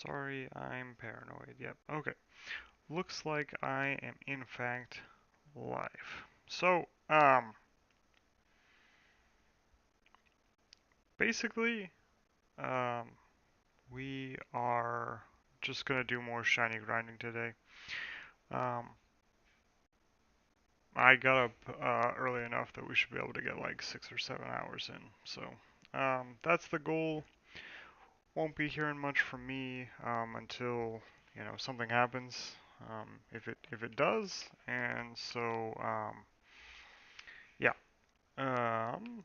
Sorry, I'm paranoid. Yep, okay. Looks like I am in fact live. So, basically, um, we are just gonna do more shiny grinding today. Um, I got up early enough that we should be able to get like 6 or 7 hours in. So, that's the goal. Won't be hearing much from me until something happens. If it does, and so yeah. Um,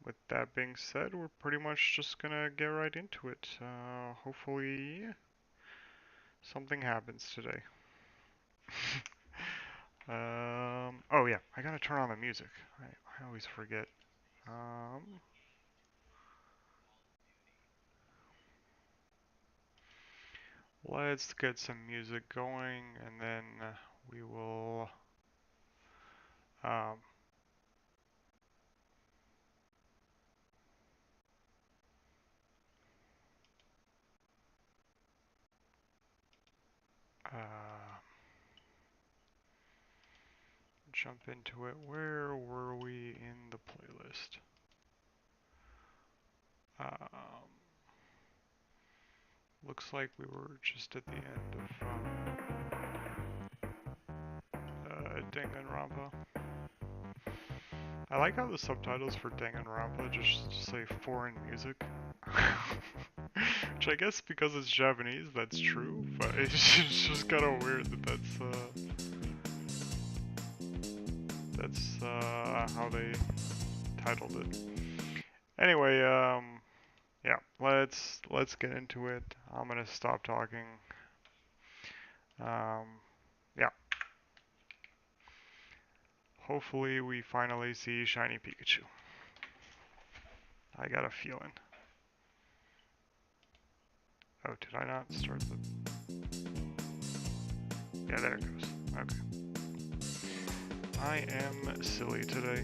with that being said, we're pretty much just gonna get right into it. Hopefully something happens today. Oh yeah, I gotta turn on the music. I always forget. Um, let's get some music going, and then we will um, uh, jump into it. Where were we in the playlist? Um, looks like we were just at the end of Danganronpa. I like how the subtitles for Danganronpa just say foreign music. Which I guess because it's Japanese, that's true, but it's just kind of weird that that's how they titled it. Anyway, yeah, let's get into it. I'm gonna stop talking. Yeah, hopefully we finally see shiny Pikachu. I got a feeling. Oh, did I not start the... Yeah, there it goes. Okay. I am silly today.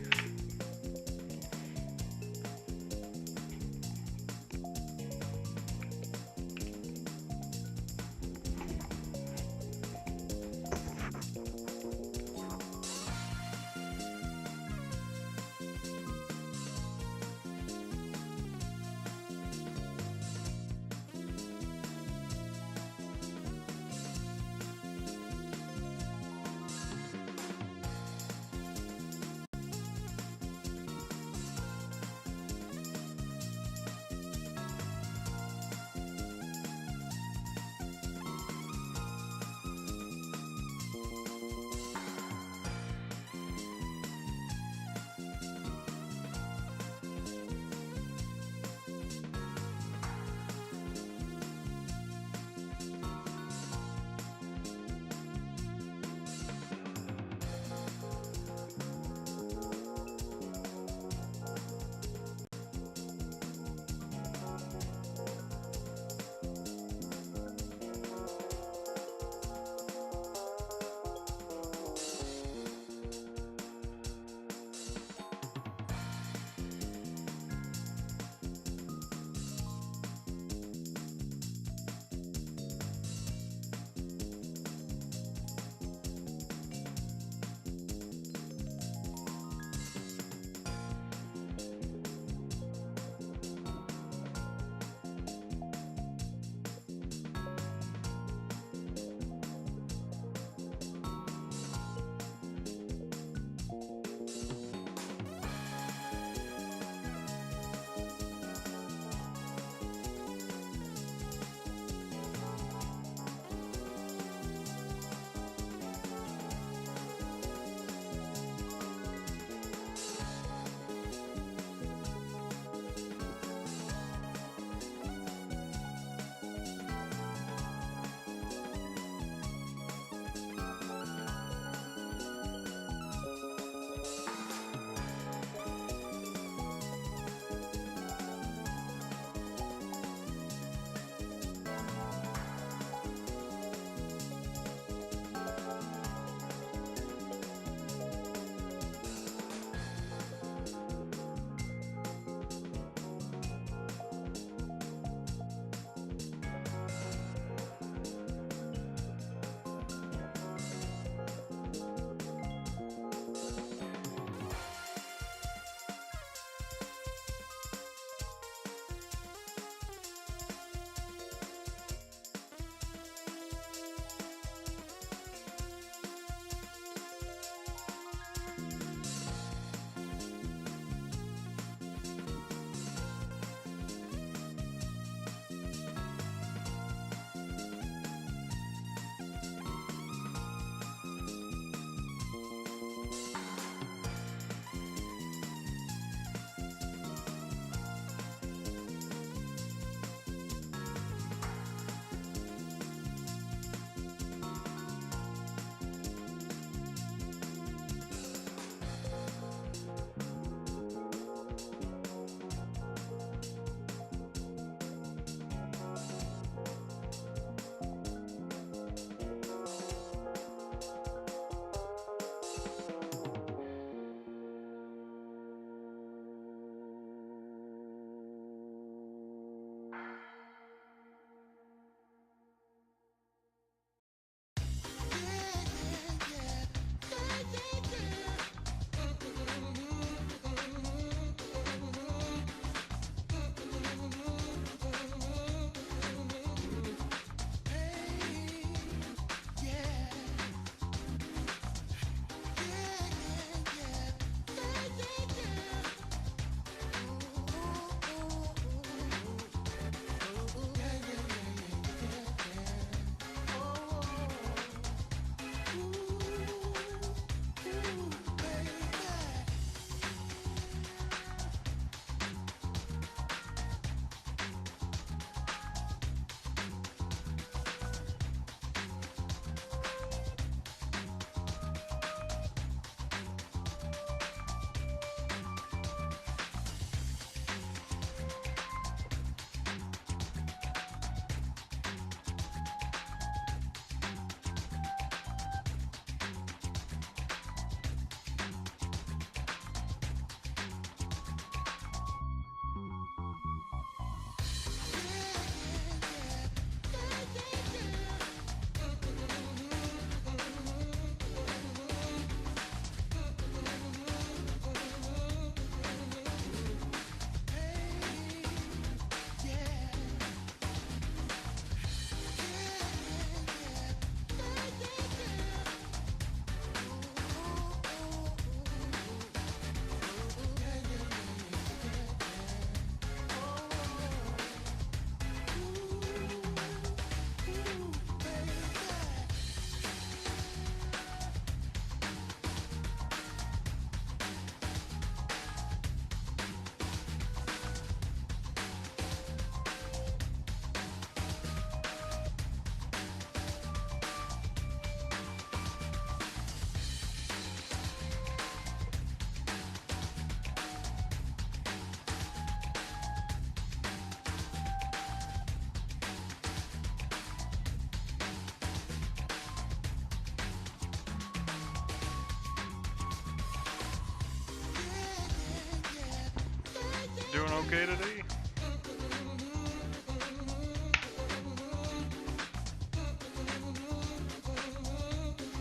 doing okay today?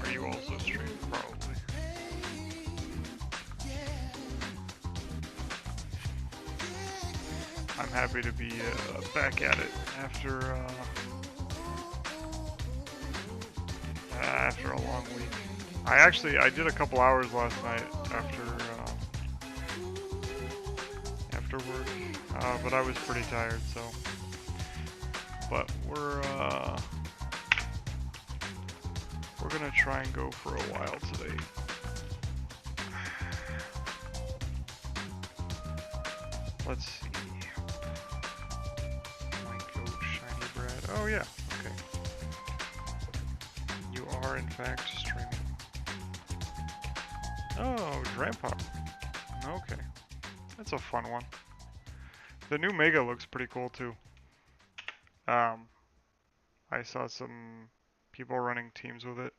Are you also streaming? Probably. I'm happy to be back at it after after a long week. I did a couple hours last night after work, but I was pretty tired, so. But we're gonna try and go for a while today. Let's see. My goat, shiny bread. Oh yeah, okay. You are in fact streaming. Oh, Grandpa. Okay. That's a fun one. The new Mega looks pretty cool too. I saw some people running teams with it.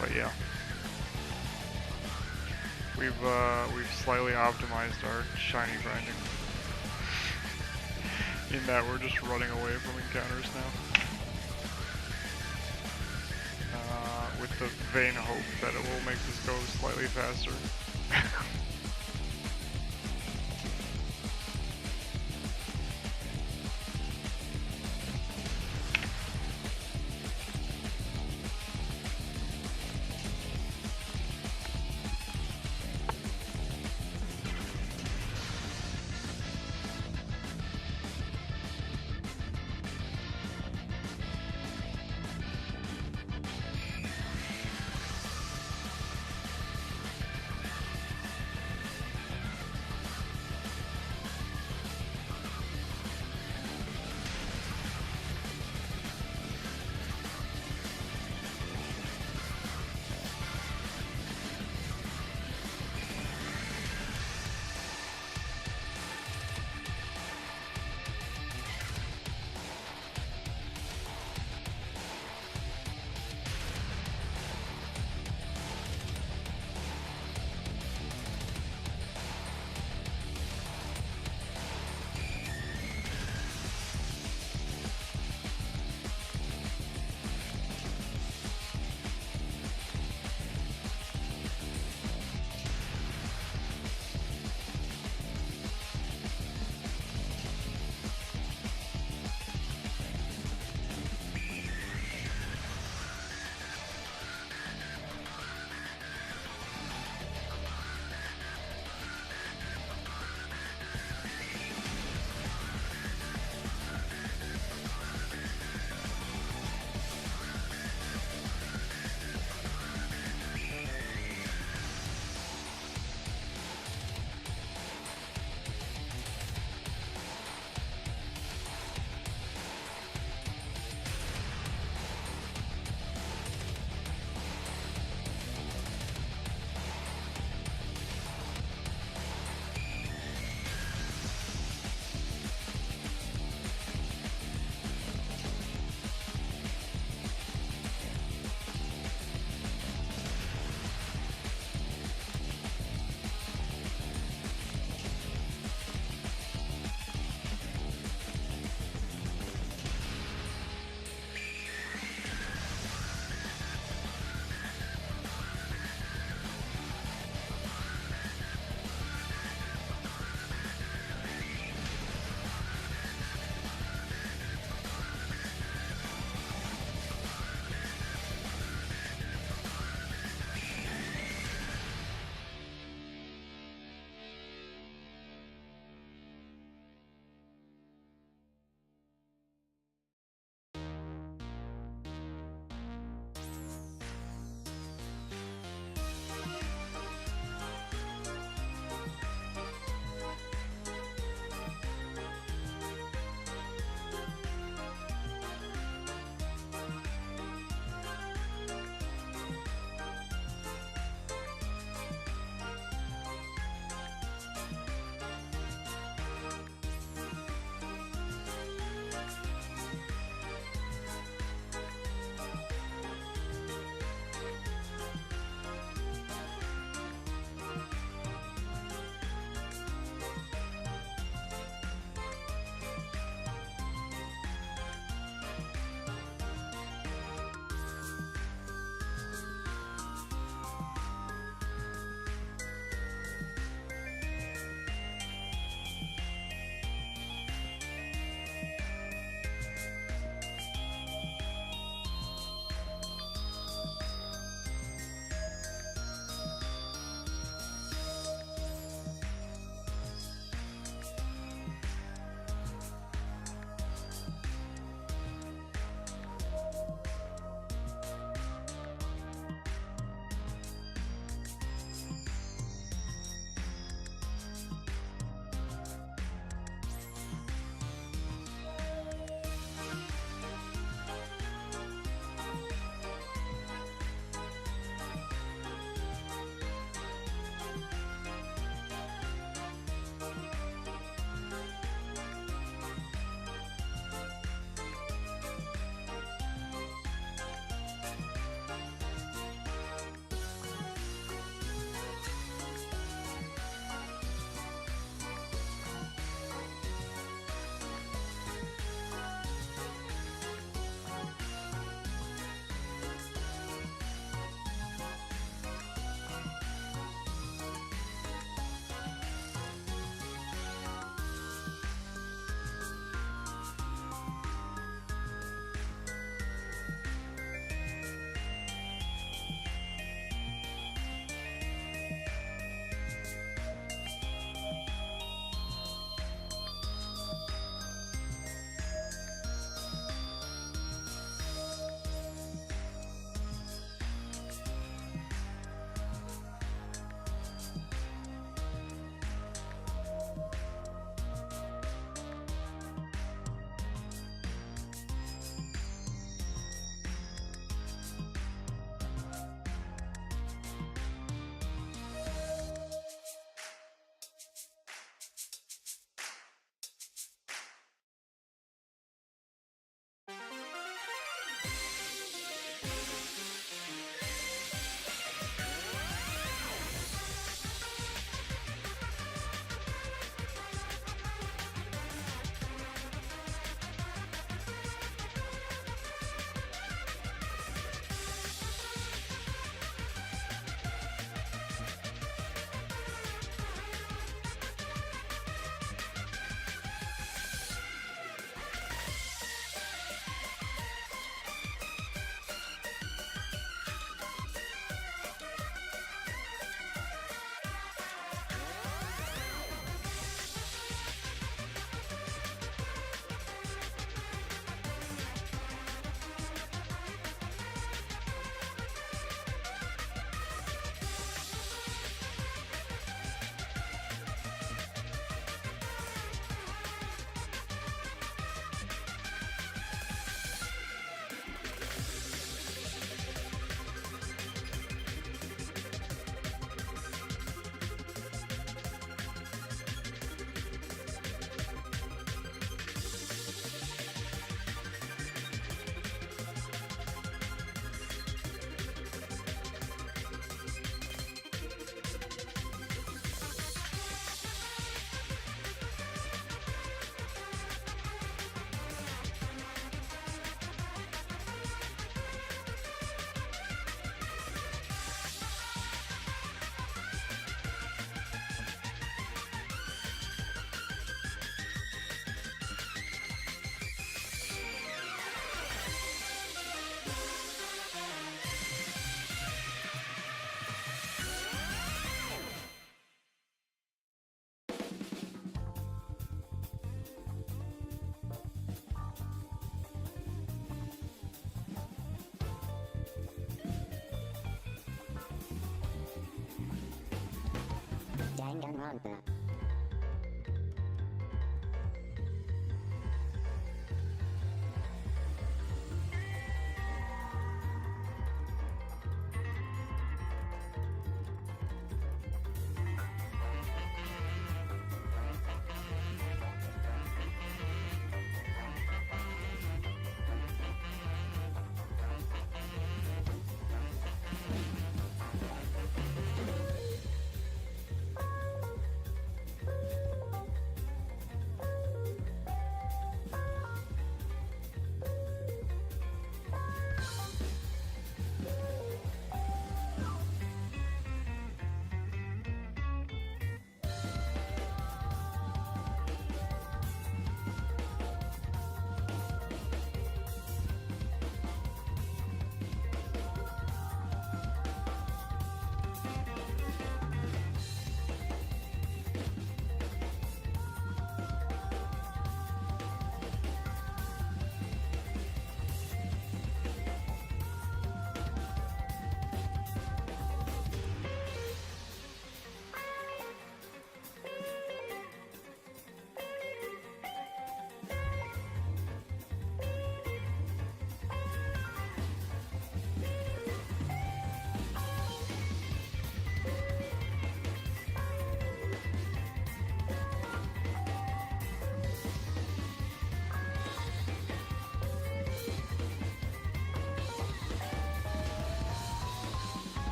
But yeah. We've slightly optimized our shiny grinding. In that we're just running away from encounters now. With the vain hope that it will make this go slightly faster.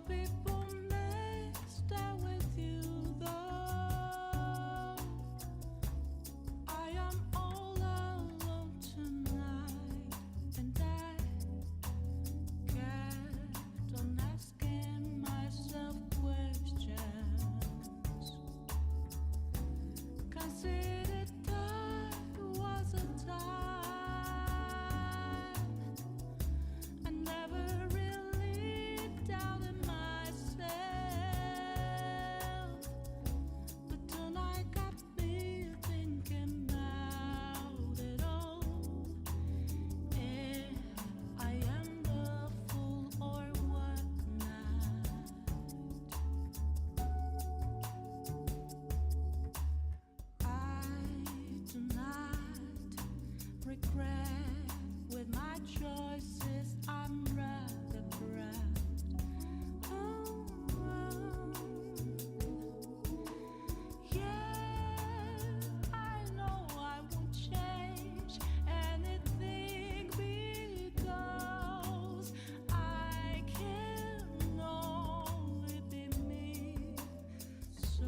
people may stay with you though. I am all alone tonight, and I kept on asking myself questions. Considered that was a time I never really doubted myself, but tonight got me thinking about it all. If I am the fool or what not. I do not regret with my choices. I'm rather proud. Oh, yeah, I know I won't change anything because I can only be me. So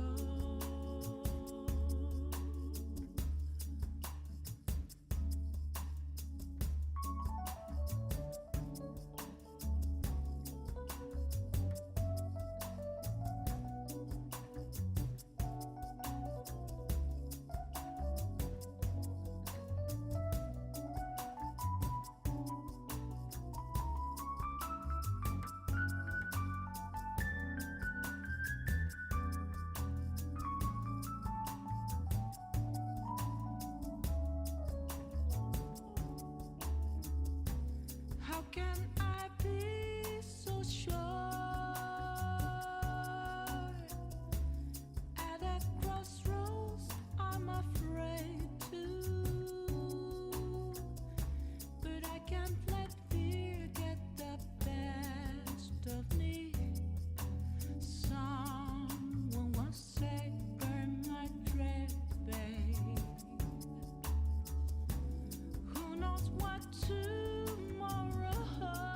how can I be so sure? At a crossroads, I'm afraid to. But I can't let fear get the best of me. Someone once said, burn my dread, babe. Who knows what tomorrow holds?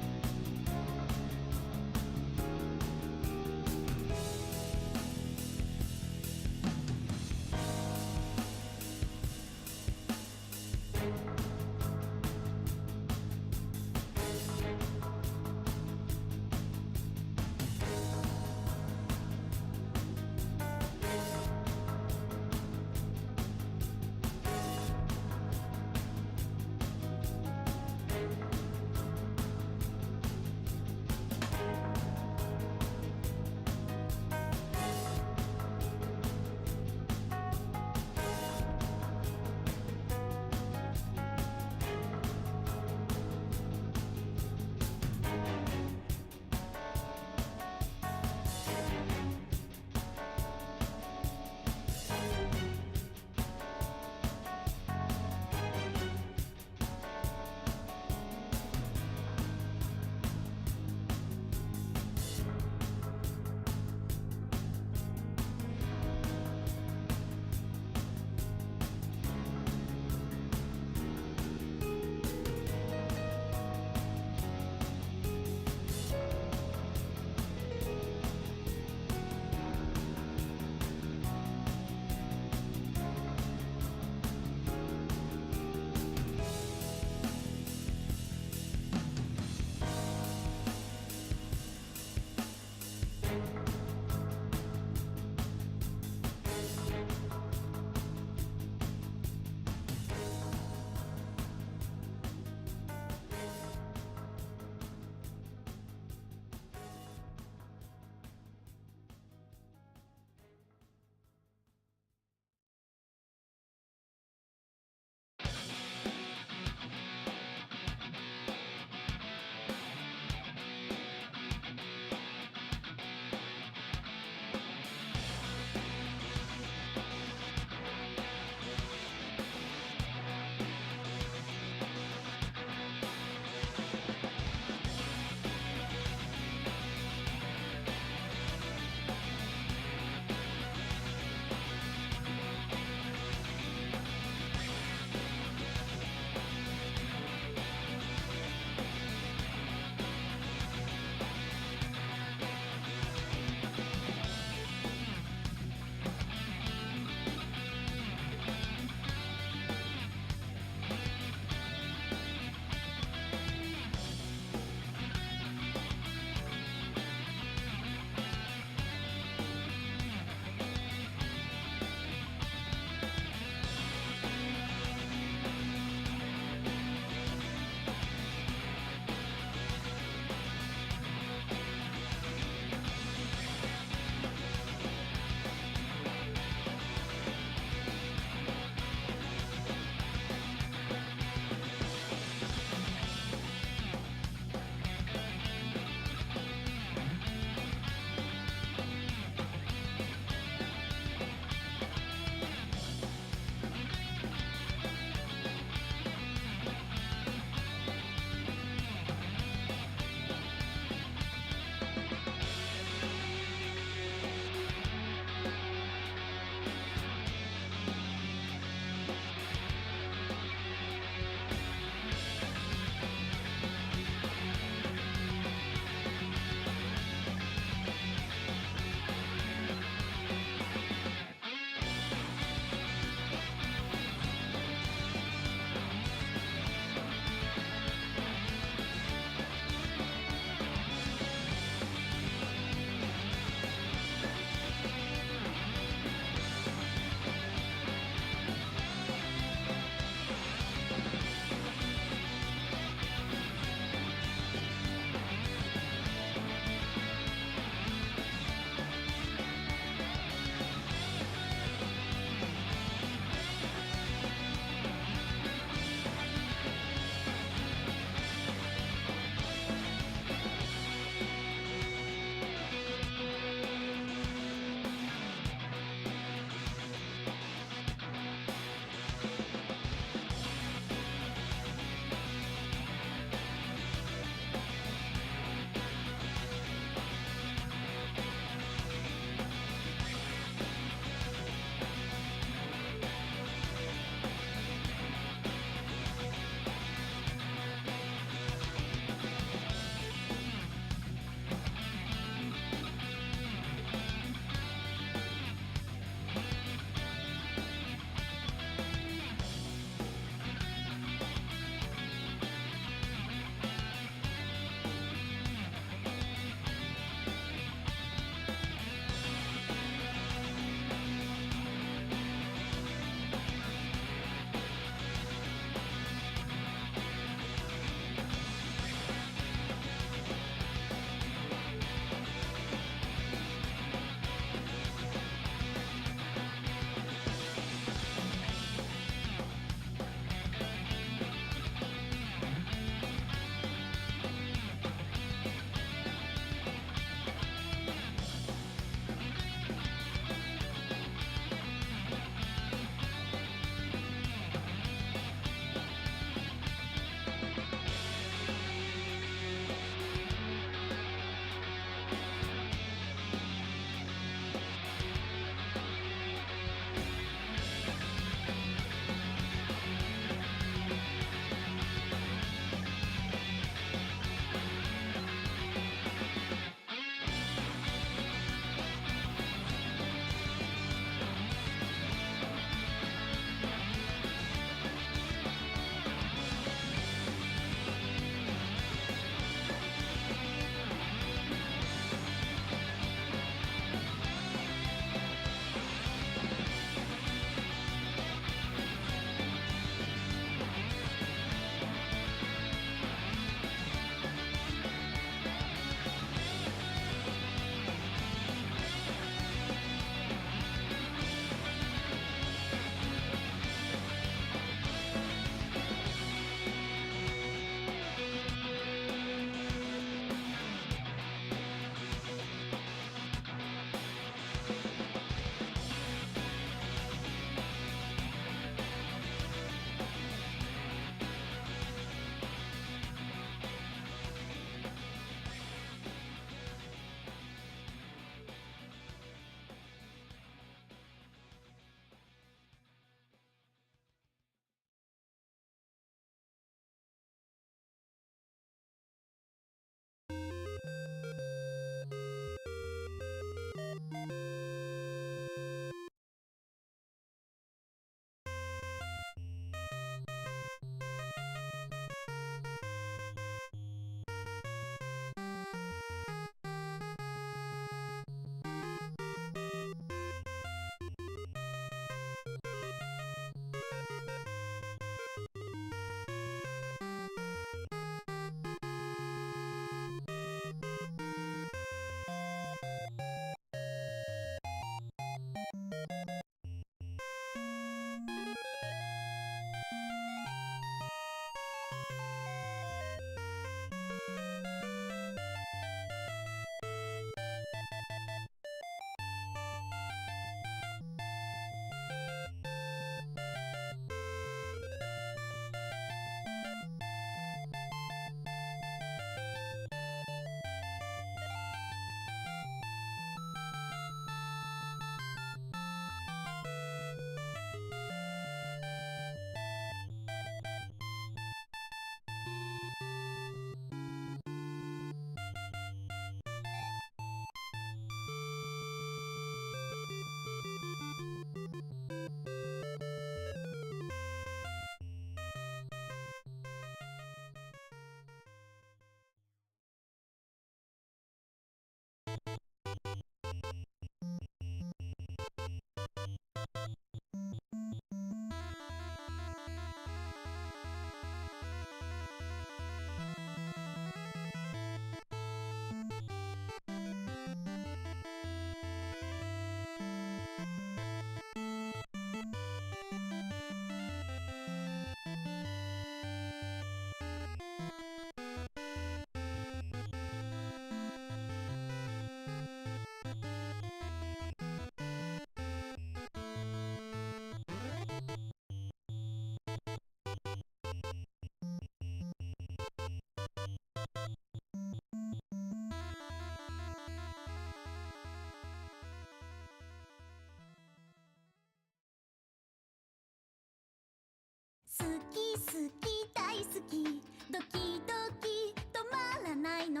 き好き大好きドキドキ止まらないの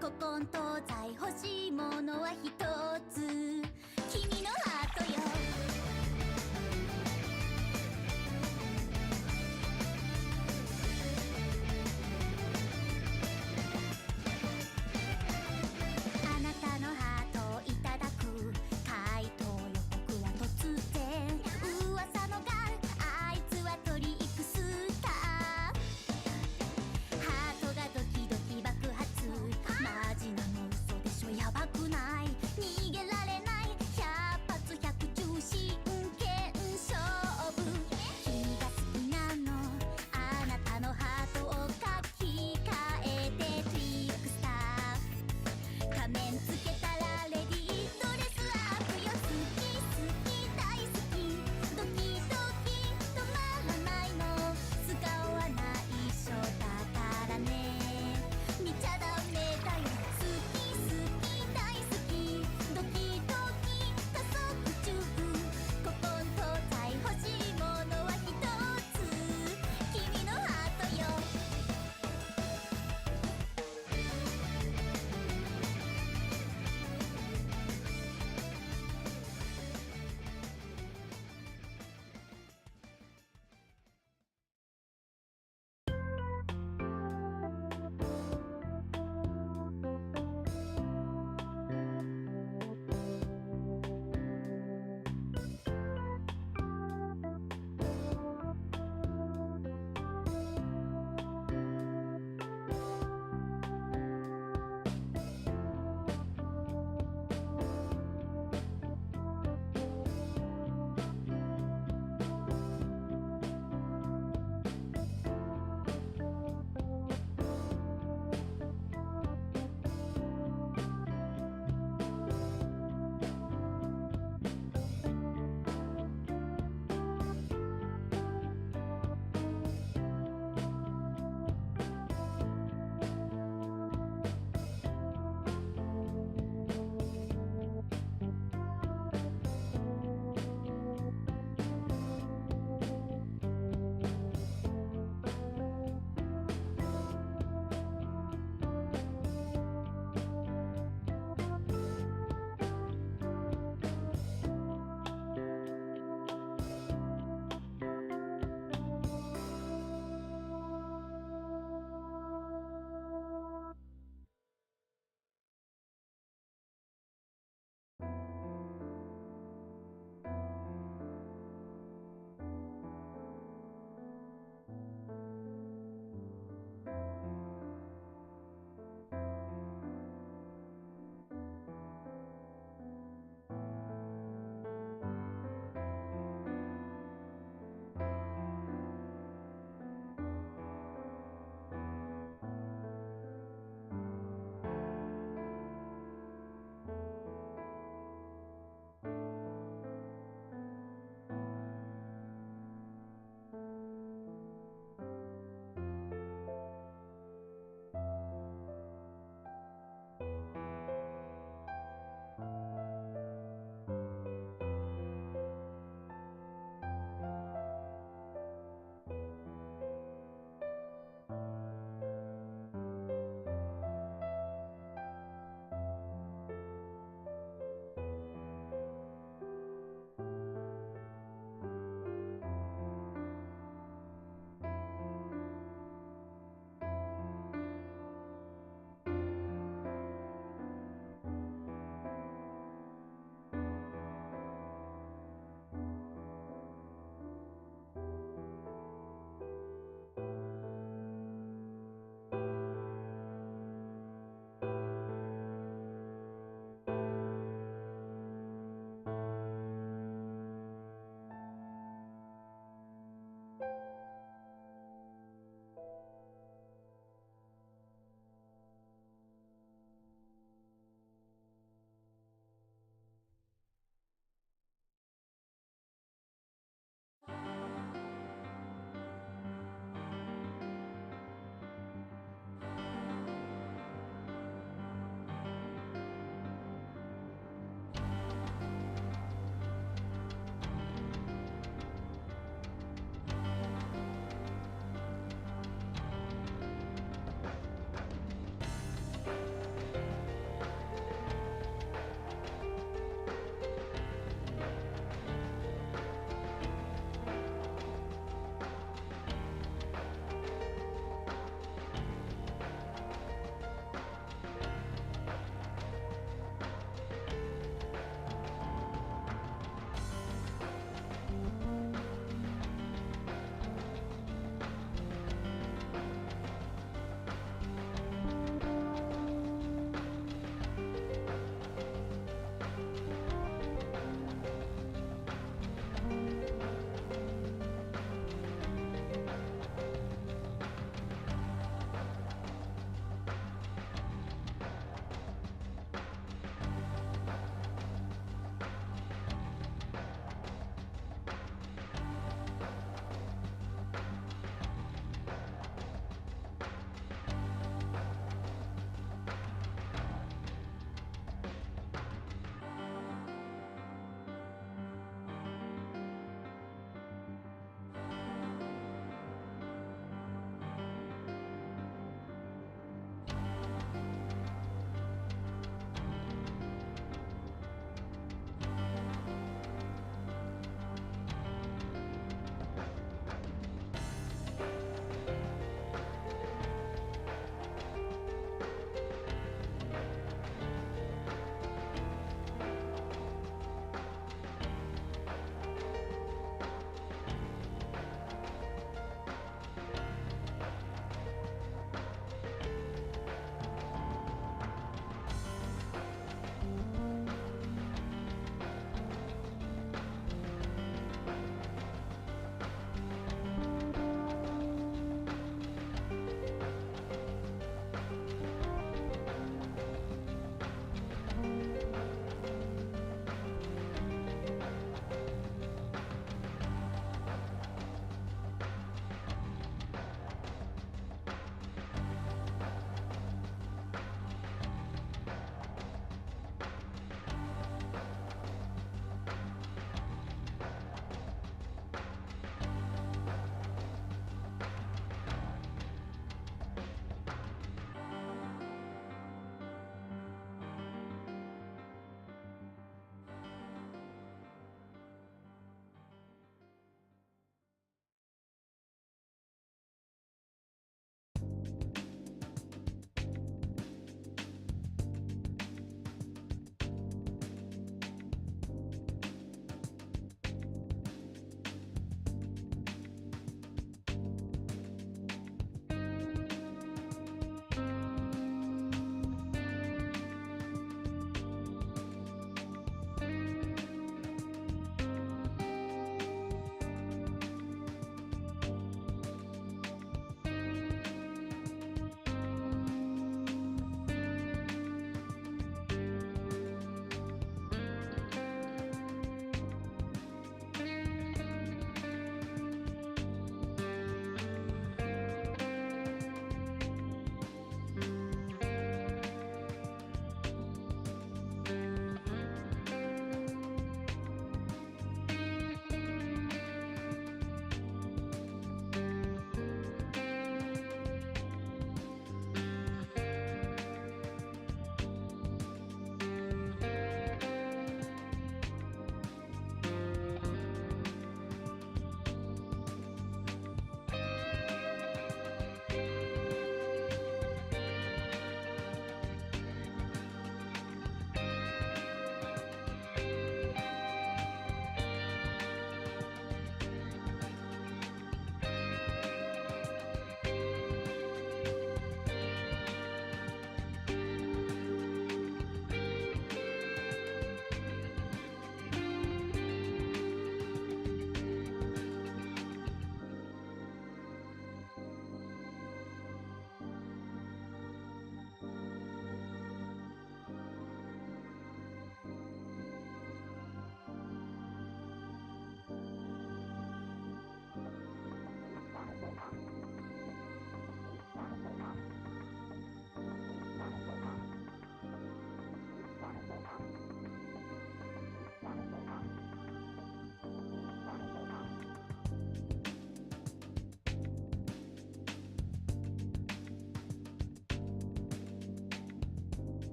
古今東西欲しいものは一つ君のハートよあなたのハートをいただく回答予告は突然噂のガールあいつはトリックスターハートがドキドキ爆発マジなの嘘でしょやばくない逃げられない百発百中真剣勝負君が好きなのあなたのハートを書き換えてトリックスター仮面つけたらレディードレスアップよ好き好き大好きドキドキ止まらないの使わないしょだからね見ちゃダメだよ好き好き大好きドキドキ加速中古今東西欲しいものは一つ君のハートよ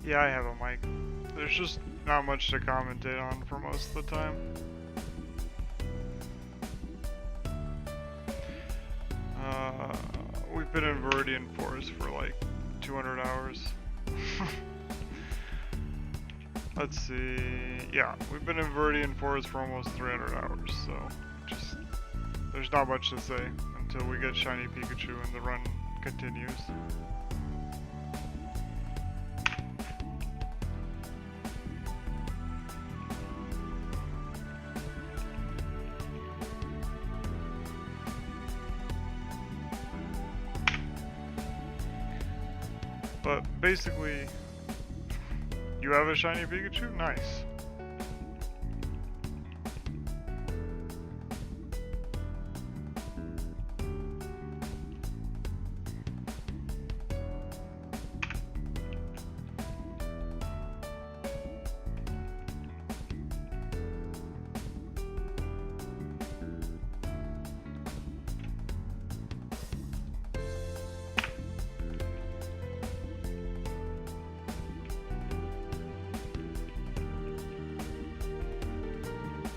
Yeah, I have a mic. There's just not much to commentate on for most of the time. We've been in Viridian Forest for like 200 hours. Let's see. Yeah, we've been in Viridian Forest for almost 300 hours, so just there's not much to say until we get shiny Pikachu and the run continues. But basically, you have a shiny Pikachu? Nice.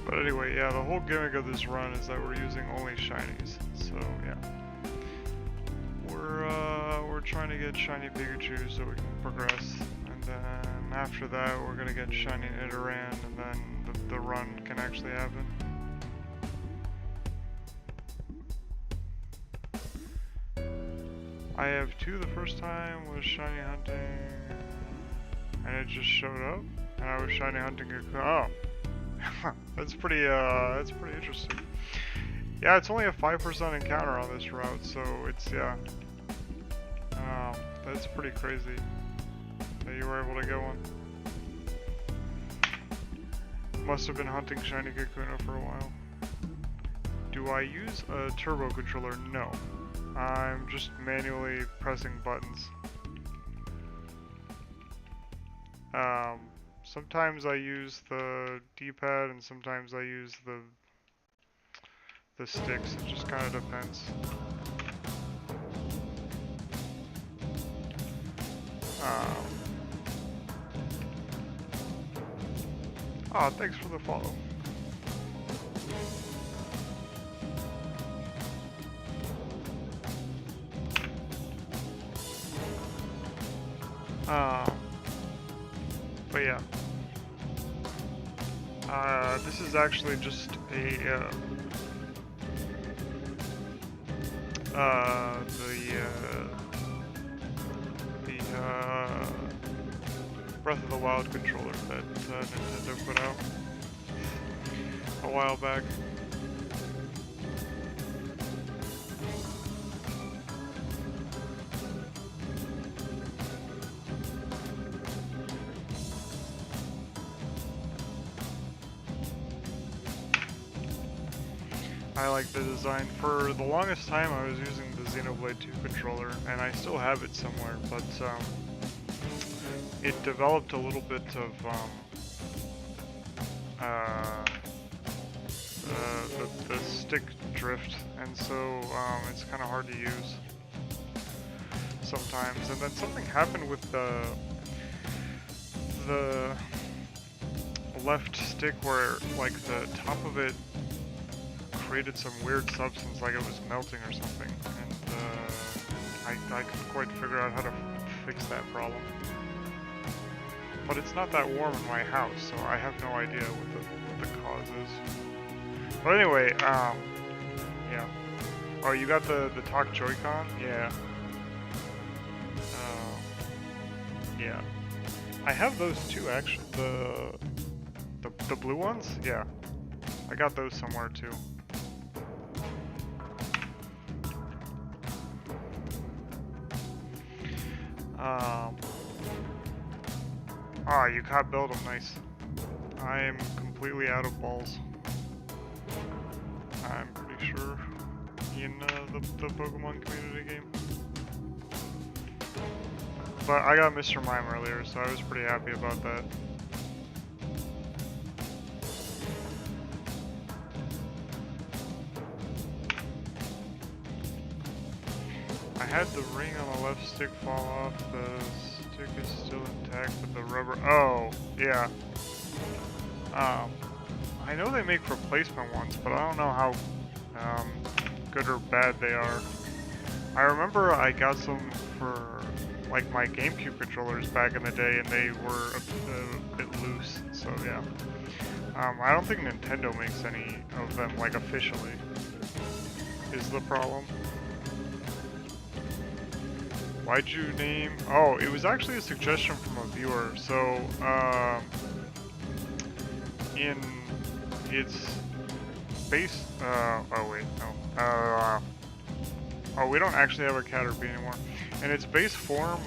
But anyway, yeah, the whole gimmick of this run is that we're using only shinies. So yeah, we're trying to get shiny Pikachu so we can progress, and then after that we're gonna get shiny Nidoran, and then the run can actually happen. I have 2 the first time was shiny hunting, and it just showed up, and I was shiny hunting a oh. That's pretty interesting. Yeah, it's only a 5% encounter on this route, so it's, yeah. That's pretty crazy that you were able to get one. Must have been hunting shiny Kakuna for a while. Do I use a turbo controller? No. I'm just manually pressing buttons. Sometimes I use the D-pad and sometimes I use the sticks. It just kind of depends. Oh, thanks for the follow. But yeah. This is actually just a, Breath of the Wild controller that Nintendo put out a while back. I like the design. For the longest time I was using the Xenoblade 2 controller, and I still have it somewhere, but it developed a little bit of the stick drift, and so it's kind of hard to use sometimes. And then something happened with the left stick where like the top of it created some weird substance, like it was melting or something, and I couldn't quite figure out how to fix that problem. But it's not that warm in my house, so I have no idea what the cause is. But anyway, yeah. Oh, you got the Talk Joy-Con? Yeah. Yeah. I have those too, actually. The blue ones? Yeah. I got those somewhere too. Ah, you caught build them, nice. I am completely out of balls. I'm pretty sure in the Pokemon community game. But I got Mr. Mime earlier, so I was pretty happy about that. I had the ring on the left stick fall off, the Stick is still intact, but the rubber. Oh, yeah. I know they make replacement ones, but I don't know how good or bad they are. I remember I got some for like my GameCube controllers back in the day, and they were a bit loose. So yeah. I don't think Nintendo makes any of them like officially. Is the problem? Why'd you name? Oh, it was actually a suggestion from a viewer. So in its base. Oh wait, no. Oh, we don't actually have a Caterpie anymore. In its base form,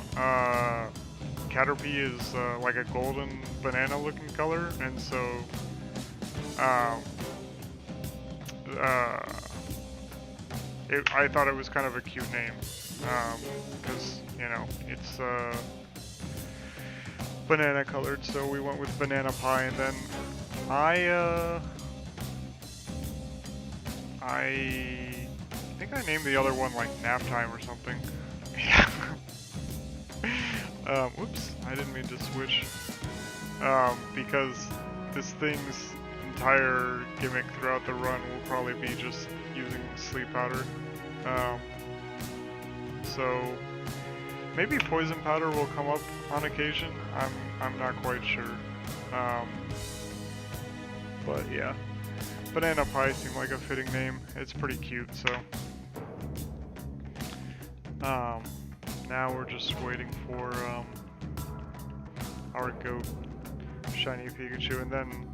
Caterpie is like a golden banana-looking color, and so um, uh, I thought it was kind of a cute name because you know it's banana-colored, so we went with Banana Pie, and then I think I named the other one like Nap Time or something. Yeah. Whoops, I didn't mean to switch. Because this thing's entire gimmick throughout the run will probably be just using sleep powder. So maybe poison powder will come up on occasion. I'm not quite sure. But yeah. Banana Pie seemed like a fitting name. It's pretty cute, so. Now we're just waiting for our goat shiny Pikachu, and then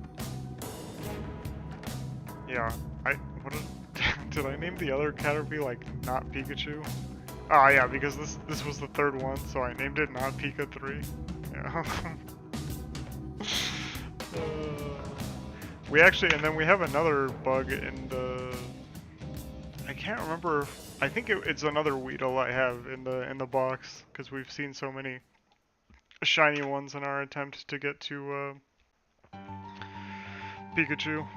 yeah, what did I name the other Caterpie like not Pikachu? Ah yeah, because this was the third one, so I named it not Pika 3. Yeah. We actually, and then we have another bug in the. I can't remember. I think it's another Weedle I have in the box because we've seen so many shiny ones in our attempt to get to Pikachu.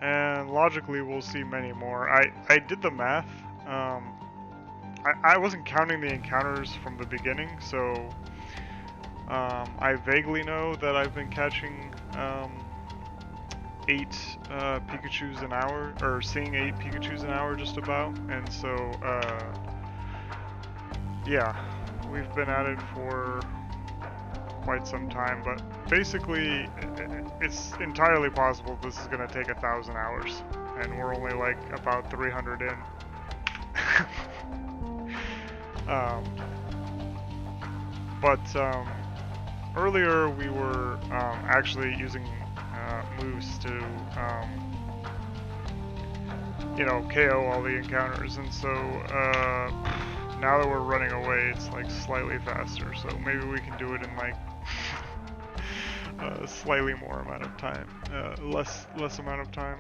And logically, we'll see many more. I did the math. I wasn't counting the encounters from the beginning, so I vaguely know that I've been catching 8 Pikachus an hour, or seeing 8 Pikachus an hour just about, and so yeah, we've been at it for quite some time, but basically it's entirely possible this is going to take 1,000 hours, and we're only like about 300 in. But earlier we were actually using moves to you know, KO all the encounters, and so now that we're running away, it's like slightly faster, so maybe we can do it in like slightly more amount of time, less amount of time,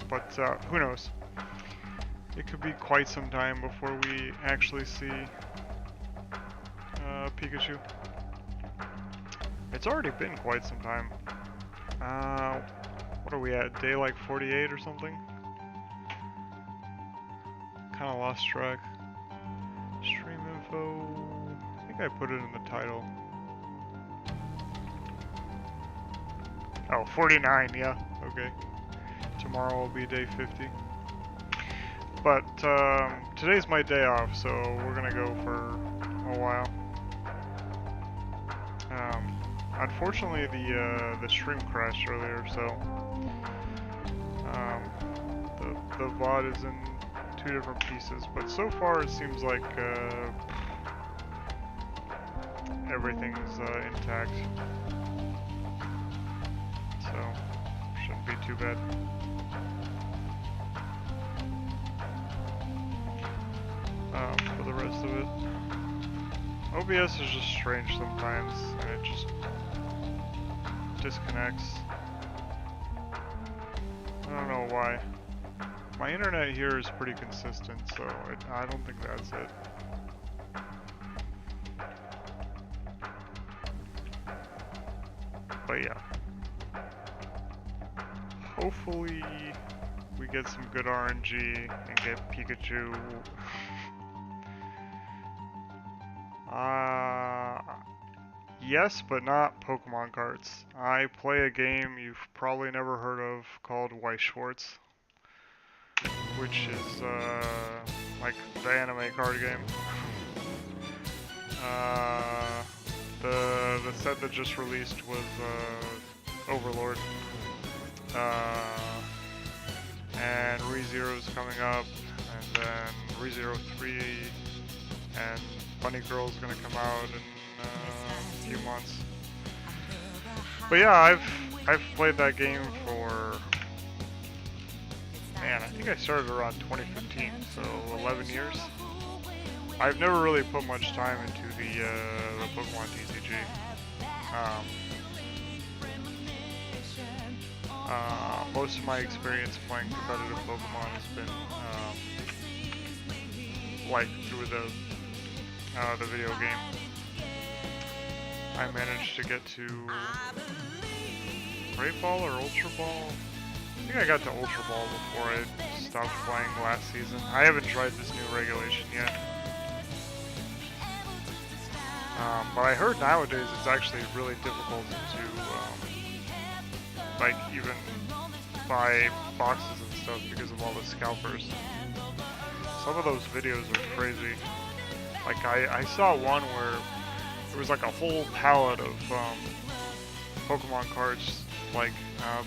but who knows? It could be quite some time before we actually see Pikachu. It's already been quite some time. What are we at? Day like 48 or something? Kinda lost track. Stream info. I think I put it in the title. Oh, 49, yeah. Okay. Tomorrow will be day 50. But today's my day off, so we're gonna go for a while. Unfortunately, the stream crashed earlier, so the VOD is in 2 different pieces. But so far, it seems like everything's intact, so shouldn't be too bad. For the rest of it, OBS is just strange sometimes, and it just disconnects. I don't know why. My internet here is pretty consistent, so I don't think that's it. But yeah. Hopefully we get some good RNG and get Pikachu Uh, yes, but not Pokemon cards. I play a game you've probably never heard of called Weiss Schwartz, which is like the anime card game. Uh, the set that just released was Overlord, uh, and ReZero's coming up, and then ReZero 3 and Bunny Girl's gonna come out in a few months. But yeah, I've played that game for, man, I think I started around 2015, so 11 years. I've never really put much time into the Pokemon TCG. Most of my experience playing competitive Pokemon has been like through the video game. I managed to get to Great Ball or Ultra Ball. I think I got to Ultra Ball before I stopped playing last season. I haven't tried this new regulation yet. But I heard nowadays it's actually really difficult to like even buy boxes and stuff because of all the scalpers. Some of those videos are crazy. Like I saw one where there was like a whole pallet of Pokemon cards like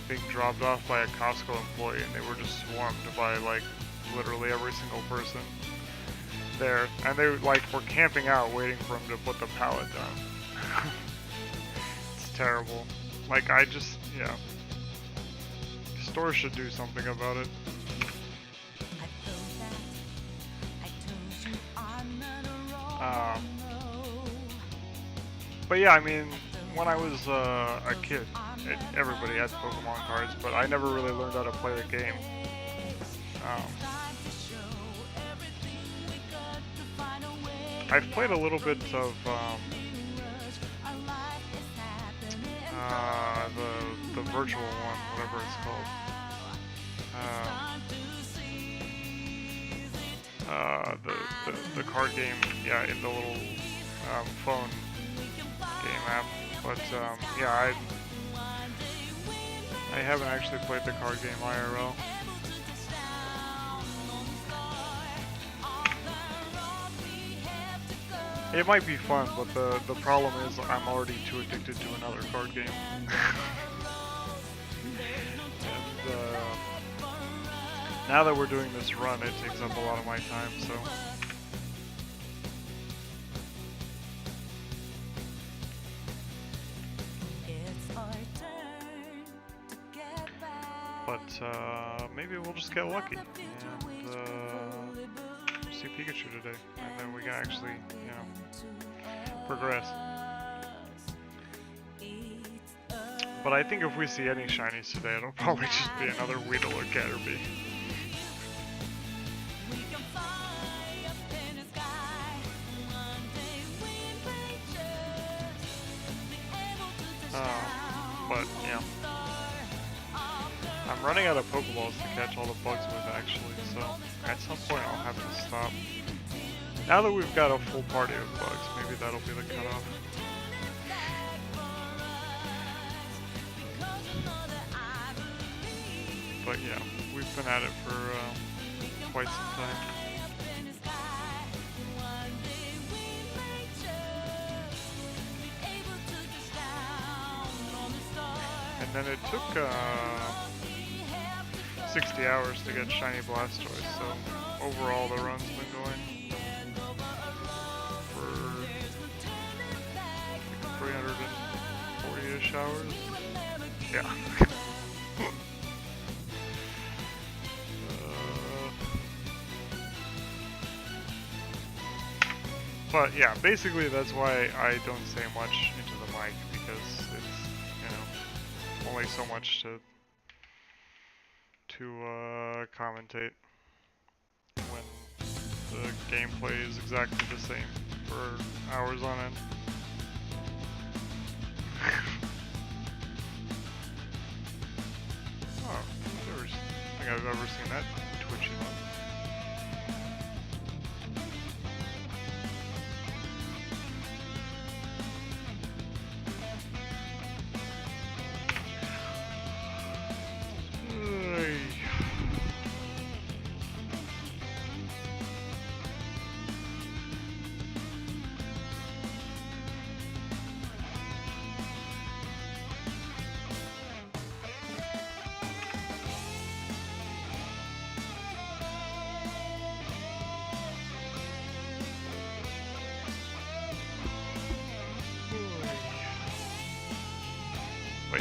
being dropped off by a Costco employee, and they were just swarmed by like literally every single person there, and they like were camping out waiting for him to put the pallet down. It's terrible. Like yeah. Stores should do something about it. But yeah, I mean, when I was a kid, everybody had Pokemon cards, but I never really learned how to play the game. I've played a little bit of the virtual one, whatever it's called. The card game, yeah, in the little phone game app. But yeah, I haven't actually played the card game IRL. It might be fun, but the problem is I'm already too addicted to another card game. And now that we're doing this run, it takes up a lot of my time, so. But maybe we'll just get lucky and see Pikachu today, and then we can actually, you know, progress. But I think if we see any shinies today, it'll probably just be another Weedle or Caterpie. But yeah, I'm running out of Pokeballs to catch all the bugs with actually, so at some point I'll have to stop. Now that we've got a full party of bugs, maybe that'll be the cutoff. But yeah, we've been at it for quite some time. And then it took 60 hours to get Shiny Blastoise, so overall the run's been going for 340-ish hours. Yeah. But yeah, basically that's why I don't say much into the mic, because it's, you know, only so much to commentate when the gameplay is exactly the same for hours on end. Oh, I don't think I've ever seen that Twitch emote.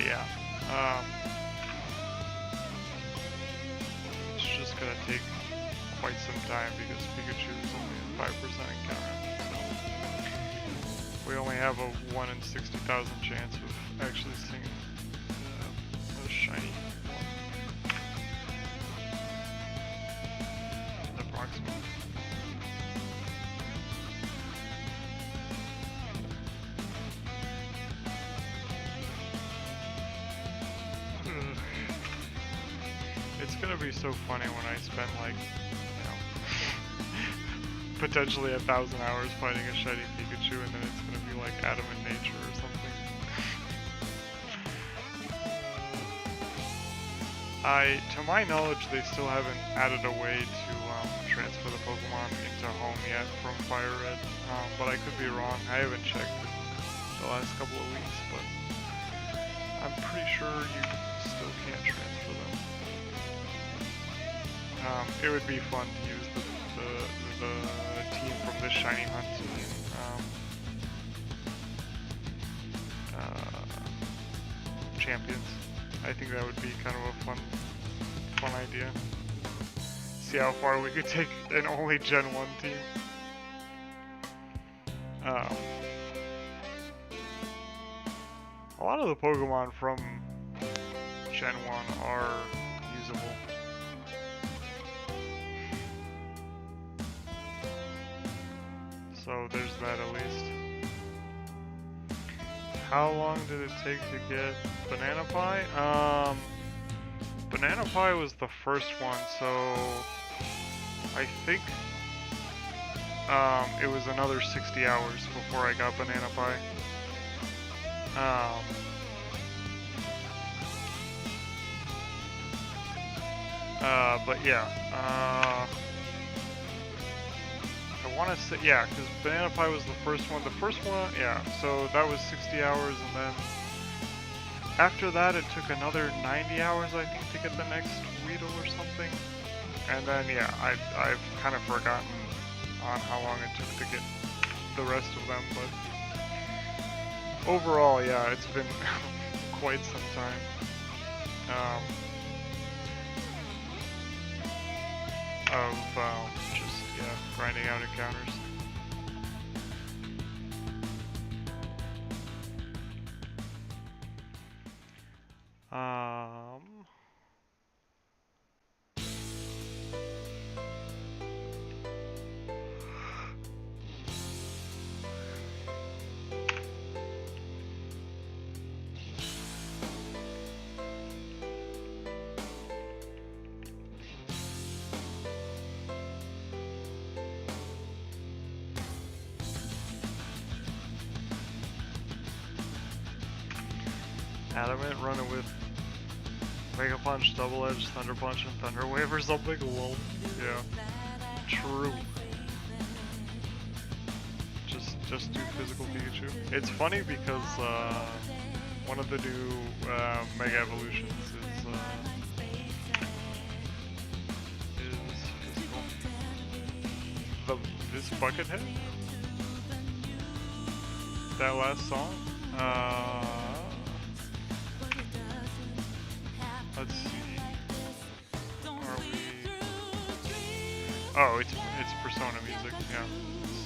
But yeah, um, it's just gonna take quite some time because Pikachu is only a 5% encounter. So we only have a 1 in 60,000 chance of actually seeing a shiny one. Approximately. It's gonna be so funny when I spend like, you know, potentially 1,000 hours fighting a shiny Pikachu, and then it's gonna be like Adam in Nature or something. To my knowledge, they still haven't added a way to transfer the Pokemon into home yet from Fire Red, but I could be wrong. I haven't checked in the last couple of weeks, but I'm pretty sure you still can't transfer them. It would be fun to use the team from this shiny hunt team. Champions. I think that would be kind of a fun idea. See how far we could take an only Gen 1 team. A lot of the Pokemon from Gen 1 are usable. So there's that at least. How long did it take to get Banana Pie? Banana Pie was the first one, so I think it was another 60 hours before I got Banana Pie. But yeah, I want to say, yeah, because Banana Pie was the first one. The first one, yeah, so that was 60 hours, and then after that it took another 90 hours, I think, to get the next Weedle or something. And then, yeah, I've kind of forgotten on how long it took to get the rest of them, but overall, yeah, it's been quite some time. Of just, yeah, grinding out encounters. Adamant, run it with Mega Punch, Double Edge, Thunder Punch, and Thunder Wave or something. Lol. Yeah. True. Just do physical Pikachu. It's funny because one of the new Mega Evolutions is physical. This Buckethead? That last song? Let's see. Are we? Oh, it's Persona music. Yeah. It's,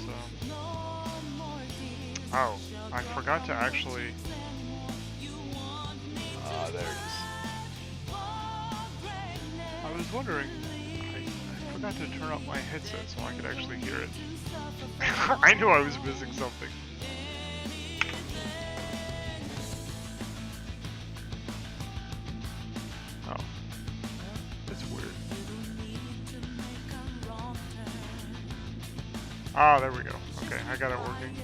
oh, I forgot to actually. There it is. I was wondering. I forgot to turn up my headset so I could actually hear it. I knew I was missing something. Ah, there we go. Okay, I got it working.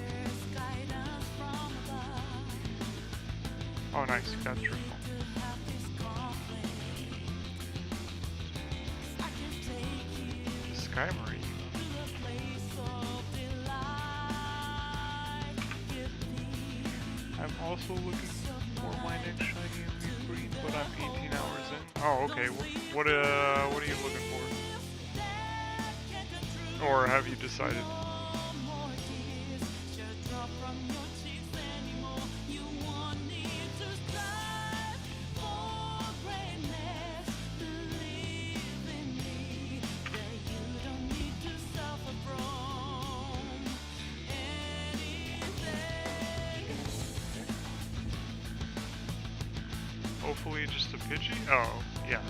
Oh, nice. Got triple. The Sky Marine. I'm also looking for my next shiny and green, but I'm 18 hours in. Oh, okay. What are you looking for? Or have you decided? hopefully just a Pidgey. Oh, yeah.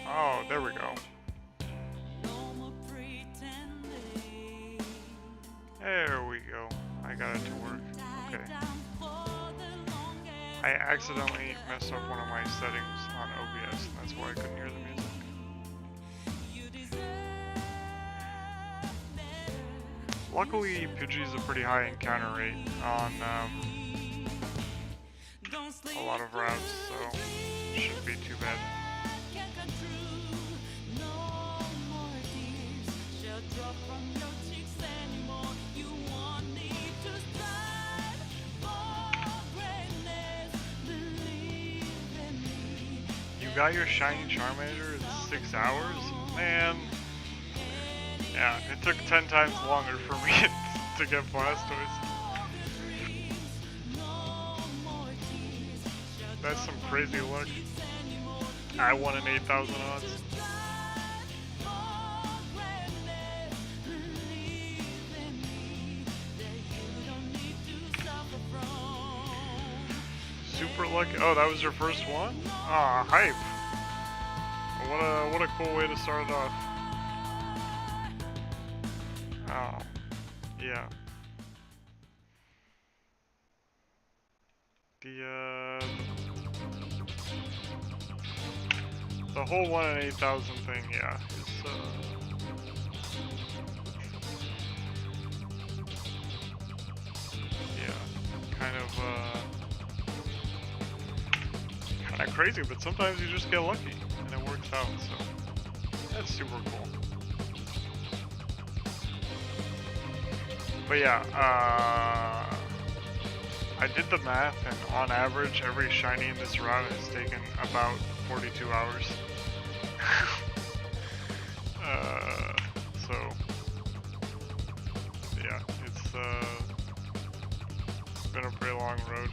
Oh, there we go. There we go. I got it to work. Okay. I accidentally messed up one of my settings on OBS, and that's why I couldn't hear the music. Luckily, Pidgey's a pretty high encounter rate on a lot of routes, so it shouldn't be too bad. You got your shiny Charmander in 6 hours? Man. Yeah, it took 10 times longer for me to get Blastoise. That's some crazy luck. I won an 8,000 odds. Super lucky. Oh, that was your first one? Ah, hype. What a cool way to start it off. Oh, yeah. The whole 1 in 8,000 thing, yeah, is yeah, kind of crazy, but sometimes you just get lucky and it works out, so that's super cool. But yeah, I did the math, and on average, every shiny in this route has taken about 42 hours. So yeah, it's been a pretty long road.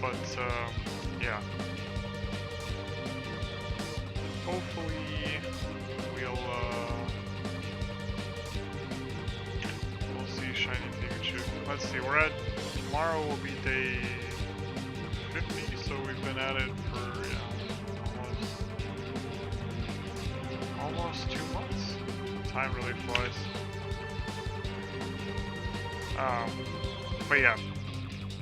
But yeah, hopefully we'll see shiny Pikachu. Let's see, tomorrow will be day 50, so we've been at it for almost 2 months. Time really flies. But yeah,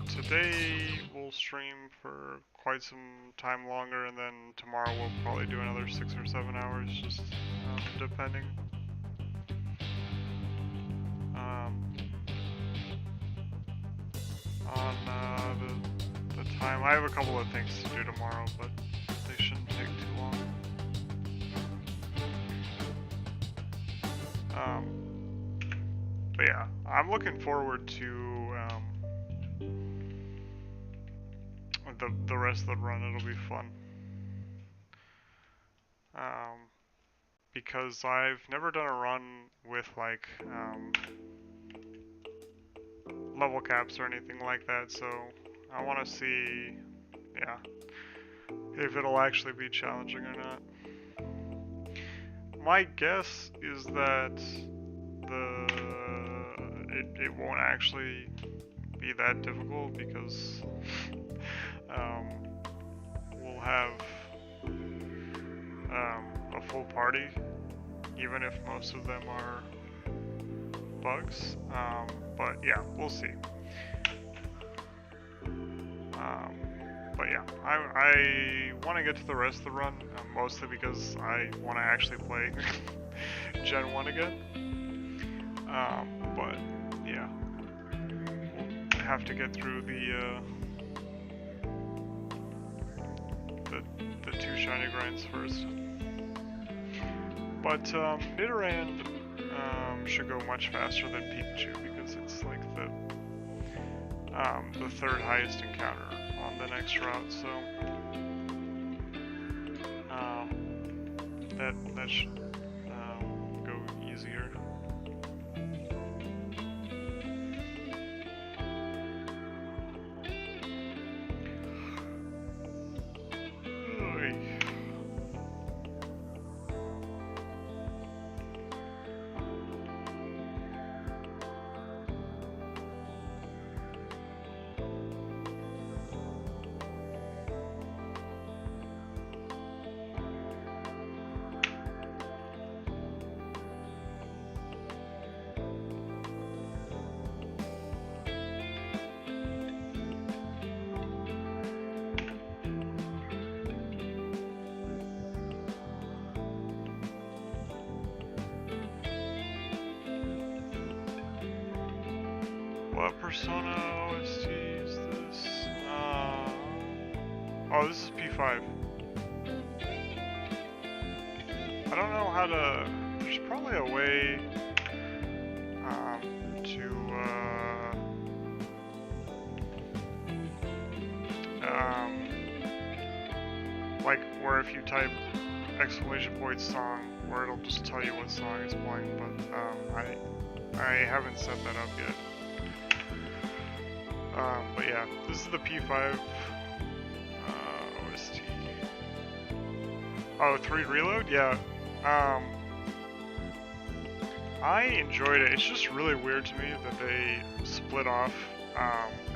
today we'll stream for quite some time longer, and then tomorrow we'll probably do another 6 or 7 hours, just depending. On the time. I have a couple of things to do tomorrow, but they shouldn't take too long. But yeah, I'm looking forward to the rest of the run. It'll be fun. Because I've never done a run with like level caps or anything like that, so I want to see, yeah, if it'll actually be challenging or not. My guess is that it won't actually be that difficult, because we'll have a full party, even if most of them are bugs. But yeah, we'll see. But yeah, I want to get to the rest of the run, mostly because I want to actually play Gen 1 again. But yeah, we'll have to get through the 2 shiny grinds first. But Nidoran should go much faster than Pikachu, because it's like the 3rd highest encounter on the next route, so that should go easier. What Persona OST is this? Oh, this is P5. I don't know how to. There's probably a way to like where if you type exclamation point song, where it'll just tell you what song is playing. But I haven't set that up yet. But yeah, this is the P5 OST. Oh, 3 Reload? Yeah. I enjoyed it. It's just really weird to me that they split off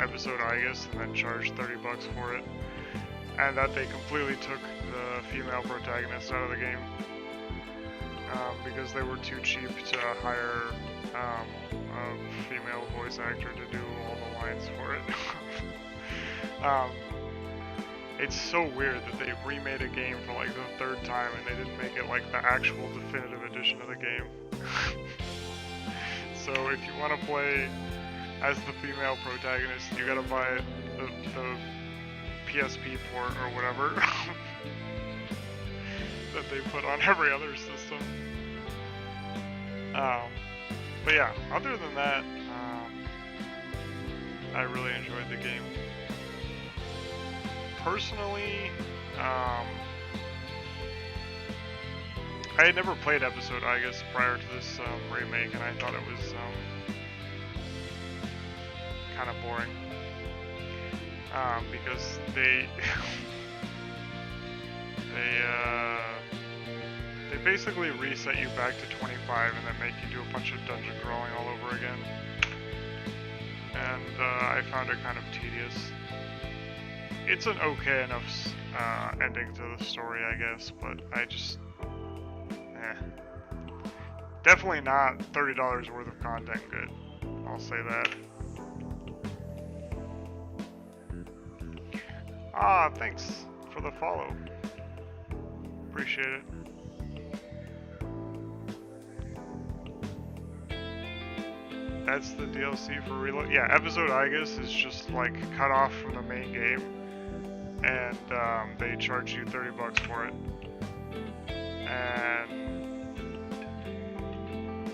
episode Aegis and then charged $30 for it. And that they completely took the female protagonist out of the game. Because they were too cheap to hire a female voice actor to do all the lines for it. It's so weird that they remade a game for like the 3rd time and they didn't make it like the actual definitive edition of the game. So if you want to play as the female protagonist, you gotta buy the PSP port or whatever that they put on every other system. But yeah, other than that, I really enjoyed the game. Personally, I had never played episode Aegis prior to this remake, and I thought it was kind of boring. Because they they basically reset you back to 25 and then make you do a bunch of dungeon crawling all over again. And I found it kind of tedious. It's an okay enough ending to the story, I guess, but I just... Definitely not $30 worth of content good. I'll say that. Ah, thanks for the follow. Appreciate it. That's the DLC for Reload. Yeah, episode Aegis is just like cut off from the main game, and they charge you $30 for it. And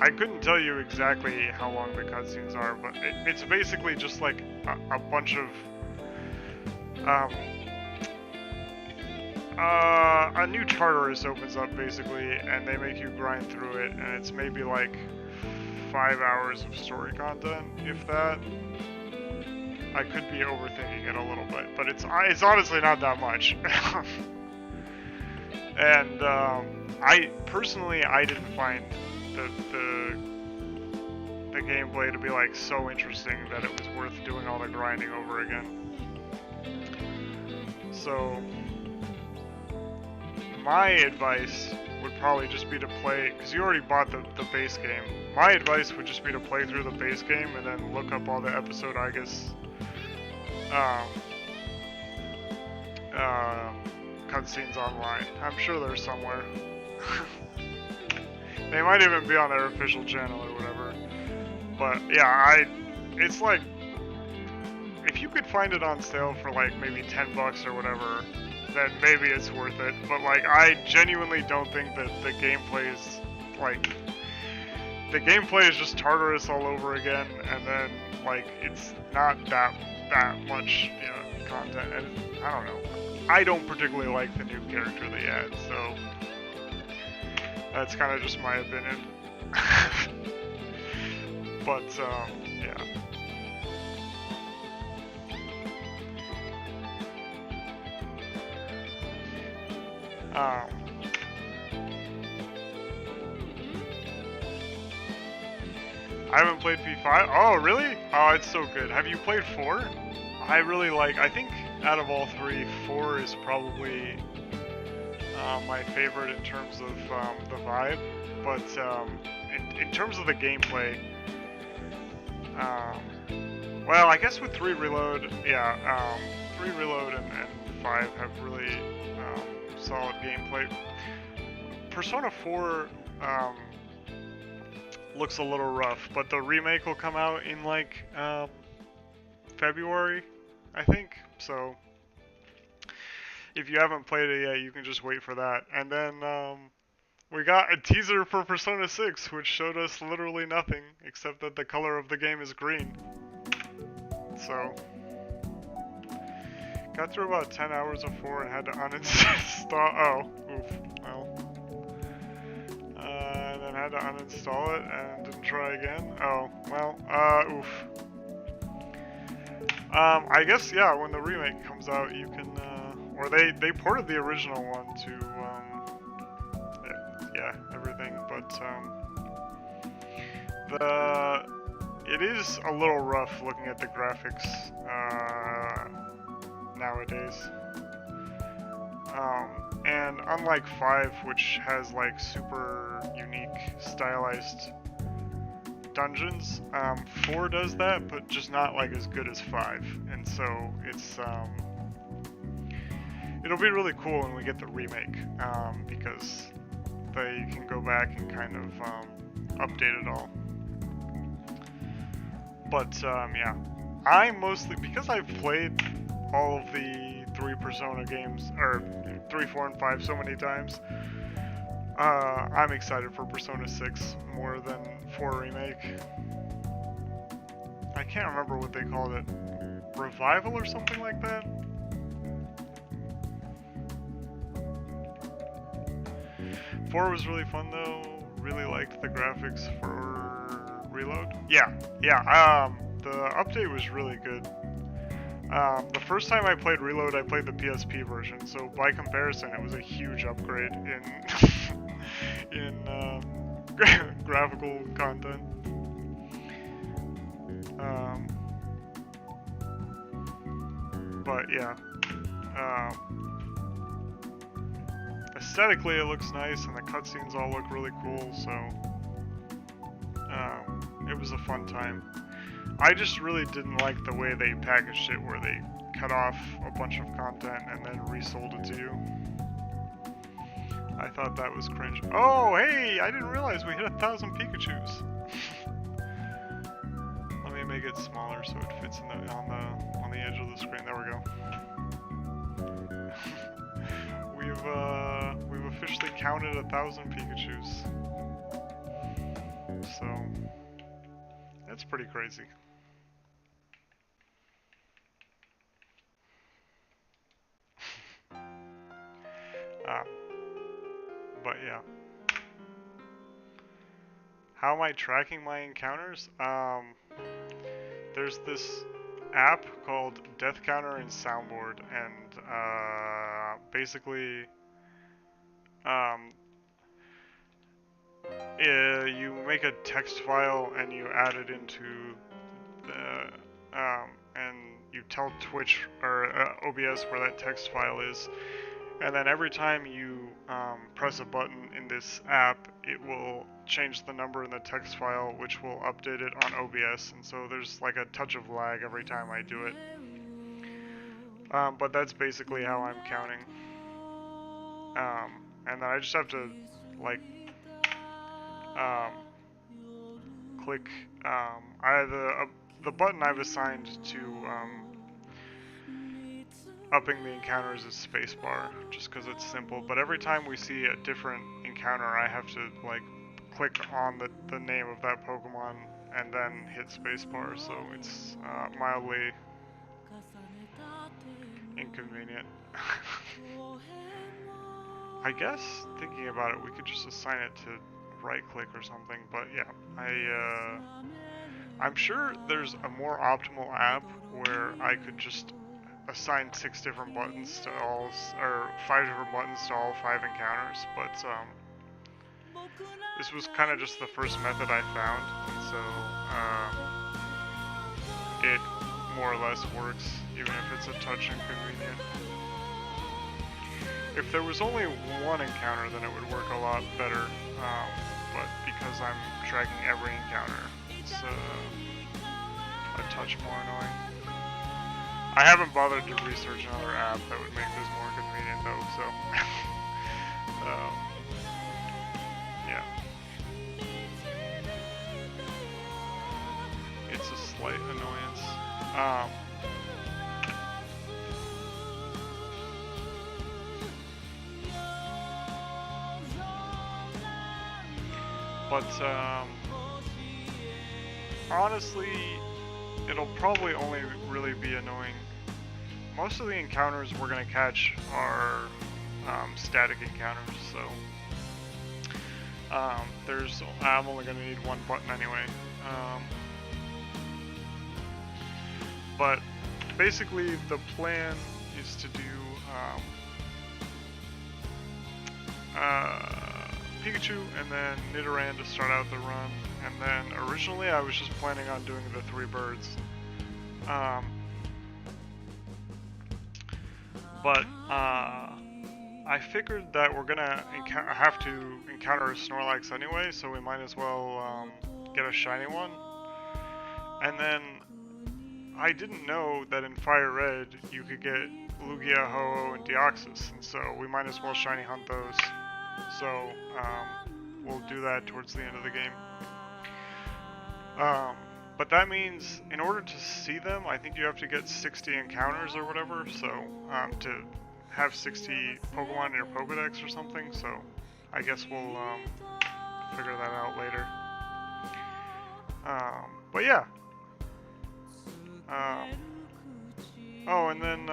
I couldn't tell you exactly how long the cutscenes are, but it's basically just like a bunch of a new Tartarus opens up basically, and they make you grind through it, and it's maybe like 5 hours of story content, if that. I could be overthinking it a little bit, but it's honestly not that much. And I personally didn't find the gameplay to be like so interesting that it was worth doing all the grinding over again. So my advice would probably just be to play, because you already bought the base game. My advice would just be to play through the base game and then look up all the episode Aegis cutscenes online. I'm sure they're somewhere. They might even be on their official channel or whatever. But yeah, it's like, if you could find it on sale for like maybe $10 or whatever, then maybe it's worth it. But like, I genuinely don't think that the gameplay is like, the gameplay is just Tartarus all over again, and then like it's not that much, you know, content. And I don't know. I don't particularly like the new character they add, so that's kind of just my opinion. But yeah. I haven't played P5. Oh, really? Oh, it's so good. Have you played 4? I really like, I think out of all 3, 4 is probably my favorite in terms of the vibe. But in terms of the gameplay, well, I guess with 3 Reload, yeah, 3 Reload and 5 have really solid gameplay. Persona 4 looks a little rough, but the remake will come out in like February, I think. So if you haven't played it yet, you can just wait for that. And then we got a teaser for Persona 6, which showed us literally nothing except that the color of the game is green. So got through about 10 hours of 4 and had to uninstall. Oh, oof. Well. And then had to uninstall it and didn't try again. Oh, well, oof. I guess, yeah, when the remake comes out, you can, or they ported the original one to, yeah, everything, but, it is a little rough looking at the graphics, nowadays. And unlike 5, which has like super unique stylized dungeons, 4 does that, but just not like as good as 5. And so it's it'll be really cool when we get the remake, because they can go back and kind of update it all. But yeah, I mostly, because I've played all of the 3 Persona games, or 3, 4, and 5 so many times, I'm excited for Persona 6 more than 4 Remake. I can't remember what they called it. Revival or something like that? Four was really fun though. Really liked the graphics for Reload. Yeah. The update was really good. The first time I played Reload, I played the PSP version, so by comparison, it was a huge upgrade in in graphical content. But yeah, aesthetically it looks nice, and the cutscenes all look really cool. So it was a fun time. I just really didn't like the way they packaged it, where they cut off a bunch of content and then resold it to you. I thought that was cringe. Oh, hey! I didn't realize we hit 1,000 Pikachus. Let me make it smaller so it fits in on the edge of the screen. There we go. We've officially counted 1,000 Pikachus. So that's pretty crazy. But yeah. How am I tracking my encounters? There's this app called Death Counter and Soundboard, and basically, you make a text file and you add it into the, and you tell Twitch or OBS where that text file is. And then every time you press a button in this app, it will change the number in the text file, which will update it on OBS. And so there's like a touch of lag every time I do it. But that's basically how I'm counting. And then I just have to like click the button I've assigned to upping the encounters is spacebar, just because it's simple. But every time we see a different encounter, I have to like click on the name of that Pokemon and then hit spacebar, so it's mildly inconvenient. I guess, thinking about it, we could just assign it to right click or something, but yeah, I'm sure there's a more optimal app where I could just assign 6 different buttons to all, or 5 different buttons to all 5 encounters, but this was kind of just the first method I found, and so it more or less works, even if it's a touch inconvenient. If there was only one encounter, then it would work a lot better, but because I'm tracking every encounter, it's a touch more annoying. I haven't bothered to research another app that would make this more convenient though, so yeah. It's a slight annoyance. But honestly, it'll probably only really be annoying. Most of the encounters we're gonna catch are static encounters, so I'm only gonna need one button anyway. But basically, the plan is to do Pikachu and then Nidoran to start out the run, and then originally I was just planning on doing the 3 birds. But I figured that we're gonna have to encounter a Snorlax anyway, so we might as well get a shiny one. And then I didn't know that in Fire Red you could get Lugia, Ho-Oh, and Deoxys, and so we might as well shiny hunt those. So we'll do that towards the end of the game. But that means in order to see them, I think you have to get 60 encounters or whatever. So to have 60 Pokemon in your Pokedex or something. So I guess we'll figure that out later. But yeah. Oh, and then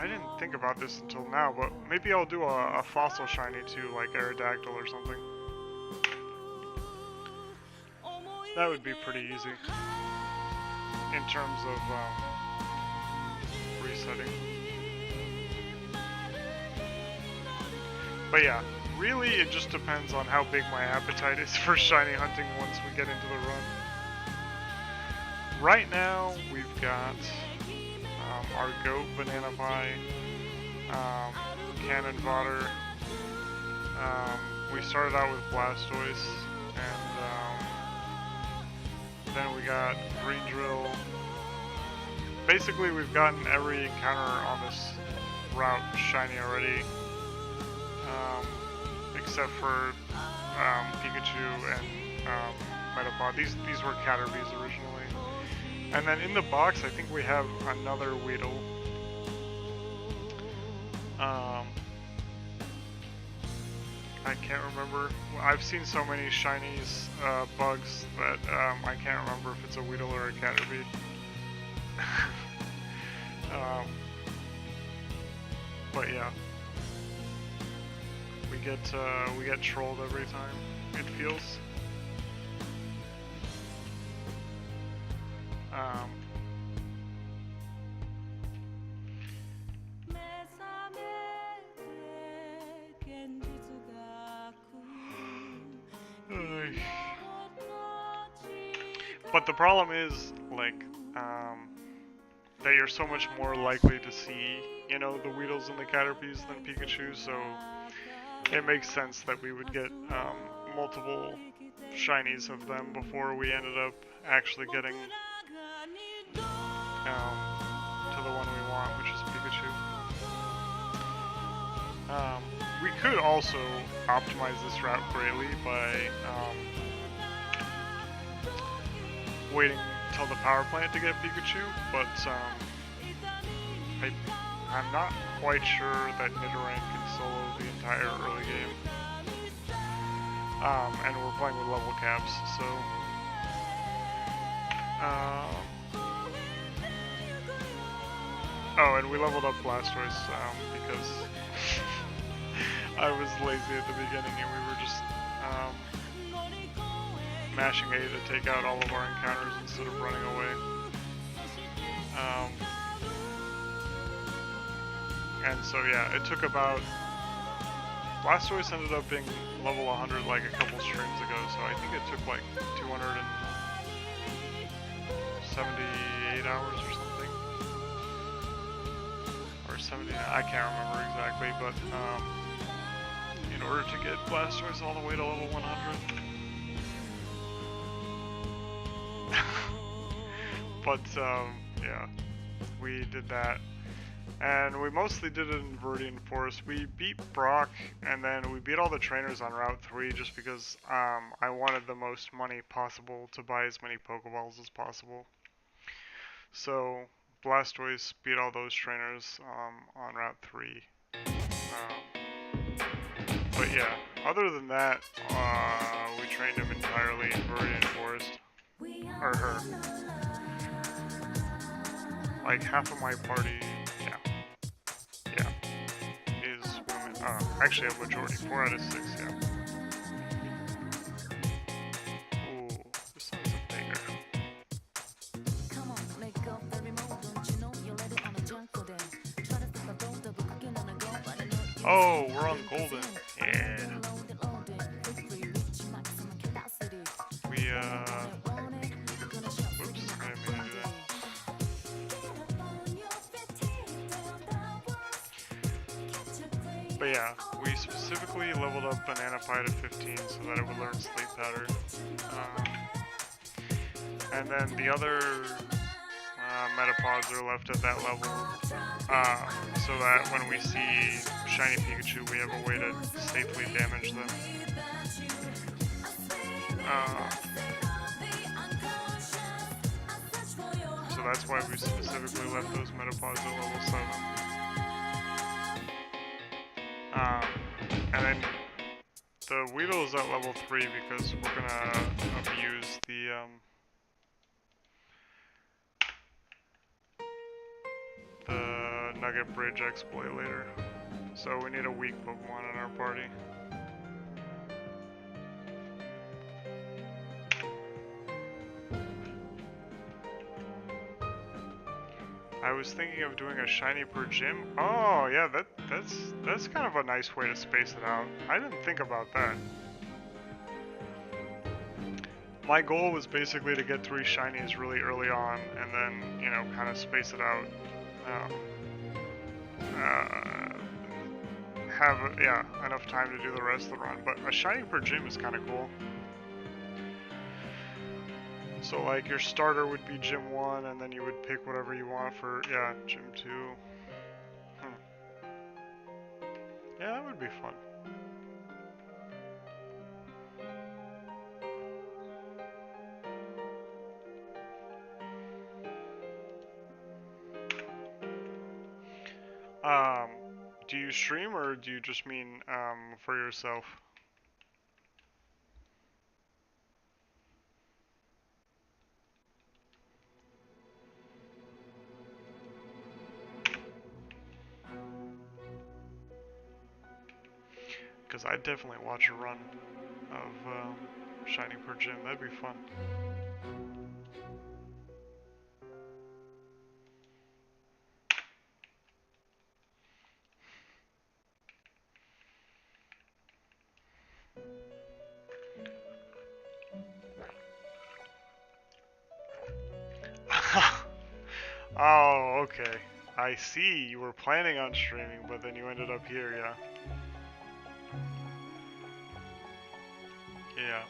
I didn't think about this until now, but maybe I'll do a fossil shiny too, like Aerodactyl or something. That would be pretty easy in terms of resetting. But yeah, really it just depends on how big my appetite is for shiny hunting once we get into the run. Right now we've got our goat, Banana Pie, Cannon Fodder. We started out with Blastoise, and then we got Green Drill. Basically, we've gotten every encounter on this route shiny already, except for Pikachu and Metapod. These were Caterpies originally. And then in the box, I think we have another Weedle. I can't remember. I've seen so many shinies, bugs, that I can't remember if it's a Weedle or a Caterpie. But yeah, we get trolled every time, it feels. But the problem is, like, that you're so much more likely to see, you know, the Weedles and the Caterpies than Pikachu, so it makes sense that we would get multiple shinies of them before we ended up actually getting to the one we want, which is Pikachu. We could also optimize this route greatly by waiting till the power plant to get Pikachu, but I'm not quite sure that Nidoran can solo the entire early game. And we're playing with level caps, so oh, and we leveled up Blastoise because I was lazy at the beginning and we were just mashing A to take out all of our encounters instead of running away. And so yeah, it took about... Blastoise ended up being level 100 like a couple streams ago, so I think it took like 278 hours or something. Or 70, I can't remember exactly, but in order to get Blastoise all the way to level 100. But yeah, we did that. And we mostly did it in Viridian Forest. We beat Brock, and then we beat all the trainers on Route 3 just because I wanted the most money possible to buy as many Pokeballs as possible. So Blastoise beat all those trainers on Route 3. But yeah, other than that, trained him entirely in Viridian Forest. Or her. Like half of my party, yeah, is women. Actually a majority, 4 out of 6, yeah. Ooh, this song's a banger. Oh, we're on golden. Yeah. We, whoops, I didn't mean to do that. But yeah, we specifically leveled up Banana Pie to 15 so that it would learn Sleep Powder. And then the other Metapods are left at that level, so that when we see Shiny Pikachu, we have a way to safely damage them. So that's why we specifically left those Metapods at level 7. And then the Weedle is at level 3 because we're gonna abuse the Nugget Bridge exploit later. So we need a weak Pokemon in our party. I was thinking of doing a shiny per gym. Oh yeah, that's kind of a nice way to space it out. I didn't think about that. My goal was basically to get 3 shinies really early on, and then, you know, kind of space it out. Have, yeah, enough time to do the rest of the run. But a shiny per gym is kind of cool. So, like, your starter would be Gym 1, and then you would pick whatever you want for, yeah, Gym 2. Yeah, that would be fun. Do you stream, or do you just mean, for yourself? Because I'd definitely watch a run of Shiny per gym. That'd be fun. Oh, okay. I see. You were planning on streaming, but then you ended up here, yeah. Yeah.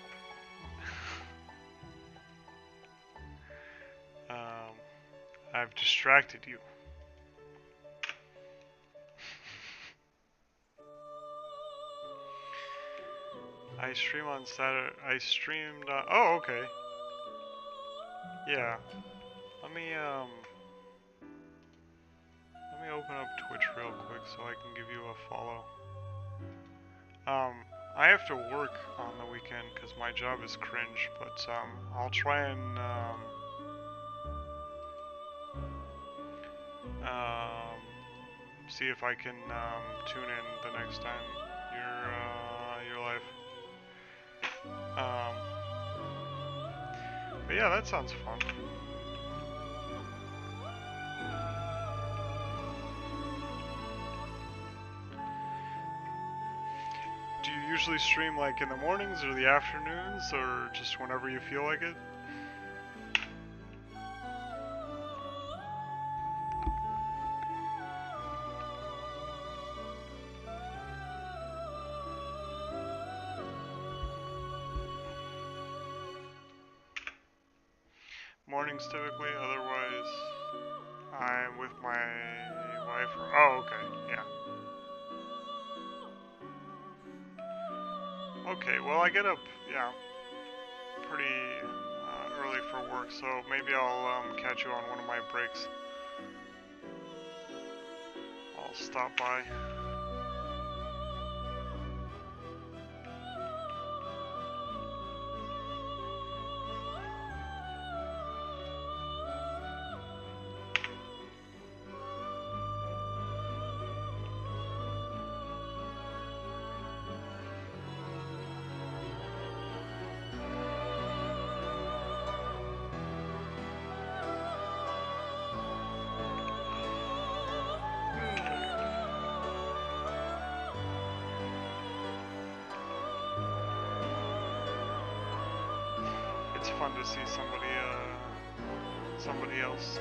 I've distracted you. I stream on Saturday. I streamed on. Oh, okay. Yeah. Let me open up Twitch real quick so I can give you a follow. I have to work on the weekend because my job is cringe, but I'll try and see if I can tune in the next time you're live. But yeah, that sounds fun. Do you usually stream like in the mornings or the afternoons or just whenever you feel like it? Mornings typically, otherwise I'm with my wife. Oh, okay, yeah. Okay, well I get up, yeah, pretty early for work, so maybe I'll catch you on one of my breaks. I'll stop by. it's fun to see somebody else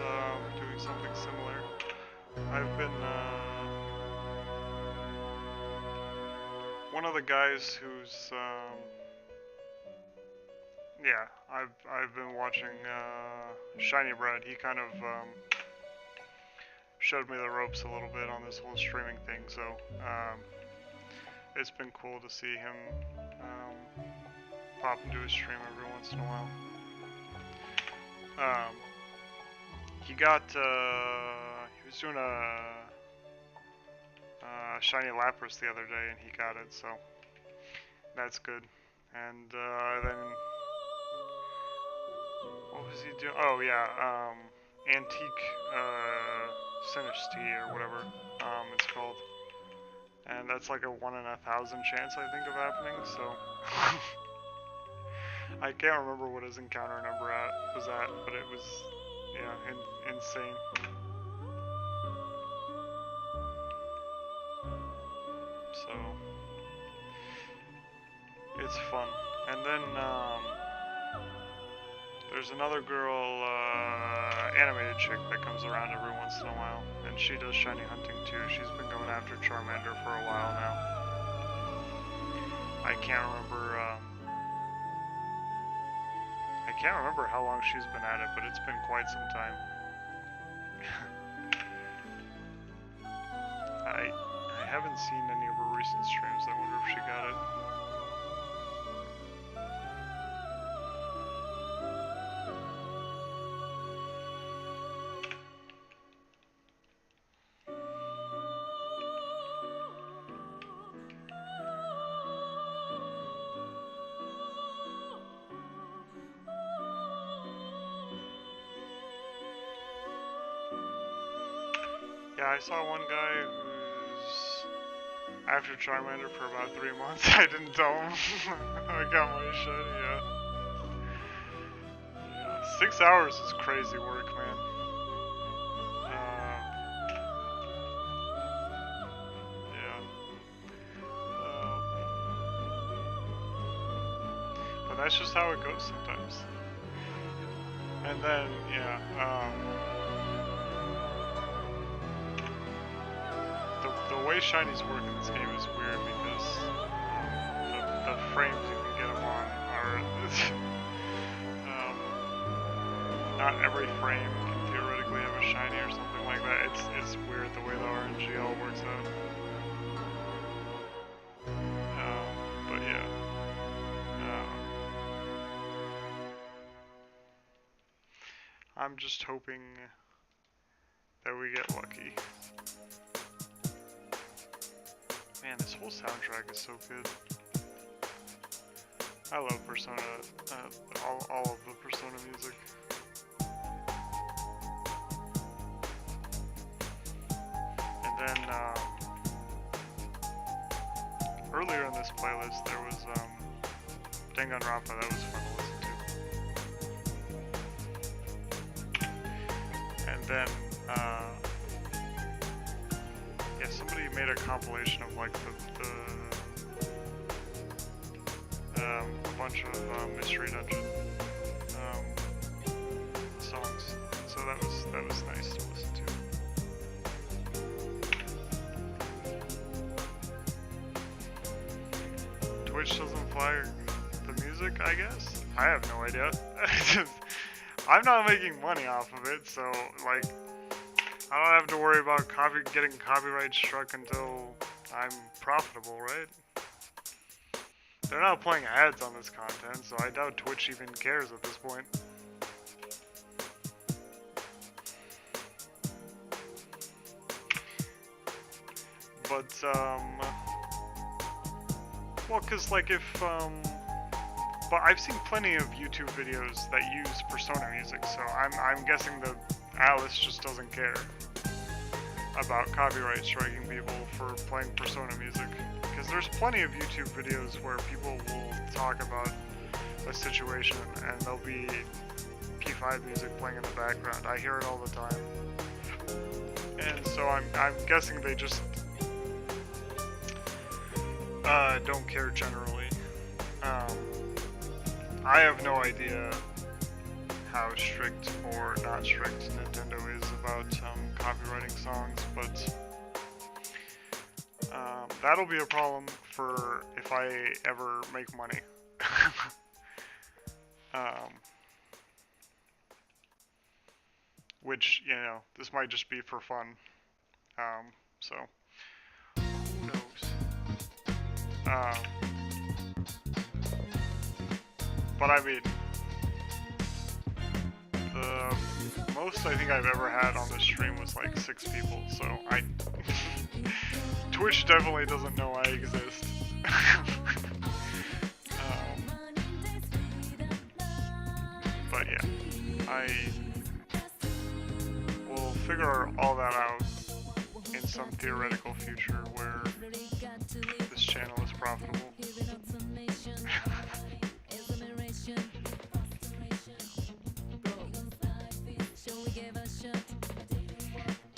doing something similar. I've been one of the guys who's yeah, I've been watching Shiny Bread. He kind of showed me the ropes a little bit on this whole streaming thing, so it's been cool to see him pop into his stream every once in a while. He was doing a shiny Lapras the other day, and he got it, so that's good. And then what was he doing? Oh yeah, Antique Sinistea or whatever it's called, and that's like a 1 in 1,000 chance, I think, of happening. So I can't remember what his encounter number was at, but it was, yeah, insane. So it's fun. And then there's another girl, animated chick that comes around every once in a while, and she does shiny hunting too. She's been going after Charmander for a while now. I can't remember how long she's been at it, but it's been quite some time. I haven't seen any of her recent streams. I wonder if she got it. Yeah, I saw one guy who's after Charmander for about 3 months. I didn't tell him. I got my shiny, yeah. 6 hours is crazy work, man. Yeah. But that's just how it goes sometimes. And then, yeah, the way shinies work in this game is weird because the frames you can get them on are not every frame can theoretically have a shiny or something like that. It's weird the way the RNG all works out. But yeah. I'm just hoping that we get lucky. Man, this whole soundtrack is so good. I love Persona, all of the Persona music. And then, earlier in this playlist there was, Danganronpa that was fun to listen to. And then, yeah, somebody made a compilation of like a bunch of Mystery Dungeon songs, so that was nice to listen to. Twitch doesn't flag the music, I guess. I have no idea. I'm not making money off of it, so like I don't have to worry about getting copyright struck until I'm profitable, right? They're not playing ads on this content, so I doubt Twitch even cares at this point. But, well, cause like if, but I've seen plenty of YouTube videos that use Persona music, so I'm guessing that Alice just doesn't care about copyright striking people for playing Persona music. Because there's plenty of YouTube videos where people will talk about a situation and there'll be P5 music playing in the background. I hear it all the time. And so I'm guessing they just don't care generally. I have no idea how strict or not strict Nintendo is about copywriting songs, but that'll be a problem for if I ever make money. um, which, you know, this might just be for fun. So, who knows? But I mean, the most I think I've ever had on this stream was like 6 people, so Twitch definitely doesn't know I exist. But yeah, I will figure all that out in some theoretical future where this channel is profitable.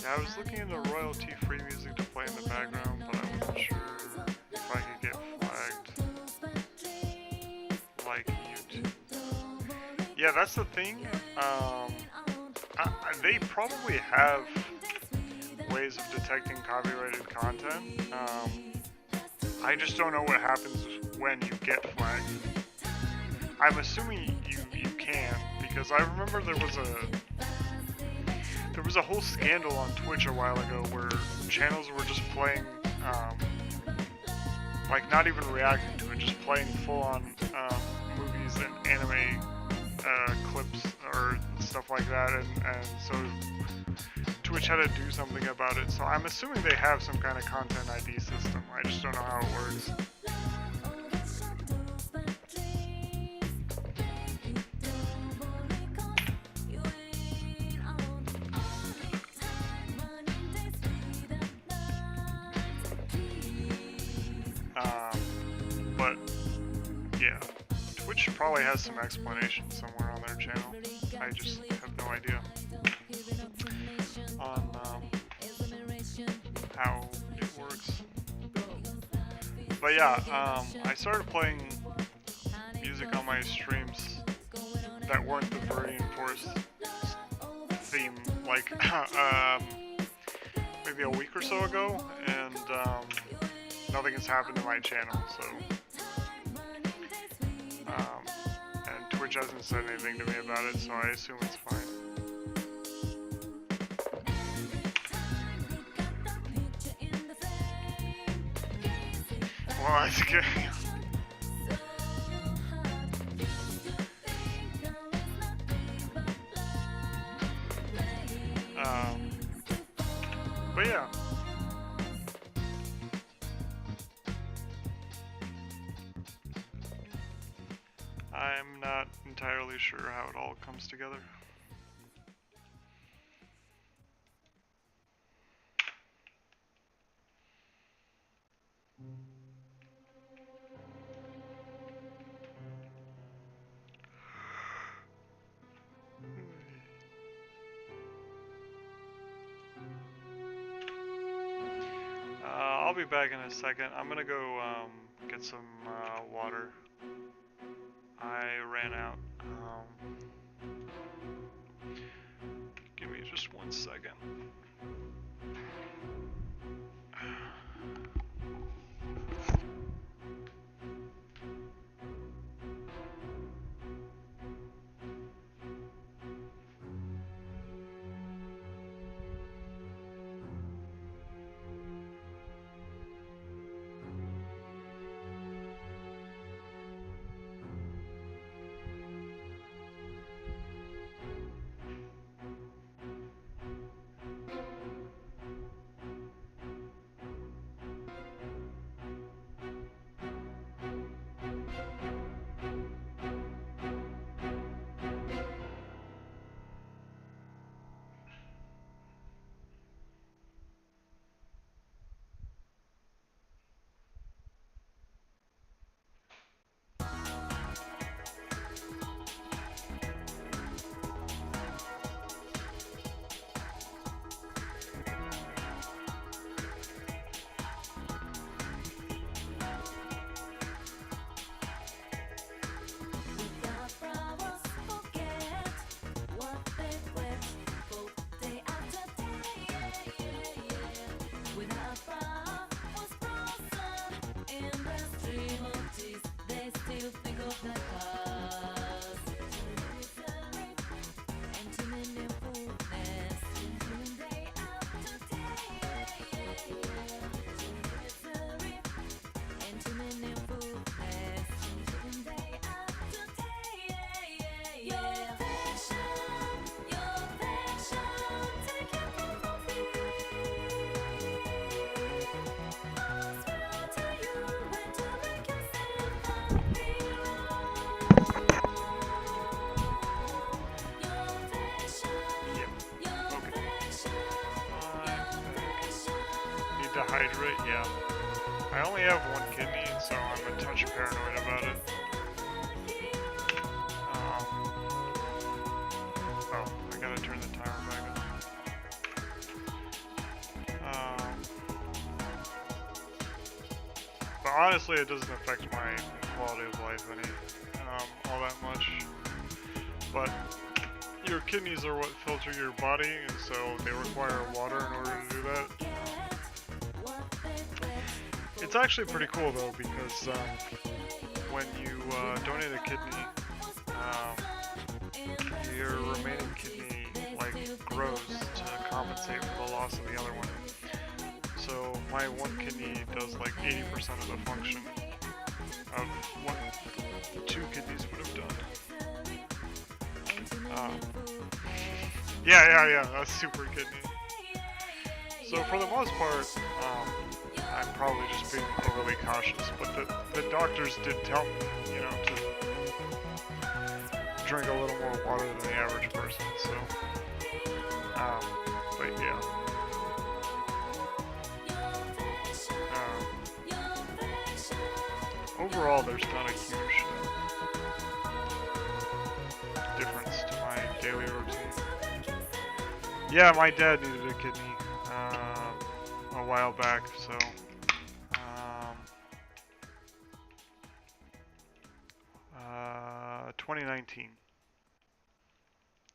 Yeah, I was looking into royalty-free music to play in the background, but I wasn't sure if I could get flagged like YouTube. Yeah, that's the thing. They probably have ways of detecting copyrighted content. I just don't know what happens when you get flagged. I'm assuming you can, because I remember there was a whole scandal on Twitch a while ago where channels were just playing, like not even reacting to it, just playing full-on movies and anime clips or stuff like that, and so Twitch had to do something about it. So I'm assuming they have some kind of content ID system. I just don't know how it works. But yeah, Twitch probably has some explanation somewhere on their channel. I just have no idea on how it works. But yeah, I started playing music on my streams that weren't the Viridian Forest theme, like maybe a week or so ago, and nothing has happened to my channel, so and Twitch hasn't said anything to me about it, so I assume it's fine. Well, that's good. But yeah. I'm not entirely sure how it all comes together. I'll be back in a second. I'm gonna go get some water. I ran out. Give me just 1 second. Yep. Okay. I need to hydrate. Yeah. I only have one kidney, so I'm a touch paranoid about it. Oh, I gotta turn the timer back on. But honestly, it doesn't affect my quality of life all that much. But your kidneys are what filter your body, and so they require water in order to do that. It's actually pretty cool though, because when you donate a kidney, your remaining kidney grows to compensate for the loss of the other one. So my one kidney does 80% of the function of what two kidneys would have done. Yeah, a super kidney. So for the most part, I'm probably just being overly cautious, but the doctors did tell me, to drink a little more water than the average person, so, but yeah. Overall, there's not a huge difference to my daily routine. Yeah, my dad needed a kidney a while back, so 2019.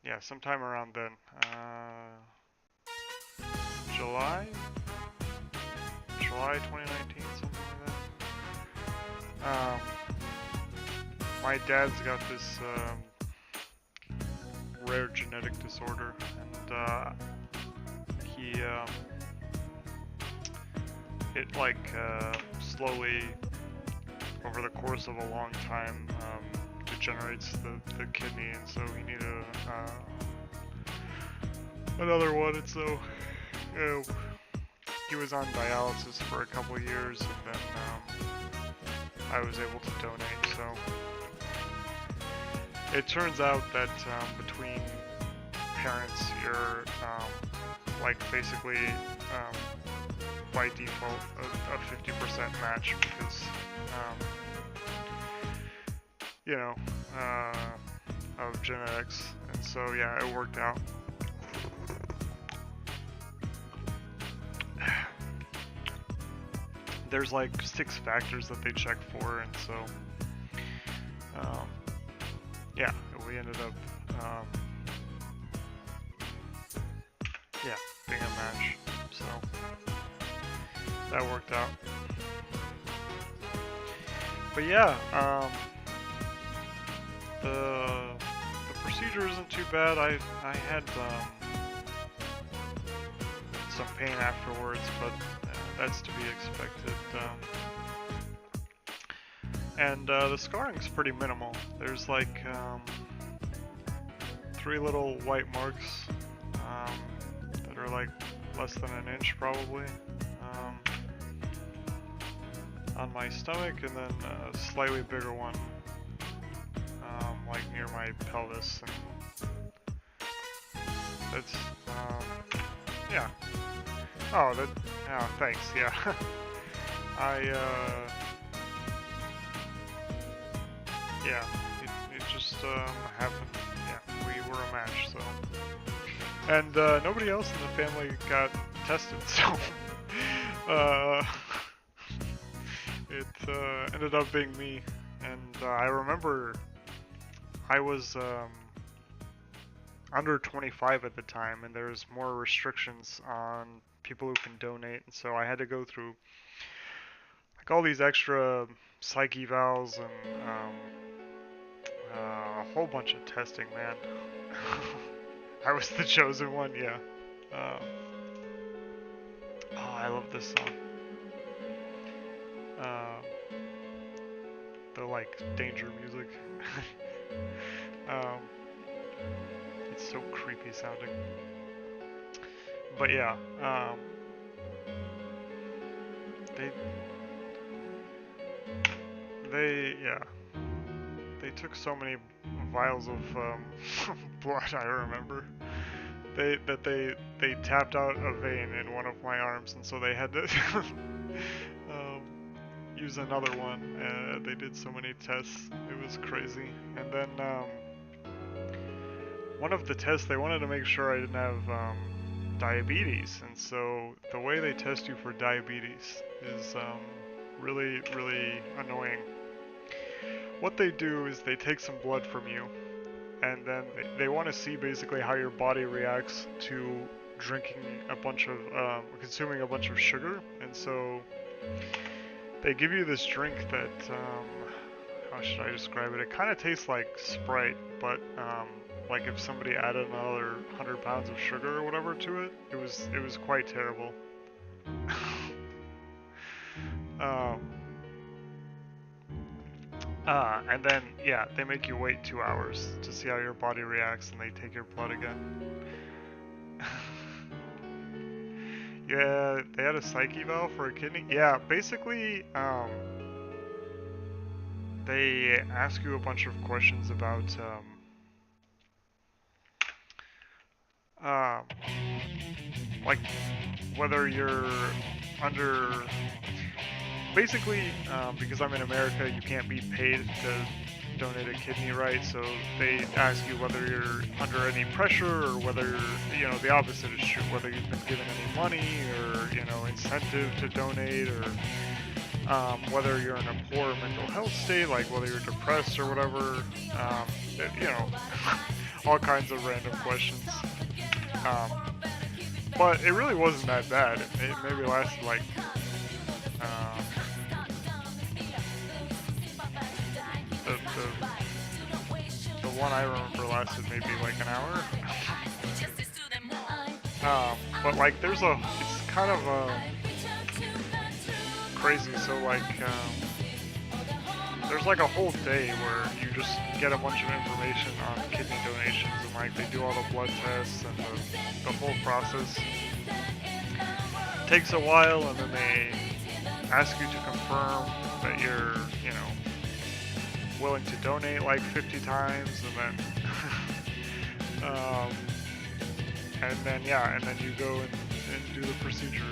Yeah, sometime around then. July? July 2019, something like that. My dad's got this rare genetic disorder, and he it slowly over the course of a long time degenerates the kidney, and so he needed another one, and so he was on dialysis for a couple years, and then I was able to donate. So it turns out that between parents, you're basically by default a 50% match, because of genetics, and so yeah, it worked out. There's 6 factors that they check for, and so yeah, we ended up being a match, so that worked out. But yeah, the procedure isn't too bad. I had some pain afterwards, but that's to be expected. And the scarring's pretty minimal. There's 3 little white marks that are less than an inch probably on my stomach, and then a slightly bigger one near my pelvis. And that's yeah. Oh, thanks. Yeah. Yeah, it just happened. Yeah, we were a match, so. And nobody else in the family got tested, so it ended up being me. And I remember I was under 25 at the time, and there's more restrictions on people who can donate, and so I had to go through all these extra psych evals and whole bunch of testing, man. I was the chosen one, yeah. Um, oh, I love this song. Um, the like danger music. um, it's so creepy sounding. But yeah, they yeah, they took so many vials of blood. I remember they tapped out a vein in one of my arms, and so they had to um, use another one. They did so many tests, it was crazy. And then one of the tests, they wanted to make sure I didn't have diabetes, and so the way they test you for diabetes is really, really annoying. What they do is they take some blood from you, and then they want to see basically how your body reacts to drinking a bunch of, consuming a bunch of sugar, and so they give you this drink that, how should I describe it? It kind of tastes like Sprite, but like if somebody added another 100 pounds of sugar or whatever to it, it was quite terrible. um, and then yeah, they make you wait 2 hours to see how your body reacts, and they take your blood again. Yeah, they had a psyche valve for a kidney. Yeah, basically, they ask you a bunch of questions about um, like whether you're under. Basically, because I'm in America, you can't be paid to donate a kidney, right? So they ask you whether you're under any pressure, or whether, you know, the opposite is true, whether you've been given any money or, you know, incentive to donate, or whether you're in a poor mental health state, like whether you're depressed or whatever, you know, all kinds of random questions. Um, but it really wasn't that bad. It maybe lasted like um, the one I remember lasted maybe like an hour. But like it's kind of crazy. So like, there's like a whole day where you just get a bunch of information on kidney donations, and like they do all the blood tests and the whole process. It takes a while, and then they ask you to confirm that you're, you know, willing to donate like 50 times, and then yeah, and then you go and do the procedure.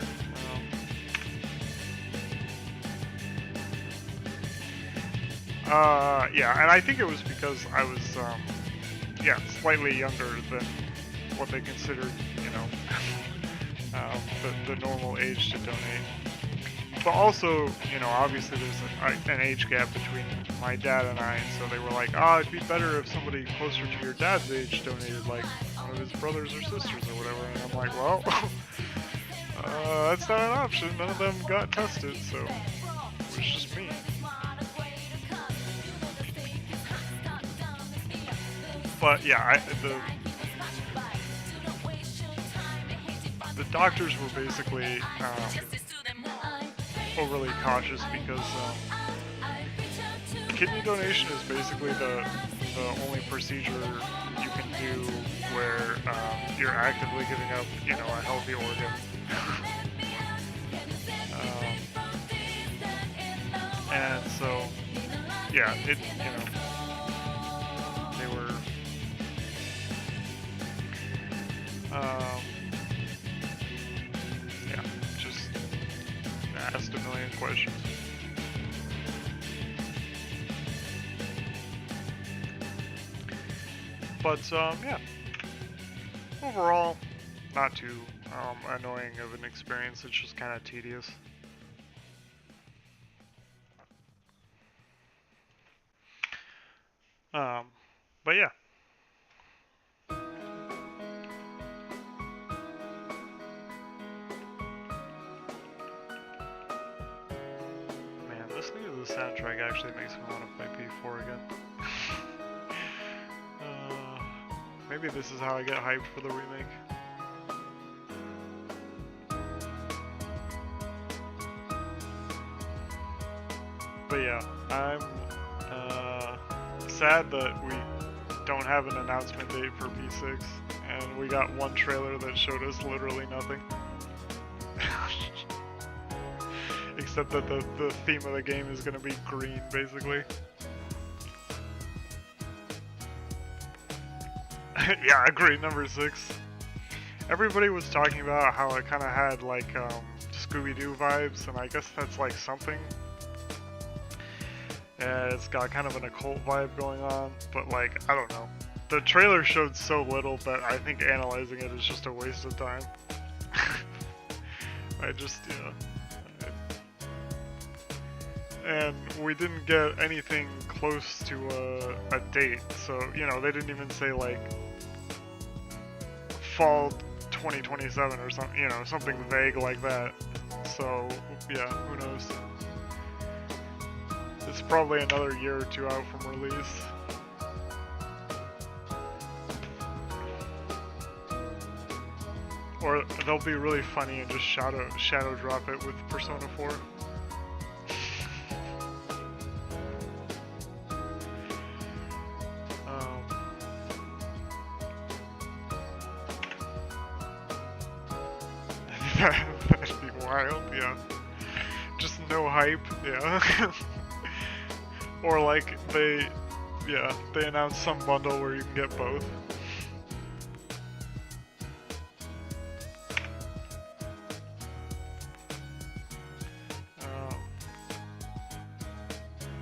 Yeah, and I think it was because I was, yeah, slightly younger than what they considered, you know, the normal age to donate. But also, you know, obviously there's an age gap between my dad and I, and so they were like, oh, it'd be better if somebody closer to your dad's age donated, like one of his brothers or sisters or whatever. And I'm like, well, that's not an option. None of them got tested, so it was just me. But yeah, the doctors were basically overly cautious because kidney donation is basically the only procedure you can do where you're actively giving up, you know, a healthy organ. And so, yeah, it, you know, they were, yeah, just asked a million questions. But, yeah, overall, not too annoying of an experience. It's just kind of tedious. But yeah. Man, listening to the soundtrack actually makes me want to play P4 again. maybe this is how I get hyped for the remake. But yeah, I'm sad that we don't have an announcement date for P6, and we got one trailer that showed us literally nothing. Except that the theme of the game is going to be green, basically. Yeah, I agree, number 6. Everybody was talking about how it kind of had like Scooby-Doo vibes, and I guess that's like something. And it's got kind of an occult vibe going on, but like, I don't know. The trailer showed so little that I think analyzing it is just a waste of time. I just, and we didn't get anything close to a date, so, you know, they didn't even say like fall 2027 or something, you know, something vague like that. So, yeah, who knows? It's probably another year or two out from release. Or they'll be really funny and just shadow drop it with Persona 4. That'd be wild, yeah. Just no hype, yeah. Or like they announce some bundle where you can get both.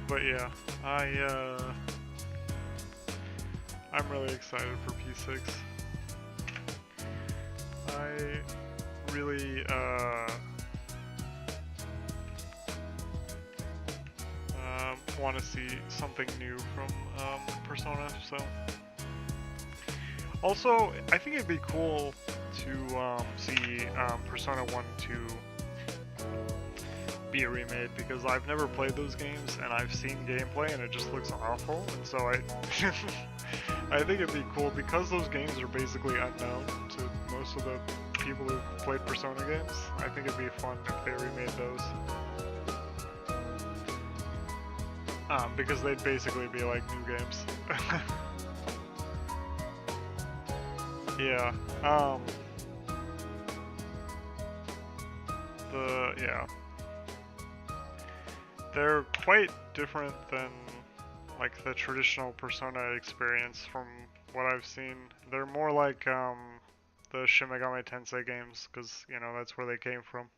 But yeah, I'm really excited for P6. I really want to see something new from Persona. So, also, I think it'd be cool to see Persona 1 2 be remade, because I've never played those games and I've seen gameplay and it just looks awful, and so I think it'd be cool, because those games are basically unknown to most of the people who played Persona games. I think it'd be fun if they remade those. Because they'd basically be like new games. Yeah. They're quite different than like the traditional Persona experience from what I've seen. They're more like the Shin Megami Tensei games, because, you know, that's where they came from.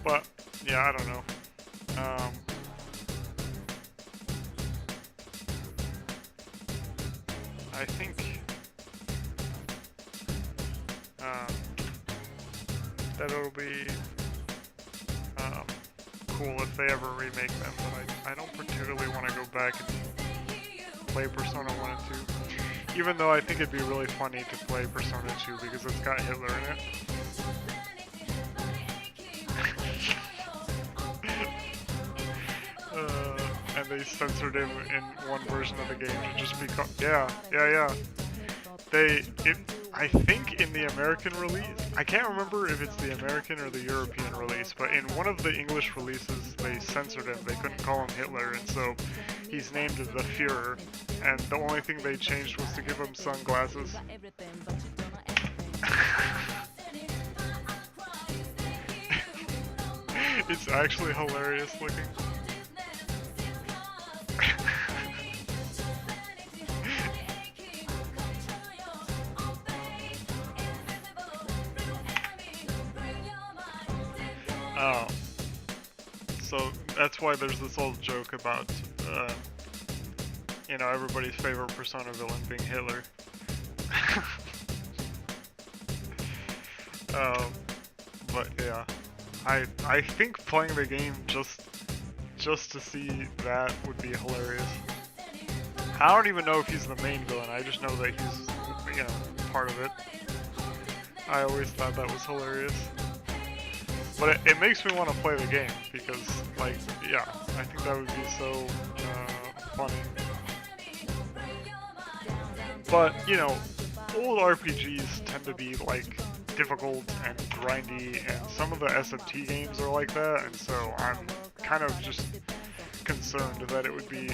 But yeah, I don't know. I think that it'll be cool if they ever remake them, but I don't particularly want to go back and play Persona 1 and 2. Even though I think it'd be really funny to play Persona 2 because it's got Hitler in it. And they censored him in one version of the game to just be yeah. I think in the American release, I can't remember if it's the American or the European release, but in one of the English releases they censored him. They couldn't call him Hitler, and so he's named the Führer, and the only thing they changed was to give him sunglasses. It's actually hilarious looking. Oh. So that's why there's this old joke about, you know, everybody's favorite Persona villain being Hitler. But yeah, I think playing the game just to see that would be hilarious. I don't even know if he's the main villain. I just know that he's, you know, part of it. I always thought that was hilarious. But it makes me want to play the game because, like, yeah, I think that would be so funny. But, you know, old RPGs tend to be like difficult and grindy, and some of the SFT games are like that, and so I'm kind of just concerned that it would be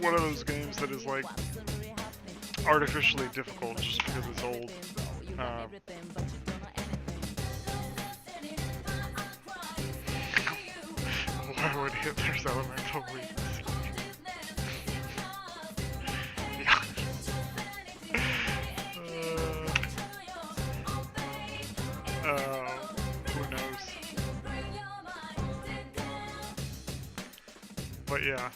one of those games that is like artificially difficult just because it's old. Um, why would Hitler's elemental weakness? Yeah. Who knows? But yeah,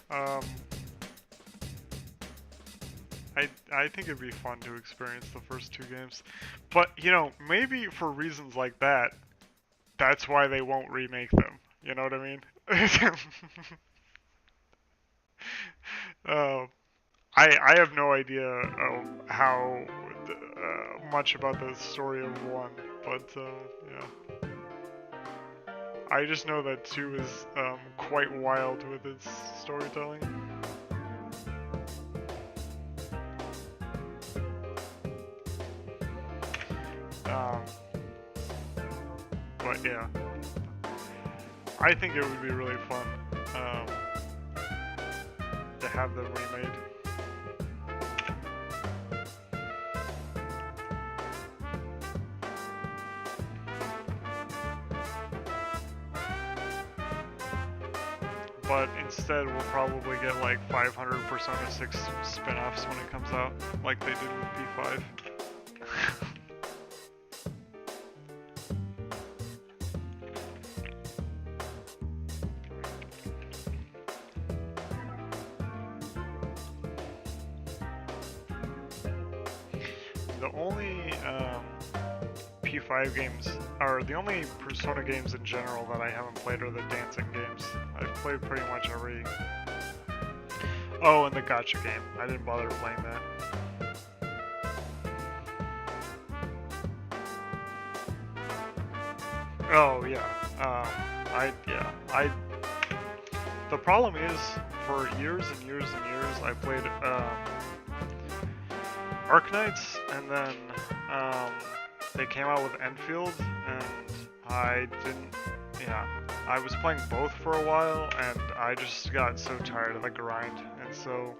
I think it'd be fun to experience the first two games. But, you know, maybe for reasons like that, that's why they won't remake them. You know what I mean? uh, I have no idea how much about the story of one, but yeah. I just know that two is quite wild with its storytelling. But yeah, I think it would be really fun to have them remade. But instead, we'll probably get like 500 Persona 6 spin-offs when it comes out, like they did with P5. The only P5 games, or the only Persona games in general that I haven't played are the dancing games. I've played pretty much every... Oh, and the gacha game. I didn't bother playing that. Oh, yeah. The problem is, for years and years and years, I played Arknights, and then they came out with Enfield, and I didn't, yeah, I was playing both for a while, and I just got so tired of the grind, and so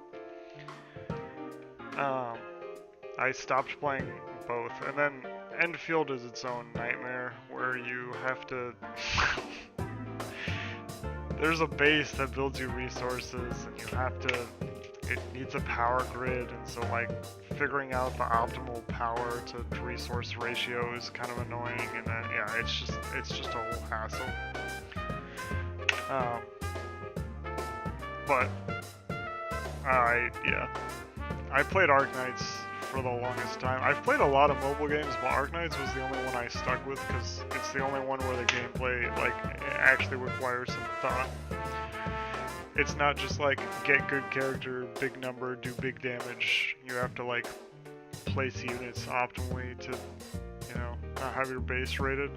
I stopped playing both, and then Enfield is its own nightmare, where you have to, there's a base that builds you resources, and you have to, it needs a power grid, and so like figuring out the optimal power to resource ratio is kind of annoying, and then yeah, it's just a whole hassle. But I played Arknights for the longest time. I've played a lot of mobile games, but Arknights was the only one I stuck with because it's the only one where the gameplay like actually requires some thought. It's not just like get good character, big number, do big damage. You have to like place units optimally to, you know, not have your base rated.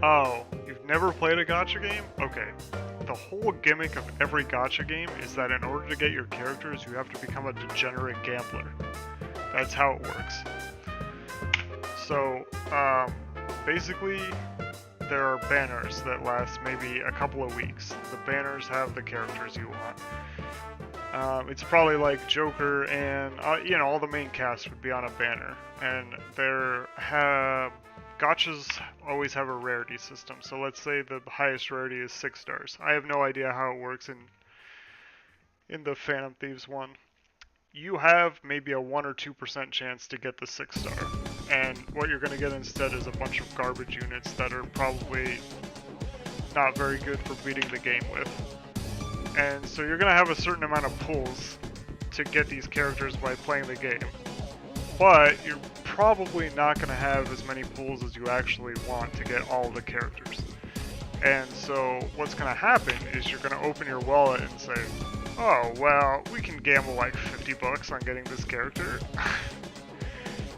Oh, you've never played a gacha game? Okay. The whole gimmick of every gacha game is that in order to get your characters, you have to become a degenerate gambler. That's how it works. So, basically, there are banners that last maybe a couple of weeks. The banners have the characters you want. It's probably like Joker and, you know, all the main cast would be on a banner. And gachas always have a rarity system. So let's say the highest rarity is 6 stars. I have no idea how it works in the Phantom Thieves one. You have maybe a 1 or 2% chance to get the 6 star. And what you're going to get instead is a bunch of garbage units that are probably not very good for beating the game with. And so you're going to have a certain amount of pulls to get these characters by playing the game. But you're probably not going to have as many pulls as you actually want to get all the characters. And so what's going to happen is you're going to open your wallet and say, oh, well, we can gamble like $50 on getting this character.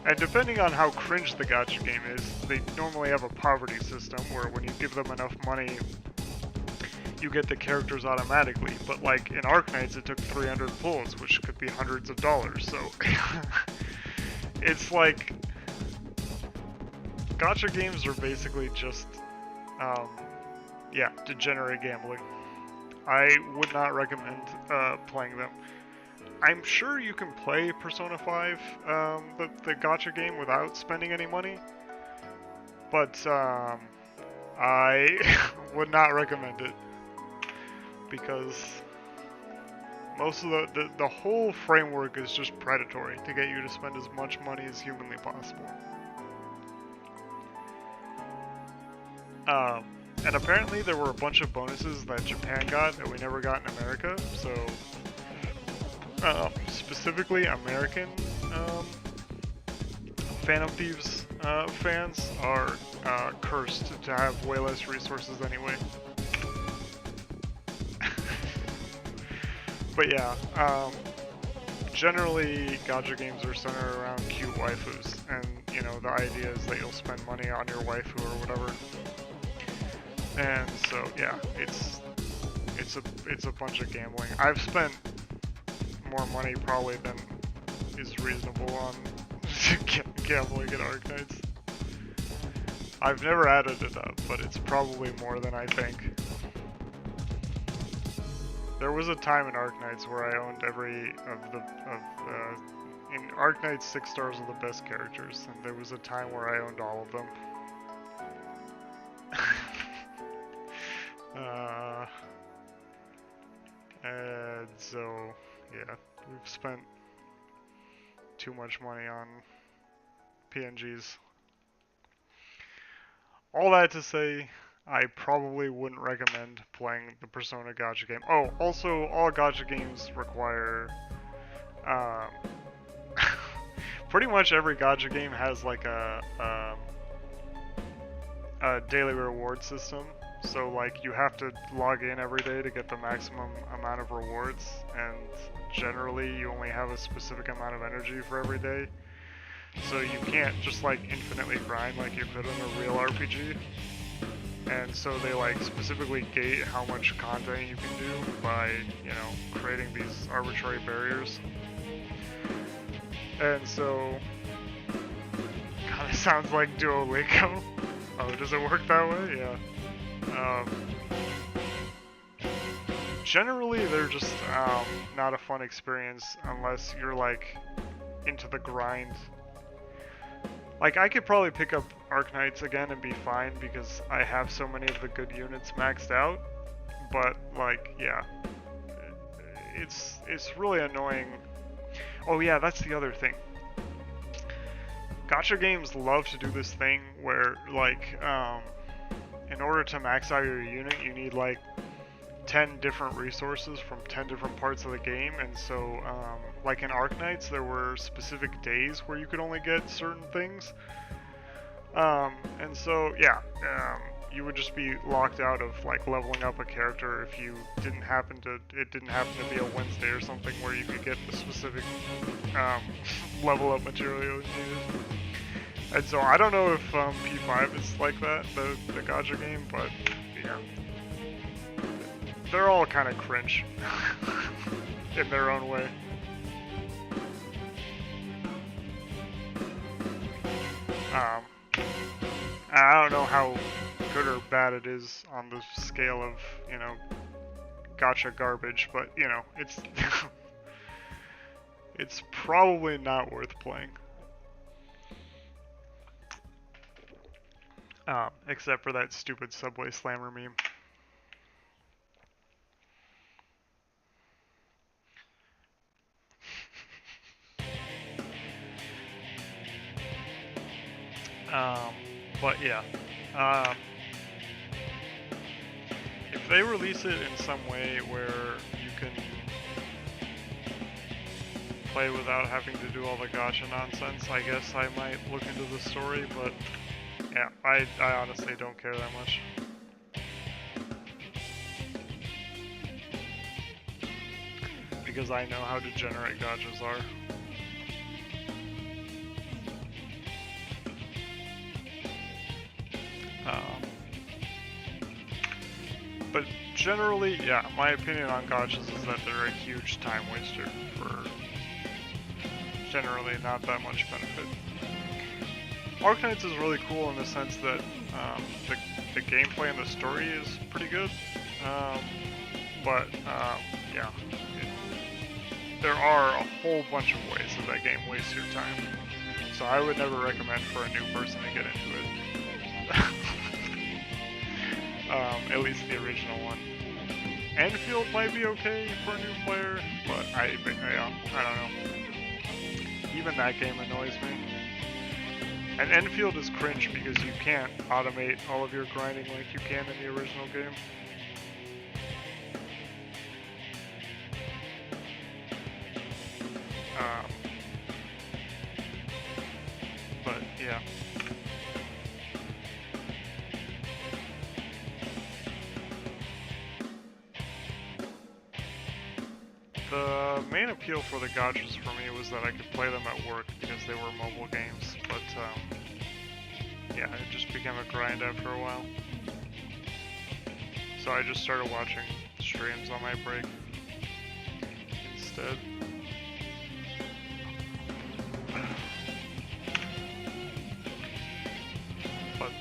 And depending on how cringe the gacha game is, they normally have a poverty system where when you give them enough money, you get the characters automatically. But like in Arknights, it took 300 pulls, which could be hundreds of dollars. So it's like gacha games are basically just, yeah, degenerate gambling. I would not recommend playing them. I'm sure you can play Persona 5, the gacha game, without spending any money, but I would not recommend it because most of the whole framework is just predatory to get you to spend as much money as humanly possible. And apparently there were a bunch of bonuses that Japan got that we never got in America, so specifically American Phantom Thieves fans are cursed to have way less resources anyway. But yeah, generally gacha games are centered around cute waifus, and you know the idea is that you'll spend money on your waifu or whatever. And so yeah, it's a bunch of gambling. I've spent more money probably than is reasonable on gambling at Arknights. I've never added it up, but it's probably more than I think. There was a time in Arknights where I owned every in Arknights 6 stars are the best characters, and there was a time where I owned all of them. And so, yeah, we've spent too much money on PNGs. All that to say, I probably wouldn't recommend playing the Persona gacha game. Oh, also, all gacha games require, pretty much every gacha game has like a daily reward system. So like you have to log in every day to get the maximum amount of rewards, and generally you only have a specific amount of energy for every day. So you can't just like infinitely grind like you could in a real RPG. And so they like specifically gate how much content you can do by, you know, creating these arbitrary barriers. And so kind of sounds like Duolingo. Oh, does it work that way? Yeah. Generally, they're just not a fun experience unless you're like into the grind. Like, I could probably pick up Arknights again and be fine because I have so many of the good units maxed out. But like, yeah, it's really annoying. Oh yeah, that's the other thing. Gacha games love to do this thing where like in order to max out your unit, you need like 10 different resources from 10 different parts of the game, and so like in Arknights there were specific days where you could only get certain things, and so yeah, you would just be locked out of like leveling up a character if you it didn't happen to be a Wednesday or something where you could get the specific level up material you needed. And so I don't know if P5 is like that, the gacha game, but yeah. They're all kind of cringe in their own way. I don't know how good or bad it is on the scale of, you know, gacha garbage, but, you know, it's it's probably not worth playing. Except for that stupid Subway Slammer meme. But yeah, if they release it in some way where you can play without having to do all the gacha nonsense, I guess I might look into the story, but yeah, I honestly don't care that much. Because I know how degenerate gachas are. generally, yeah, my opinion on gotchas is that they're a huge time waster for generally not that much benefit. Arknights is really cool in the sense that the gameplay and the story is pretty good, but yeah, there are a whole bunch of ways that that game wastes your time. So I would never recommend for a new person to get into it. At least the original one. Enfield might be okay for a new player, but I don't know. Even that game annoys me. And Enfield is cringe because you can't automate all of your grinding like you can in the original game. But yeah. The main appeal for the gotchas for me was that I could play them at work because they were mobile games, but yeah, it just became a grind after a while. So I just started watching streams on my break instead. But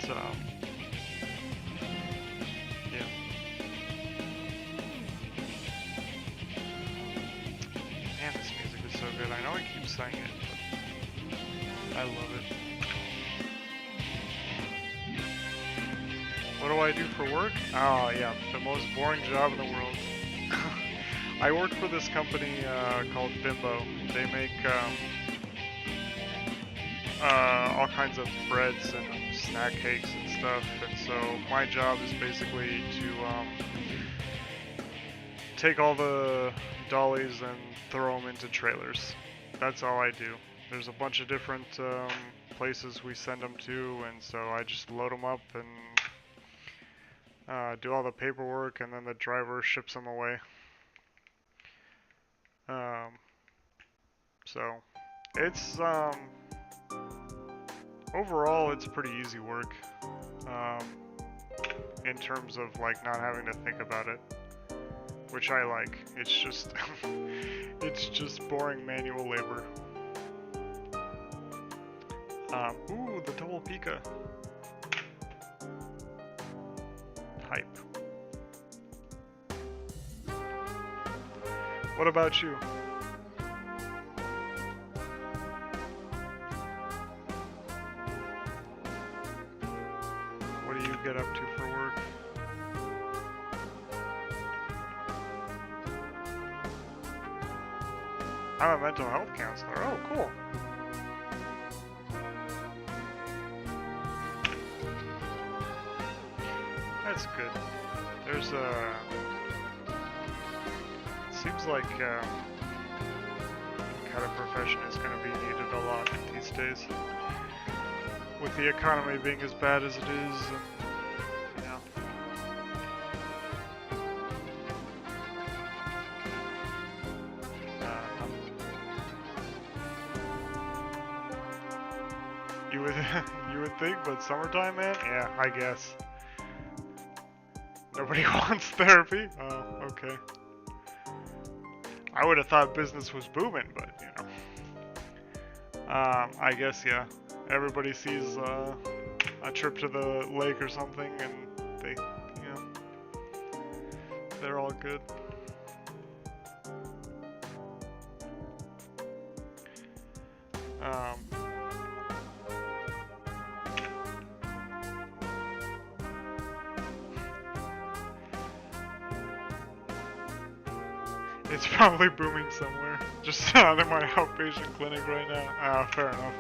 yeah. Man, this music is so good. I know I keep saying it, but I love it. What do I do for work? Oh yeah, the most boring job in the world. I work for this company called Bimbo. They make all kinds of breads and snack cakes and stuff, and so my job is basically to take all the dollies and throw them into trailers. That's all I do. There's a bunch of different places we send them to, and so I just load them up and do all the paperwork, and then the driver ships them away. So it's overall it's pretty easy work in terms of like not having to think about it, which I like. It's just it's just boring manual labor. Ooh, the double Pika. Hype. What about you? What do you get up to for work? I'm a mental health counselor. Oh, cool. That's good. There's a... Seems like kind of profession is going to be needed a lot these days. With the economy being as bad as it is, and yeah. You would you would think, but summertime, man? Yeah, I guess. Nobody wants therapy? Oh, okay. I would have thought business was booming, but you know. I guess, yeah. Everybody sees a trip to the lake or something, and they, you know, they're all good. It's probably booming somewhere. Just out in my outpatient clinic right now. Ah, fair enough.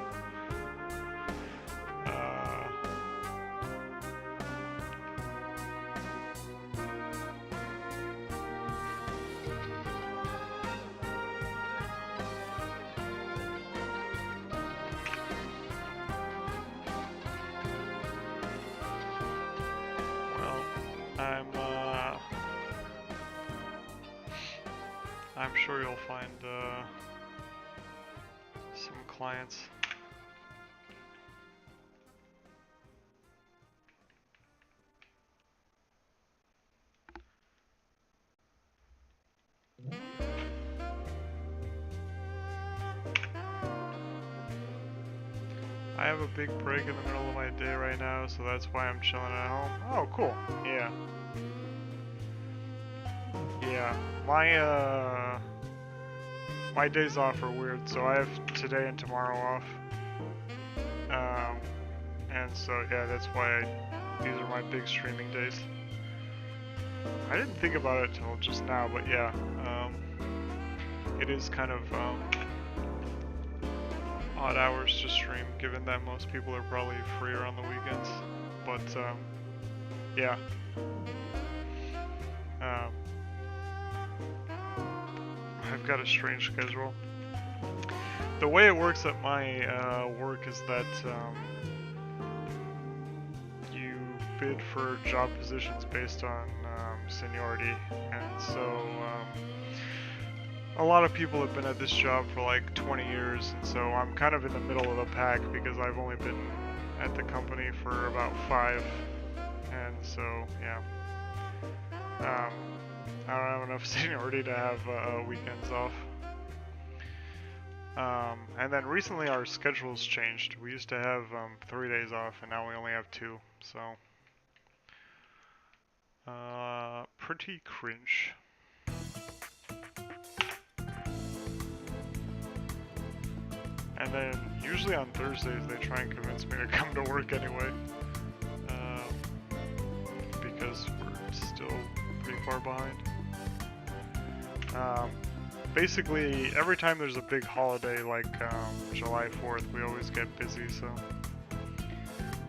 Well, I'm sure you'll find some clients. I have a big break in the middle of my day right now, so that's why I'm chilling at home. Oh, cool. Yeah. Yeah. My days off are weird, so I have today and tomorrow off. Um, and so yeah, that's why these are my big streaming days. I didn't think about it till just now, but yeah, it is kind of odd hours to stream, given that most people are probably freer on the weekends. But yeah, um, I've got a strange schedule. The way it works at my work is that you bid for job positions based on seniority, and so a lot of people have been at this job for like 20 years, and so I'm kind of in the middle of the pack because I've only been at the company for about 5, and so yeah, I don't have enough seniority to have weekends off. And then recently our schedules changed. We used to have 3 days off, and now we only have 2. So, pretty cringe. And then usually on Thursdays they try and convince me to come to work anyway, because we're still pretty far behind. Basically, every time there's a big holiday like July 4th, we always get busy, so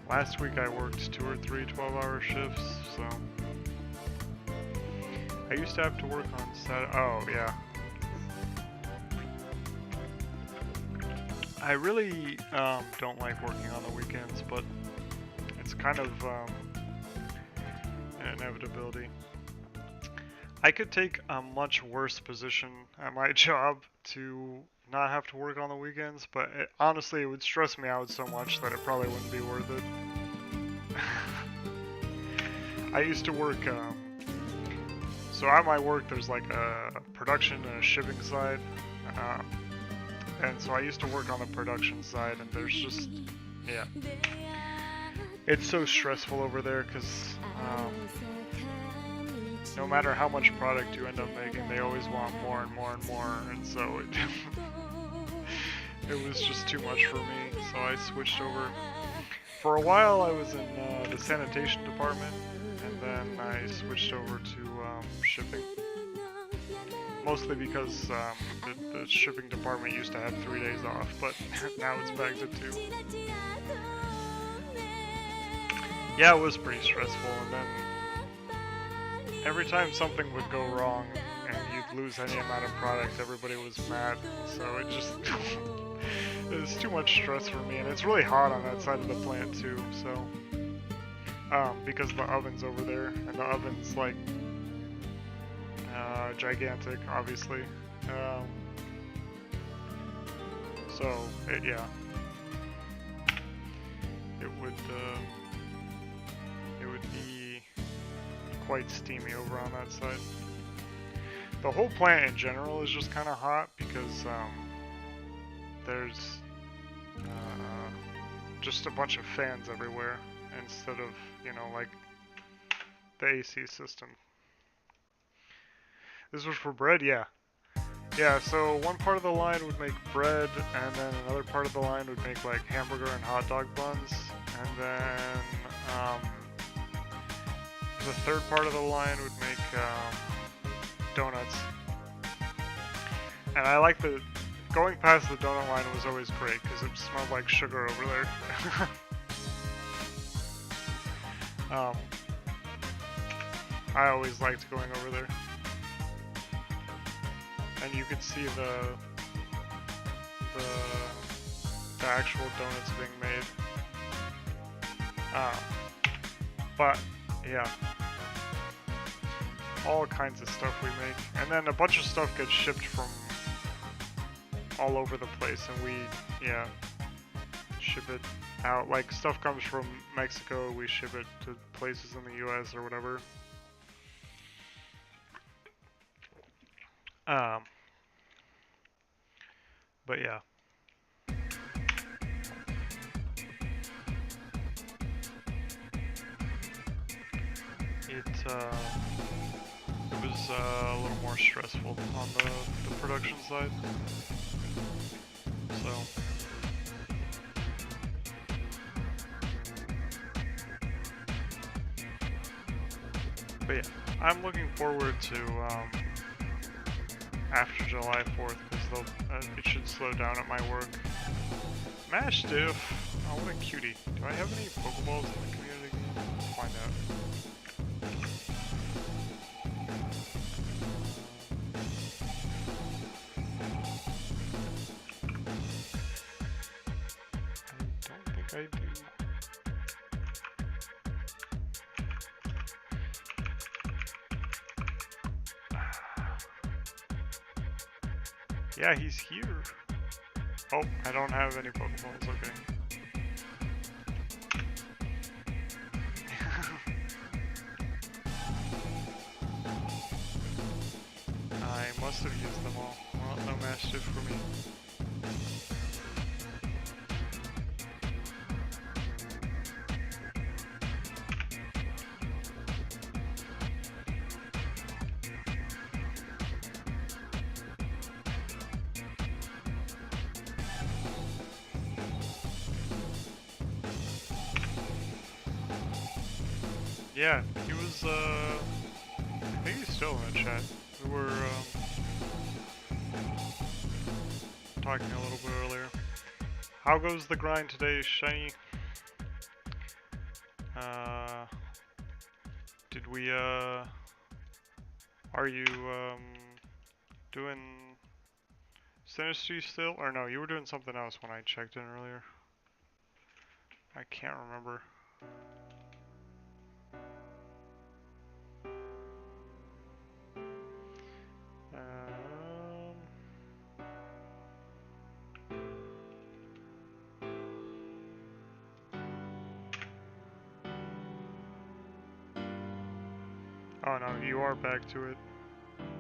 last week I worked 2 or 3 12-hour shifts, so I used to have to work on Saturday. Oh, yeah. I really don't like working on the weekends, but it's kind of an inevitability. I could take a much worse position at my job to not have to work on the weekends, but honestly, it would stress me out so much that it probably wouldn't be worth it. I used to work, so at my work there's like a production and a shipping side, and so I used to work on the production side, and there's just, yeah, it's so stressful over there because no matter how much product you end up making, they always want more and more and more, and so it was just too much for me, so I switched over. For a while I was in the sanitation department, and then I switched over to shipping. Mostly because the shipping department used to have 3 days off, but now it's back to 2. Yeah, it was pretty stressful, and then every time something would go wrong and you'd lose any amount of product, everybody was mad. So it just it was too much stress for me, and it's really hot on that side of the plant too. So because the oven's over there, and the oven's like gigantic, obviously. So yeah, it would be quite steamy over on that side. The whole plant in general is just kind of hot because there's just a bunch of fans everywhere instead of, like the AC system. This was for bread, yeah. Yeah, so one part of the line would make bread, and then another part of the line would make like hamburger and hot dog buns, and then the third part of the line would make donuts. And I like going past the donut line was always great because it smelled like sugar over there. I always liked going over there. And you could see the actual donuts being made. But yeah, all kinds of stuff we make, and then a bunch of stuff gets shipped from all over the place, and we ship it out. Like stuff comes from Mexico, we ship it to places in the U.S. or whatever. But yeah. it was a little more stressful on the production side. So, but yeah, I'm looking forward to after July 4th because it should slow down at my work. Mastiff! Oh, what a cutie. Do I have any Pokeballs in the community game? Let's find out. I don't think I do. Yeah, he's here. Oh, I don't have any Pokeballs, okay. I must have used them all. Well, no Mastiff for me. Yeah, he was, I think he's still in the chat. We were, talking a little bit earlier. How goes the grind today, Shiny? Did we, are you, doing Sinistry still? Or no, you were doing something else when I checked in earlier. I can't remember. Oh no, you are back to it.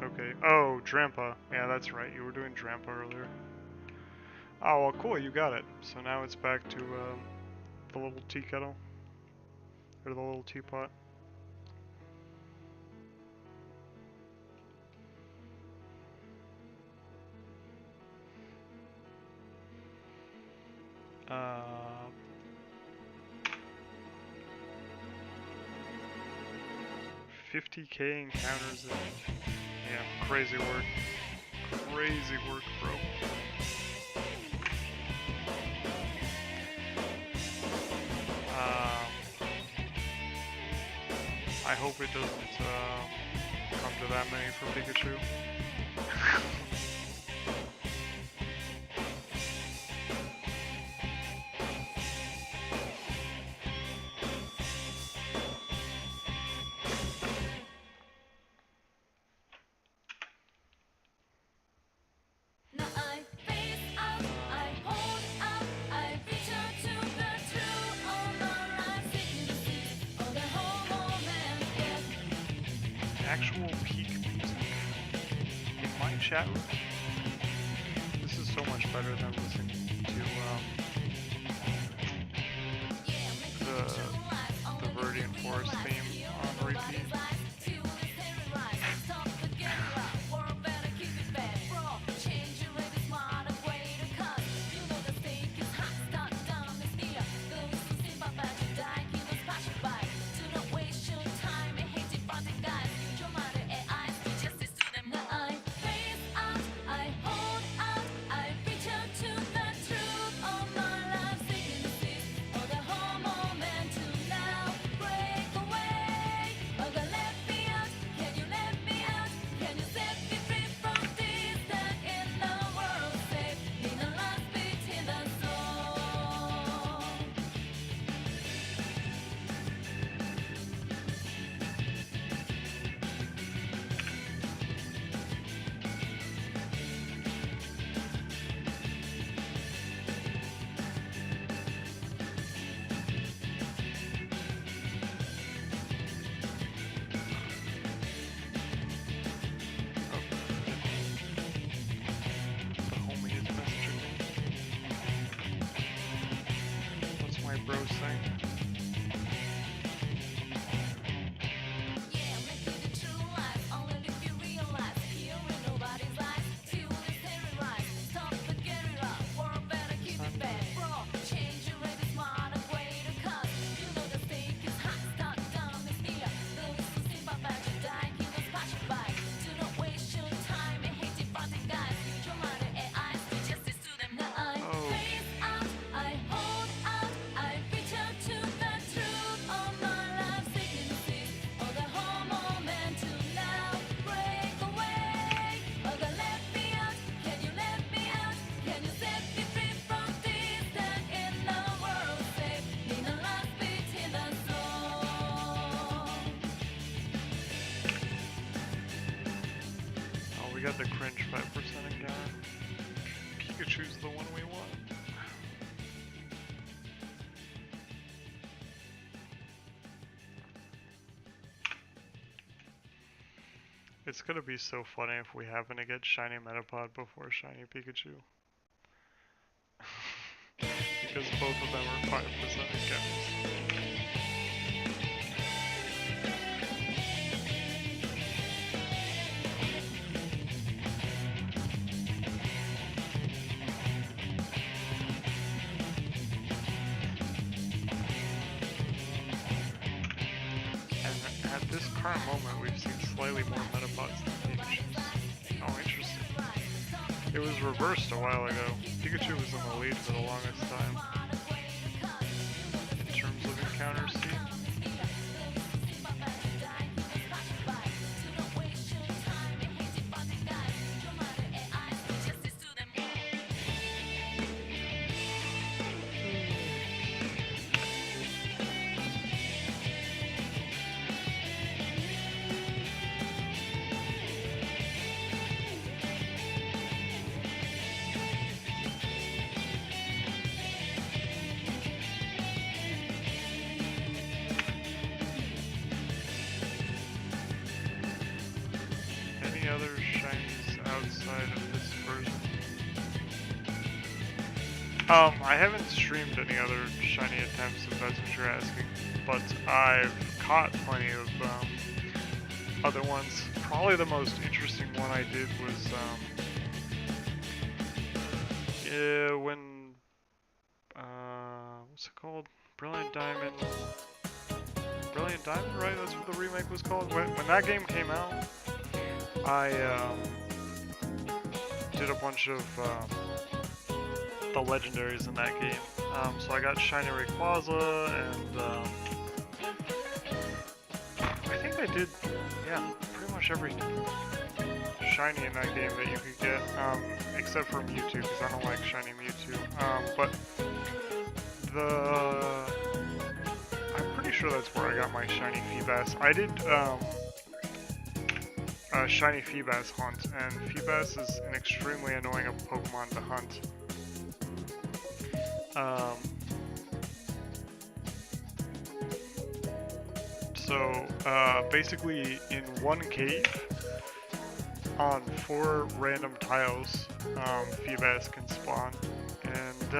Okay. Oh, Drampa. Yeah, that's right. You were doing Drampa earlier. Oh, well, cool. You got it. So now it's back to the little tea kettle. Or the little teapot. Uh, 50k encounters in. Yeah, crazy work. Crazy work, bro. I hope it doesn't come to that many for Pikachu. Actual peak music in my chat room. This is so much better than listening to the Viridian Forest theme on repeat. we got the cringe 5% again. Pikachu's the one we want. It's gonna be so funny if we happen to get shiny Metapod before shiny Pikachu. Because both of them are 5% against. And at this current moment, we've seen slightly more Metapods than Pikachus. Oh, interesting. It was reversed a while ago. Pikachu was in the lead for the longest time. In terms of encounter speed. Other shinies outside of this version? I haven't streamed any other shiny attempts, if that's what you're asking, but I've caught plenty of other ones. Probably the most interesting one I did was when what's it called? Brilliant Diamond, right? That's what the remake was called. When that game came out, I did a bunch of the legendaries in that game. So I got Shiny Rayquaza, and I think I did, yeah, pretty much every shiny in that game that you could get, except for Mewtwo, because I don't like shiny Mewtwo. But I'm pretty sure that's where I got my shiny Feebas. I did shiny Feebas hunt, and Feebas is an extremely annoying Pokemon to hunt. So basically in one cave on 4 random tiles, Feebas can spawn, and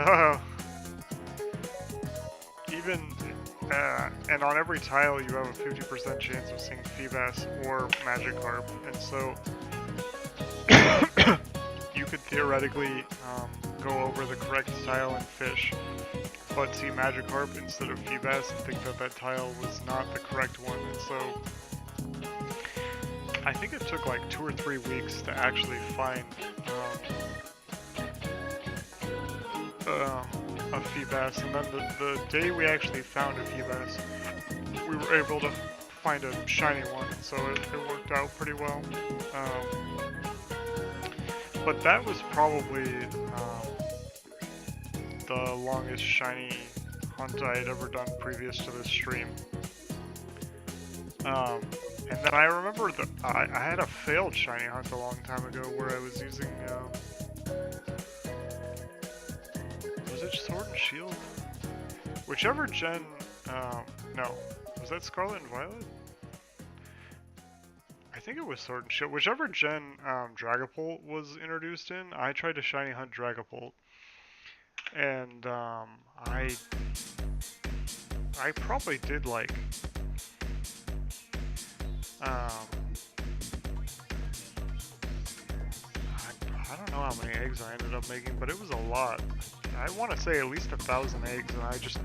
and on every tile you have a 50% chance of seeing Feebas or Magikarp, and so you could theoretically go over the correct tile and fish, but see Magikarp instead of Feebas and think that that tile was not the correct one, and so I think it took like 2 or 3 weeks to actually find a Feebas, and then the day we actually found a Feebas, we were able to find a shiny one, so it worked out pretty well. But that was probably the longest shiny hunt I had ever done previous to this stream. And then I remember that I had a failed shiny hunt a long time ago where I was using was it Sword and Shield? Whichever gen, no. Was that Scarlet and Violet? I think it was Sword and Shield. Whichever gen Dragapult was introduced in, I tried to shiny hunt Dragapult. And I probably did like I don't know how many eggs I ended up making, but it was a lot. I want to say at least 1,000 eggs, and I just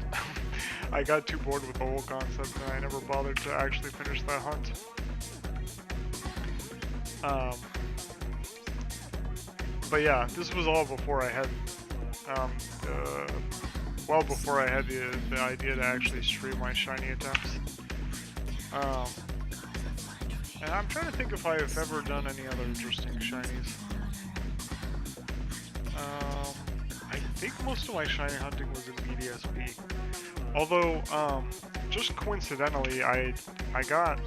I got too bored with the whole concept, and I never bothered to actually finish that hunt. But yeah, this was all before I had well before I had the idea to actually stream my shiny attempts. And I'm trying to think if I have ever done any other interesting shinies. I think most of my shiny hunting was in BDSP. Although, just coincidentally, I got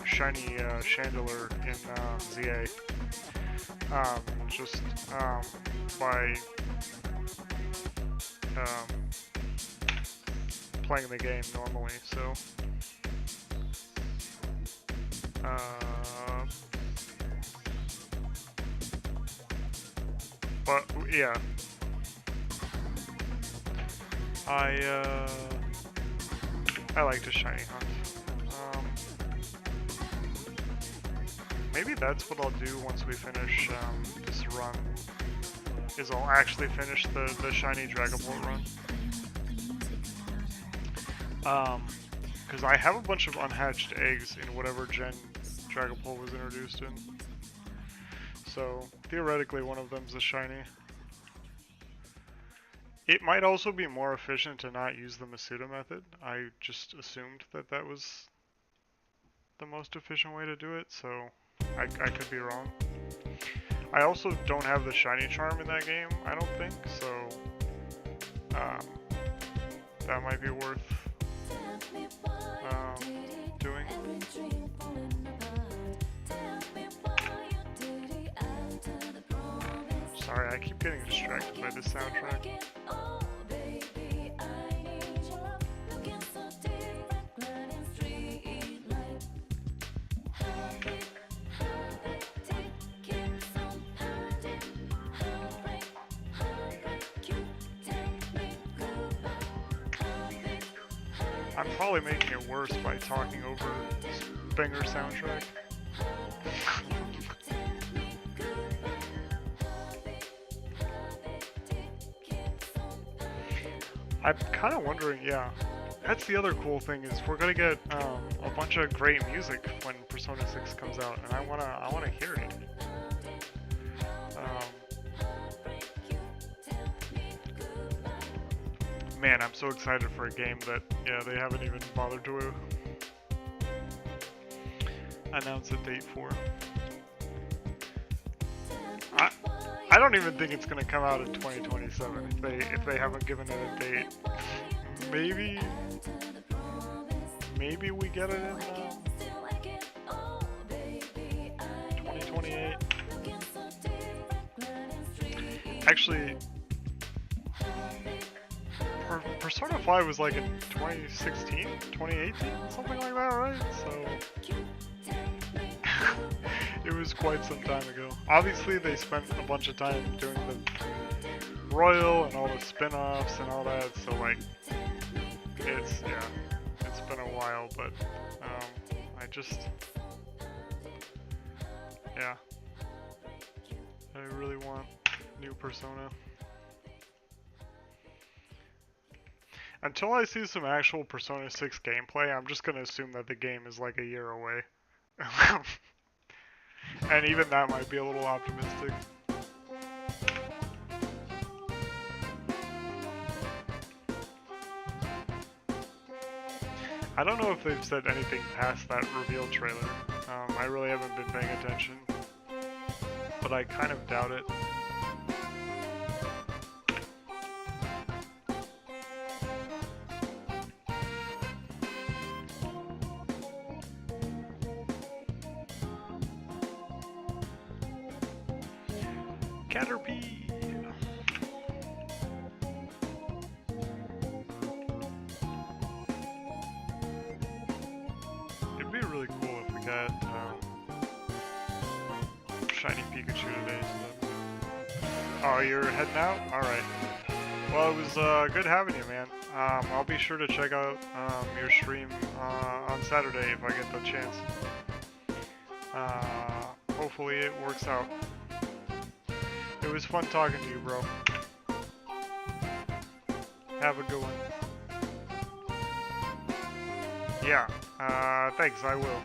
shiny Chandelier in ZA. Just by playing the game normally. So, but yeah, I like to shiny hunt. Maybe that's what I'll do once we finish this run. Is I'll actually finish the shiny Dragon Ball run. Because I have a bunch of unhatched eggs in whatever gen Dragon Ball was introduced in. So theoretically, one of them's a shiny. It might also be more efficient to not use the Masuda method. I just assumed that that was the most efficient way to do it, so I could be wrong. I also don't have the shiny charm in that game, I don't think, so that might be worth doing. Sorry, I keep getting distracted by this soundtrack. I'm probably making it worse by talking over this banger soundtrack. I'm kind of wondering, yeah. That's the other cool thing is we're gonna get a bunch of great music when Persona 6 comes out, and I wanna hear it. Man, I'm so excited for a game that they haven't even bothered to announce a date for. I don't even think it's gonna come out in 2027 if they haven't given it a date. Maybe we get it in 2028. Actually, Persona 5 was like in 2016, 2018, something like that, right? So it was quite some time ago. Obviously, they spent a bunch of time doing the Royal and all the spin-offs and all that, so like, it's been a while, but I really want new Persona. Until I see some actual Persona 6 gameplay, I'm just gonna assume that the game is like a year away. And even that might be a little optimistic. I don't know if they've said anything past that reveal trailer. I really haven't been paying attention, but I kind of doubt it. Caterpie! It'd be really cool if we got shiny Pikachu today. So oh, you're heading out? Alright. Well, it was good having you, man. I'll be sure to check out your stream on Saturday if I get the chance. Hopefully it works out. It was fun talking to you, bro. Have a good one. Yeah, thanks, I will.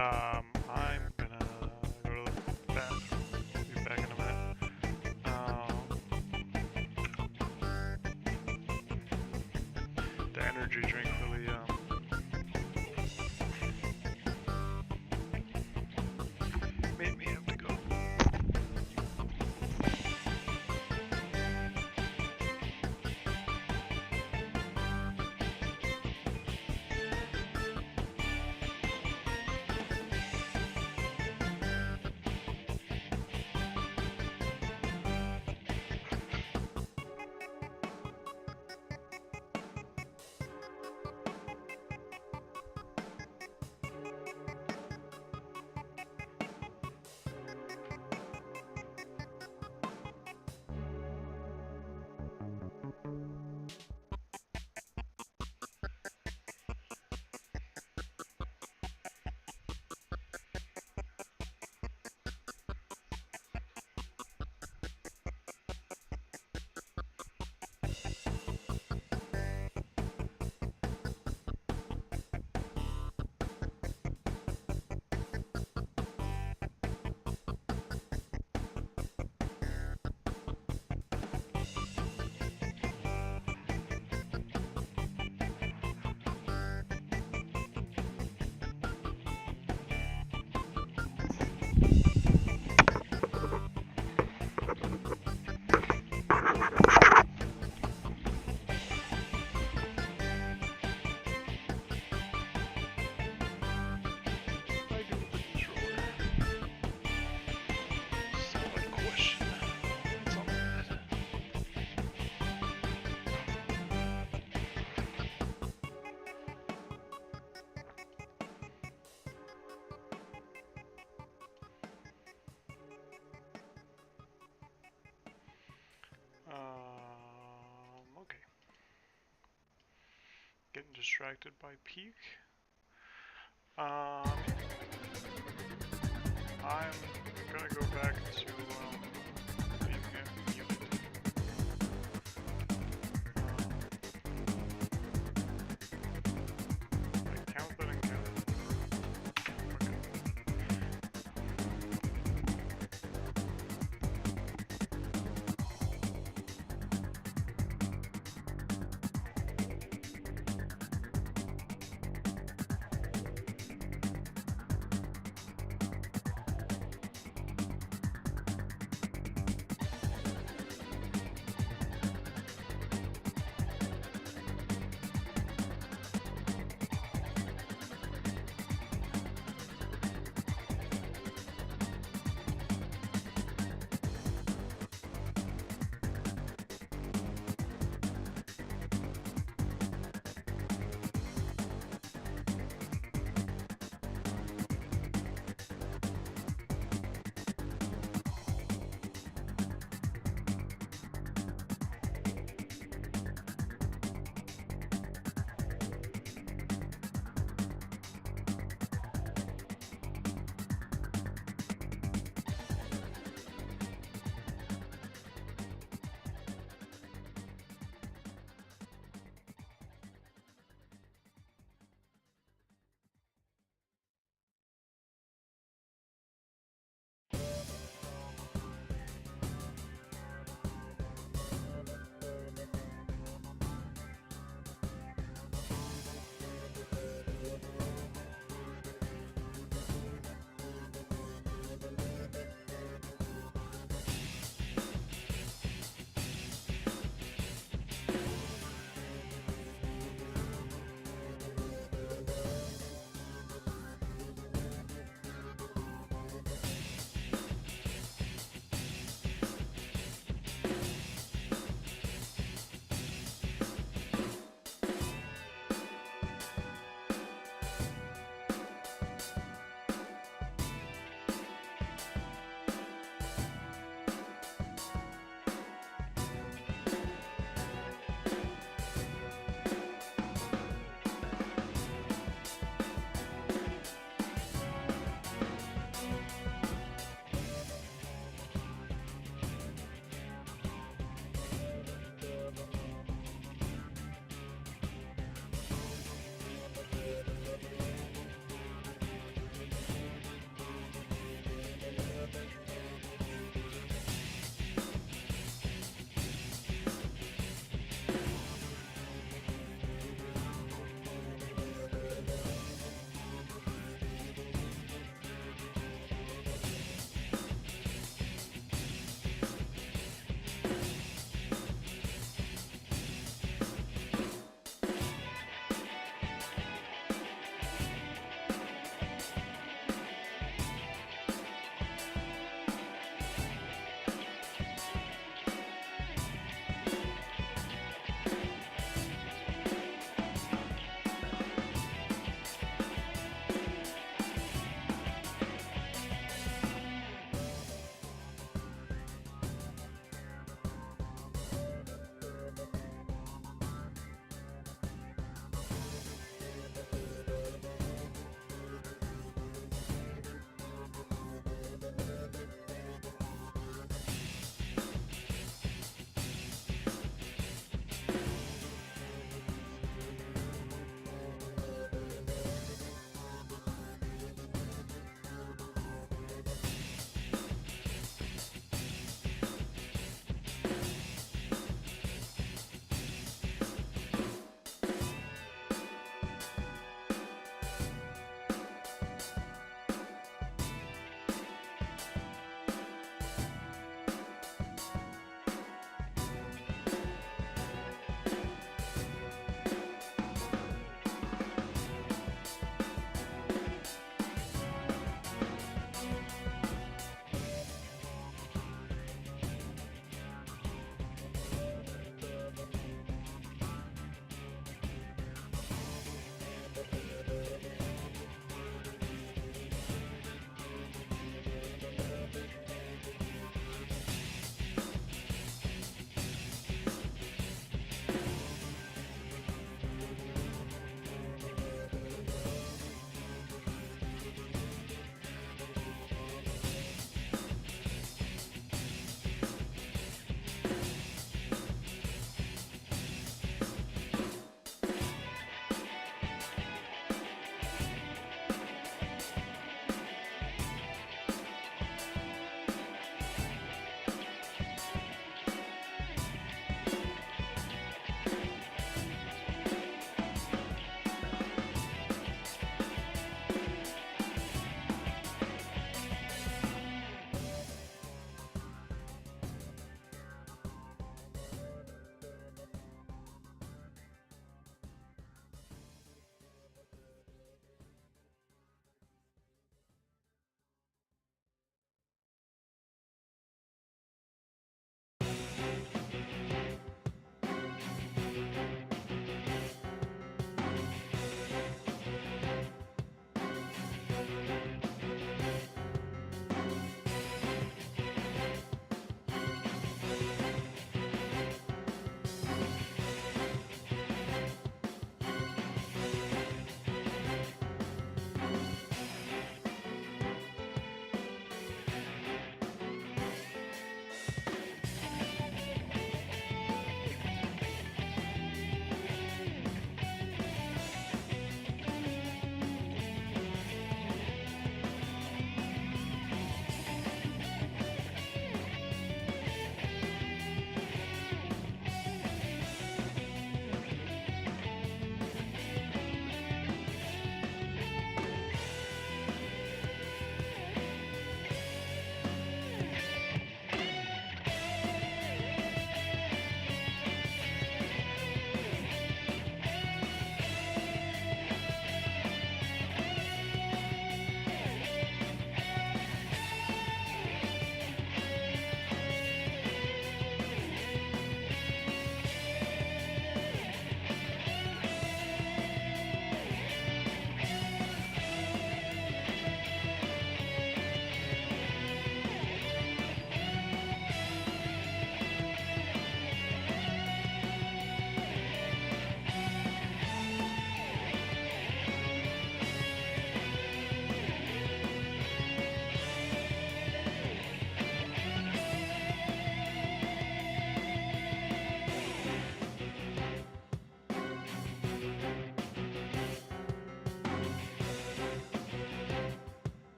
I'm gonna go to the bathroom. I'll be back in a minute. The energy drink really made me have to go. I do with the controller. Solid question. What's on that? Okay. Getting distracted by Peak. Um, I'm gonna go back to being a unit. Wait, count that and count it. Okay.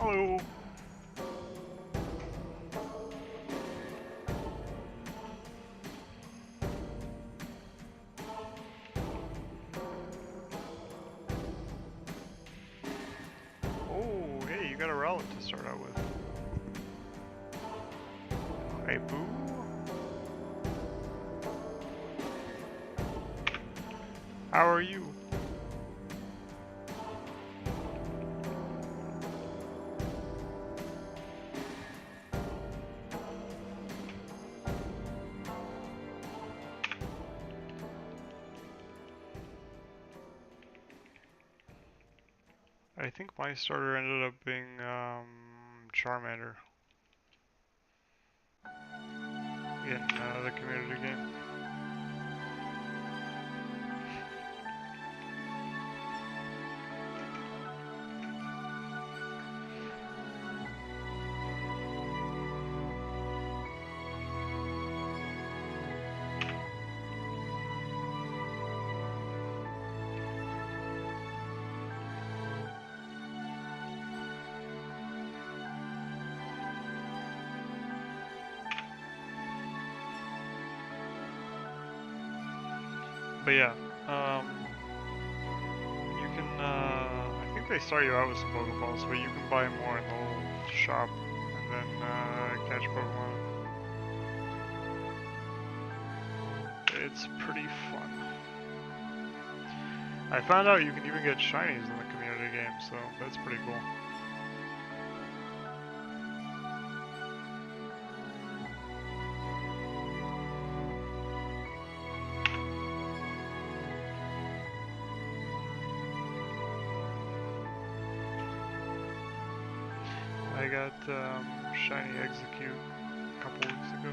Hello. Oh, hey, you got a relic to start out with. Hey, boo. How are you? I think my starter ended up being Charmander in the community game. But yeah, you can, I think they start you out with some Pokeballs, but you can buy more in the little shop and then catch Pokemon. It's pretty fun. I found out you can even get shinies in the community game, so that's pretty cool. I got shiny Execute a couple weeks ago.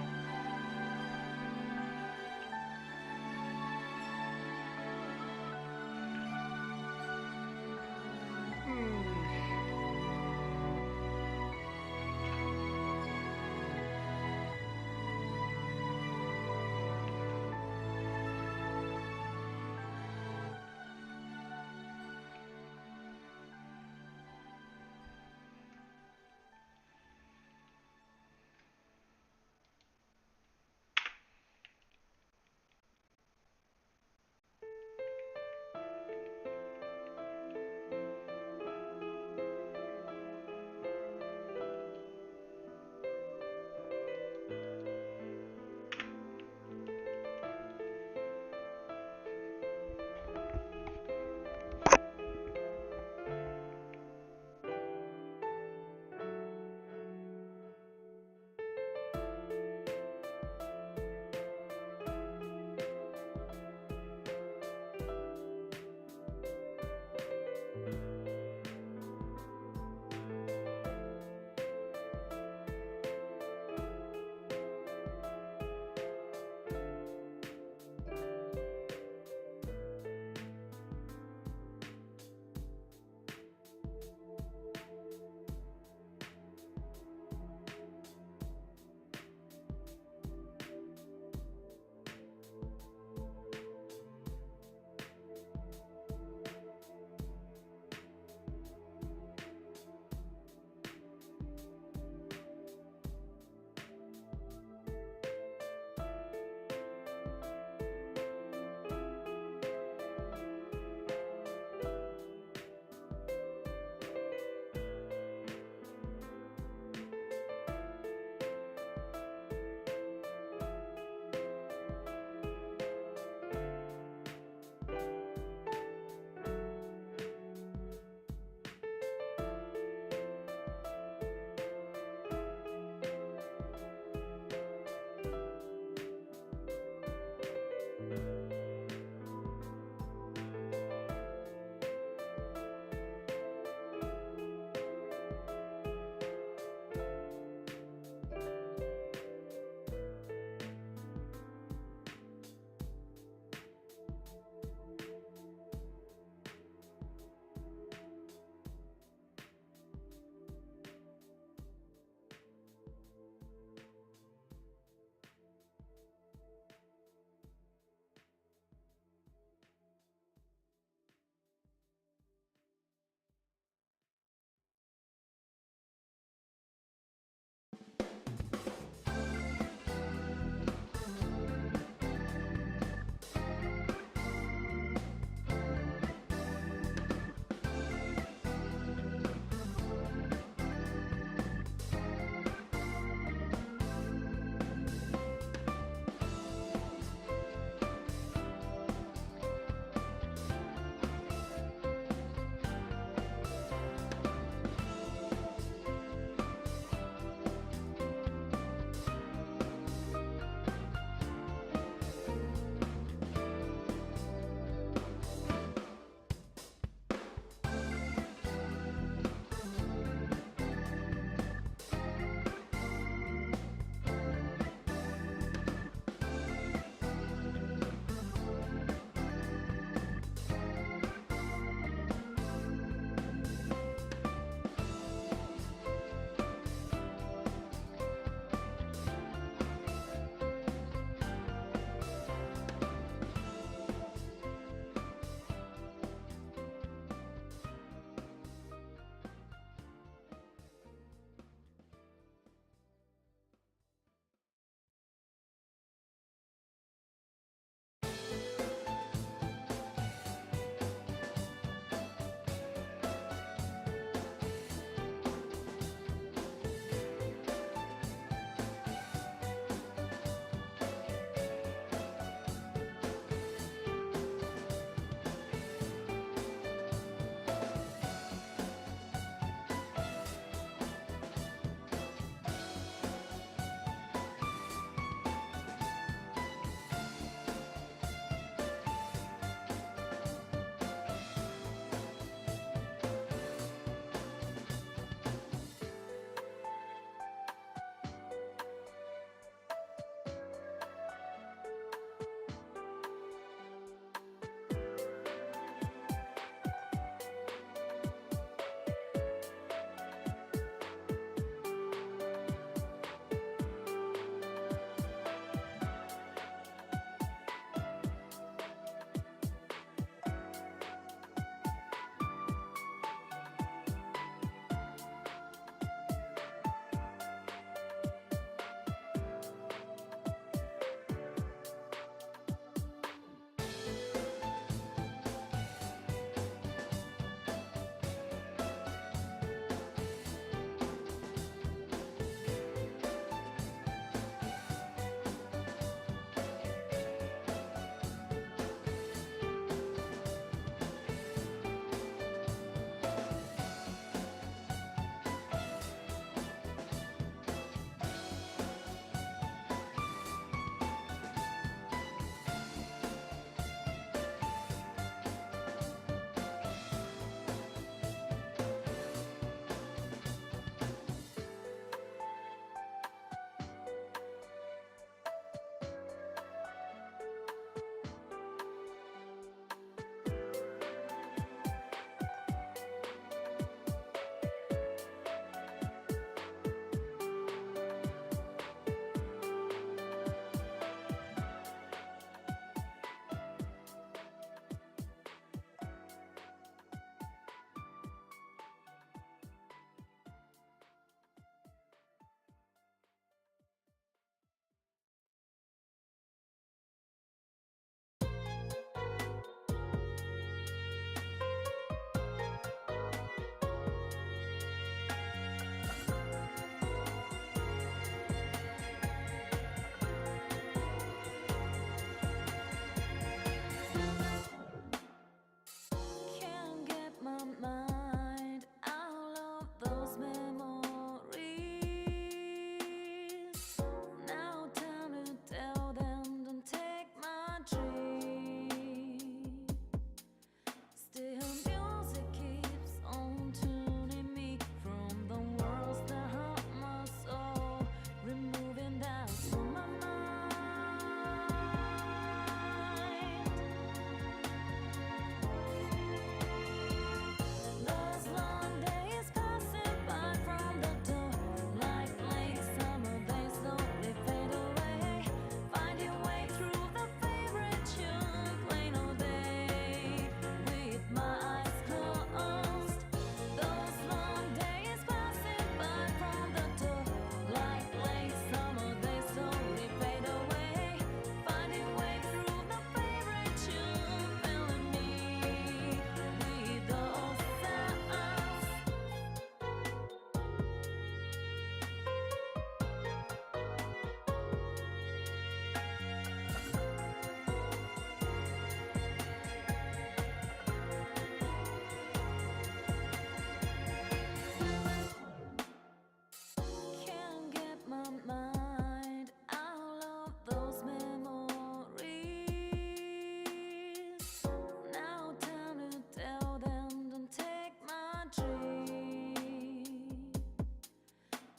dream.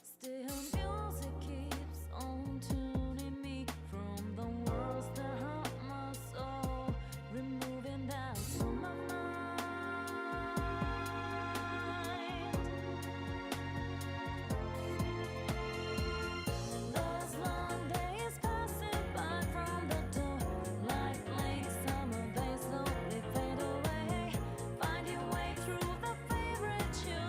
Still music keeps on tuning me from the worlds that hurt my soul, removing doubts from my mind. Those long days passing by from the door, like late summer, they slowly fade away. Find your way through the favorite tune.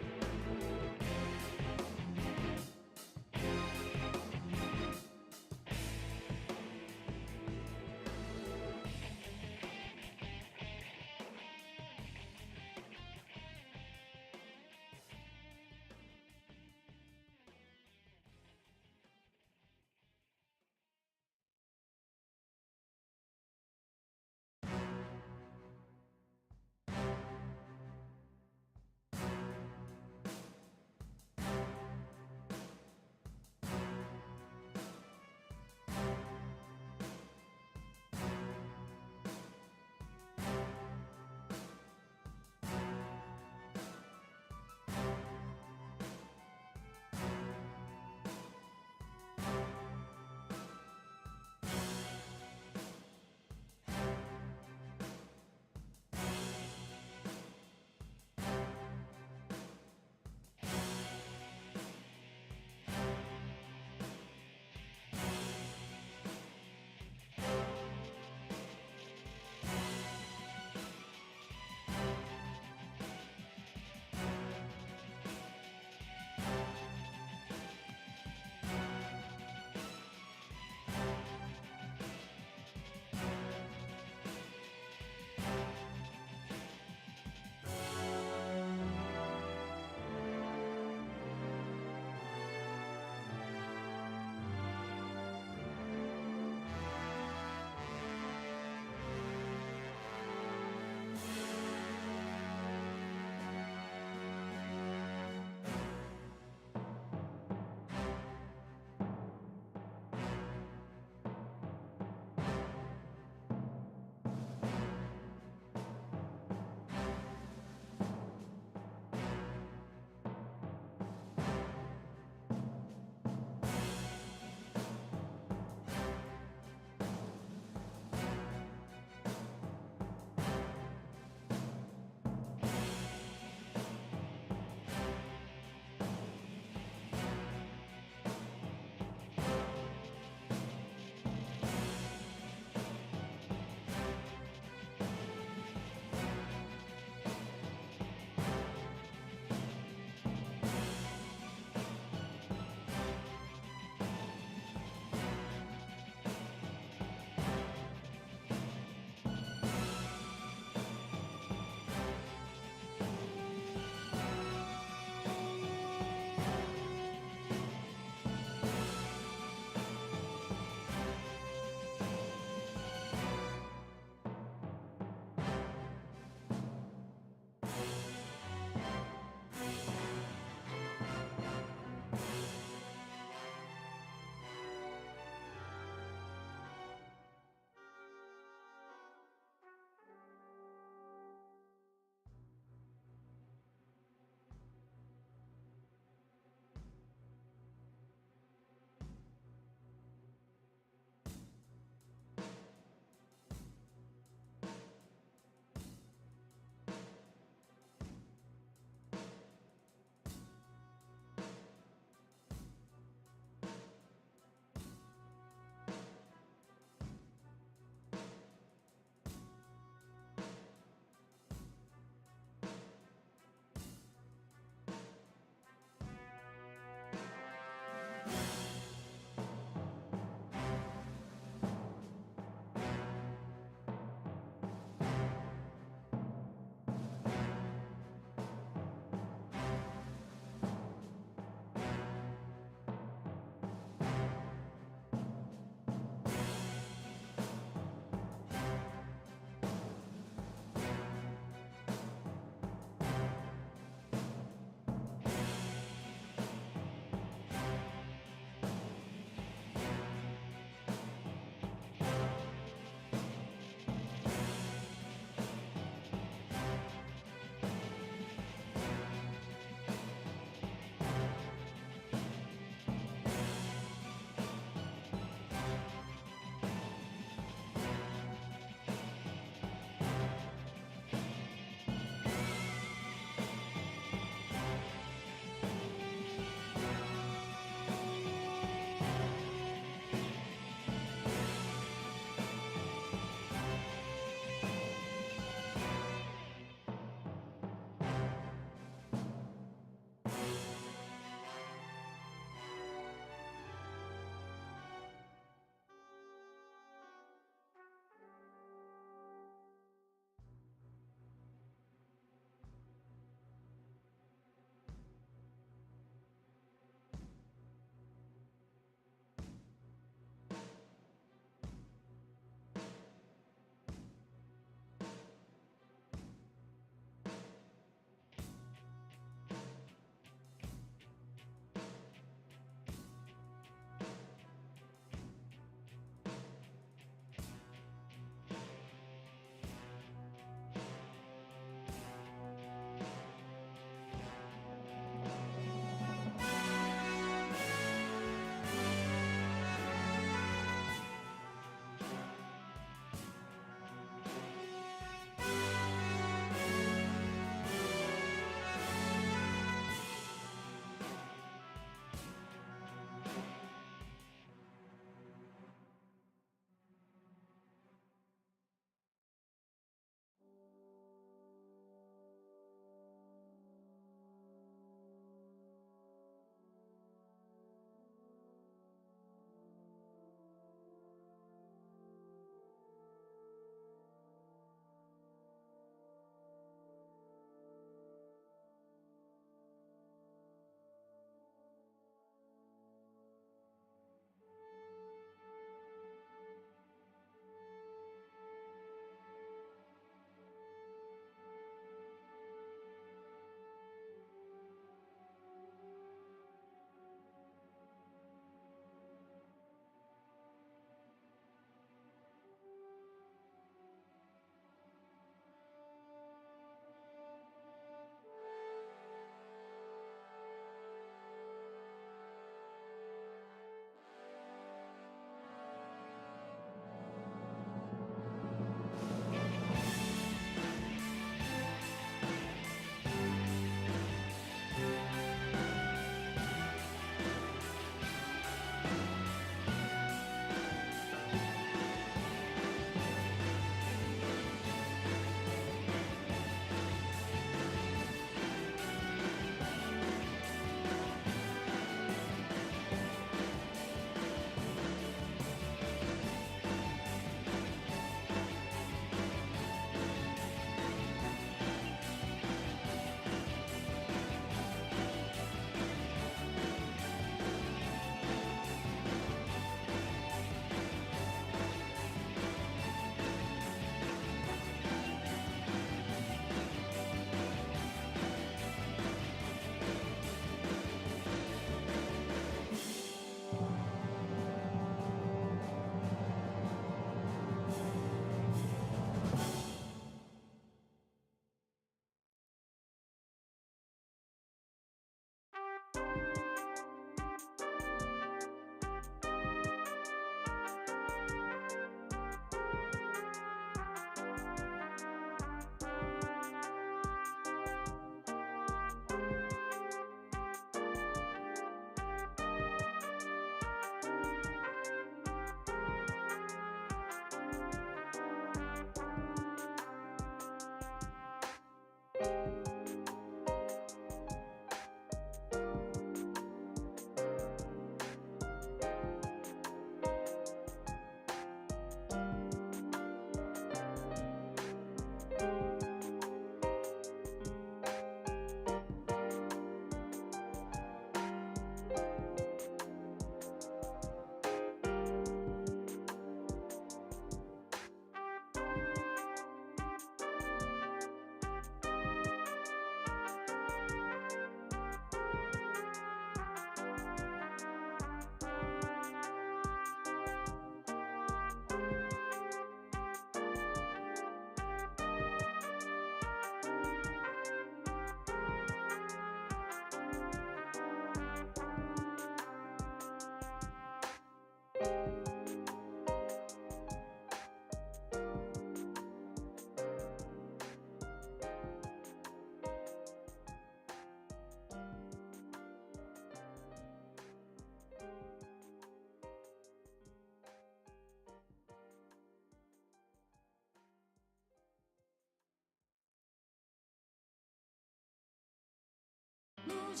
「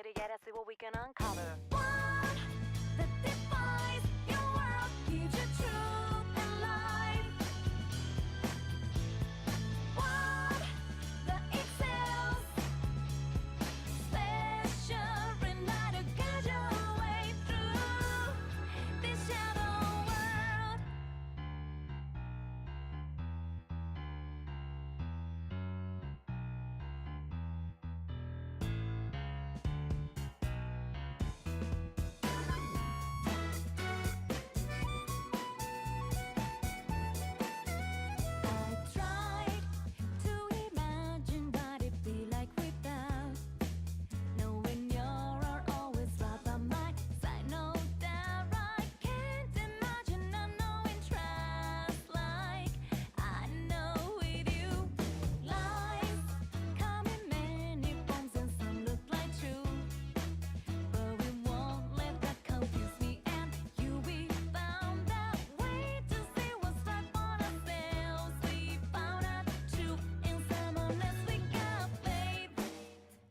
get together, see what we can uncover. One that defines your world, gives you truth and life. One that excels, special enough to guide your way through this shadow world. I tried to imagine what it'd be like without knowing you're always right by my side. No doubt I can't imagine unknowing trust like I know with you. Lies come in many forms and some look like truth, but we won't let that confuse me and you. We found that way to see what's right for ourselves. We found out truth in someone else. We got faith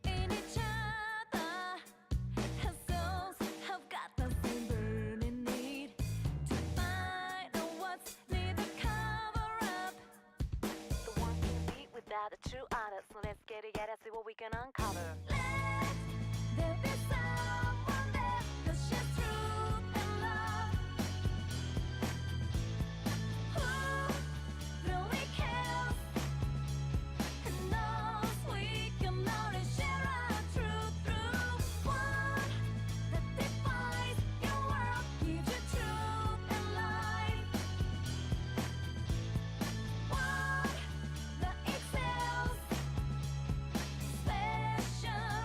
in each other. Our souls have got the same burning need to find out what's need to cover up. The one can be without the true others. So let's get together, see what we can uncover. Let there be someone there that shares truth and love. Who really cares and knows we can only share our truth through one that defines your world, gives you truth and life. One that excels, special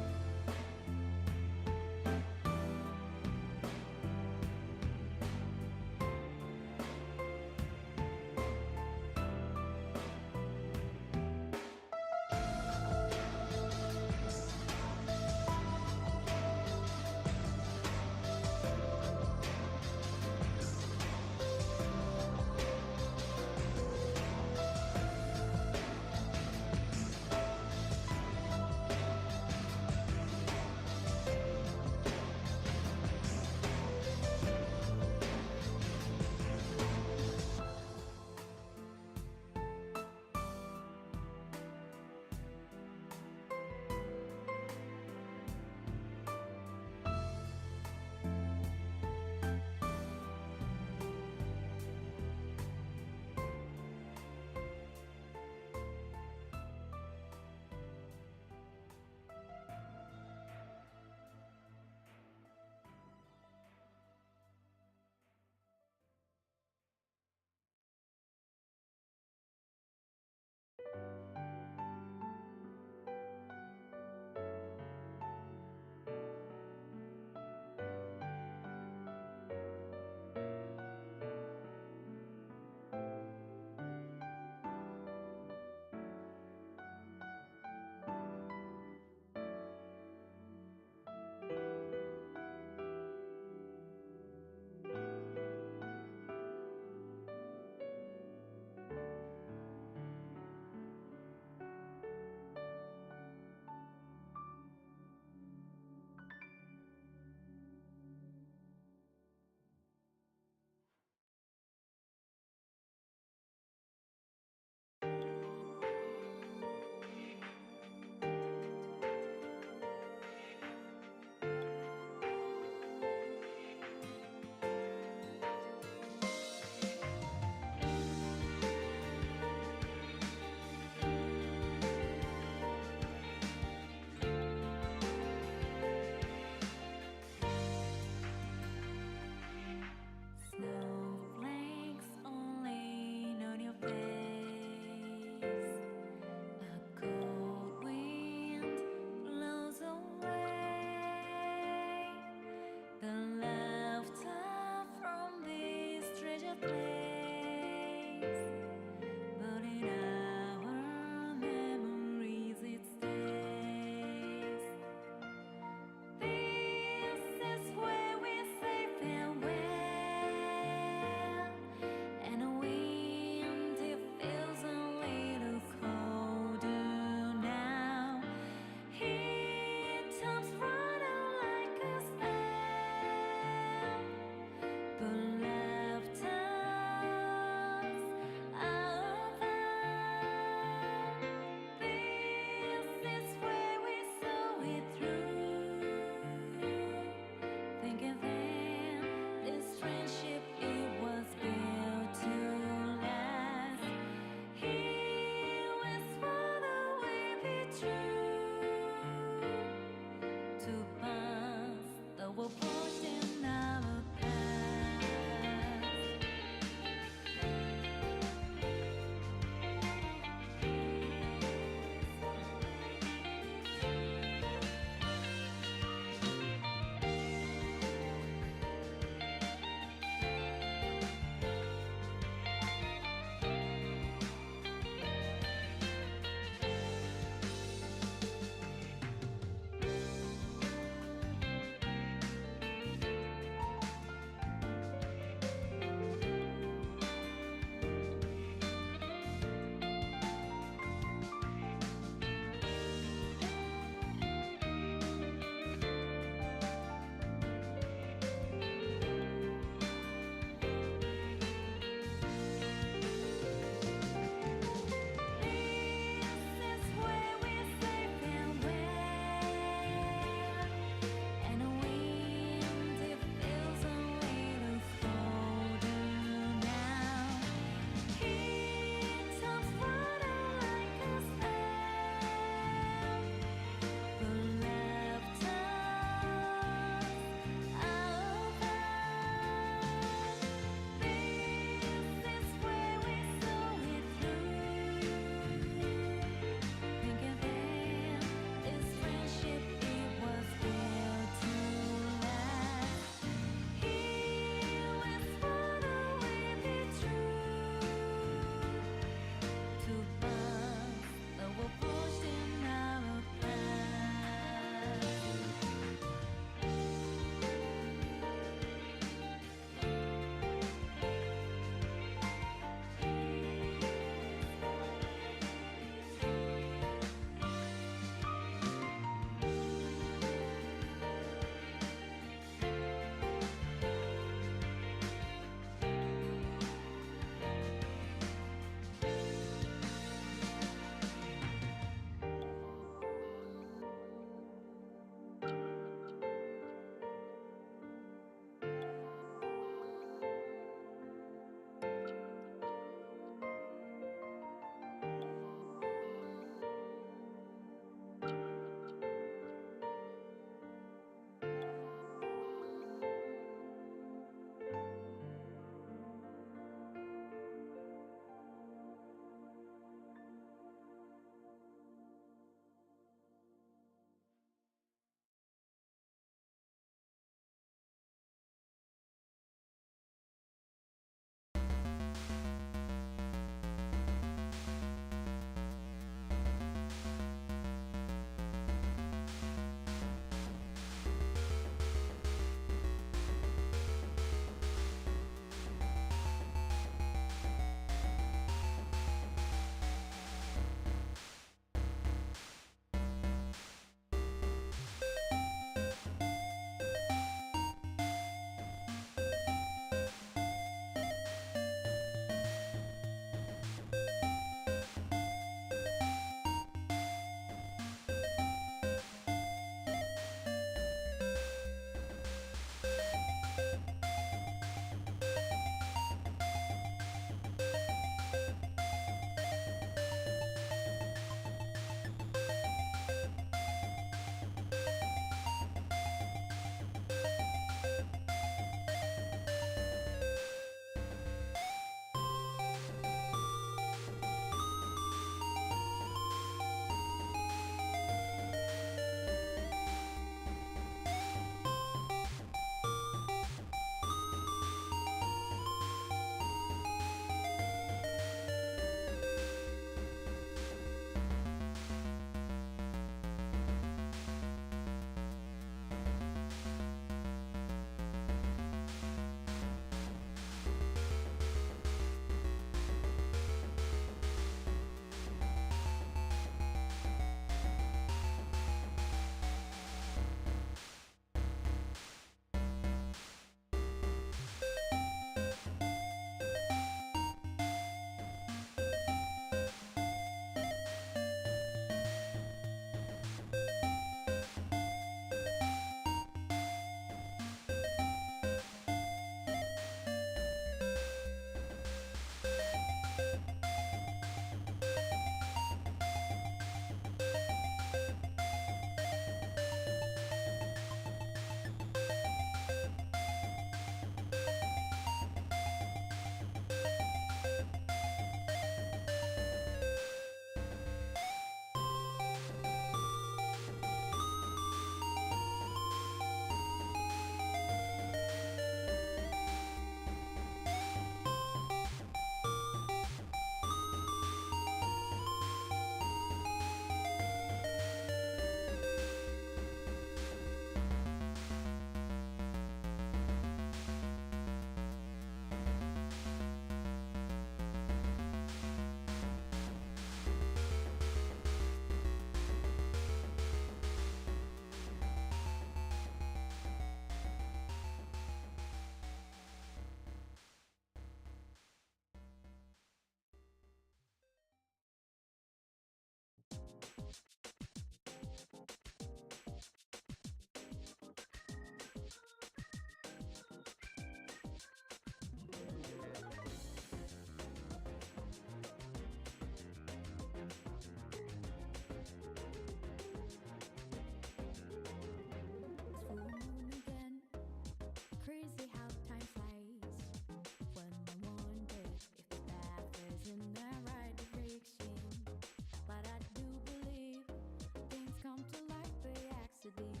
come to life by accident.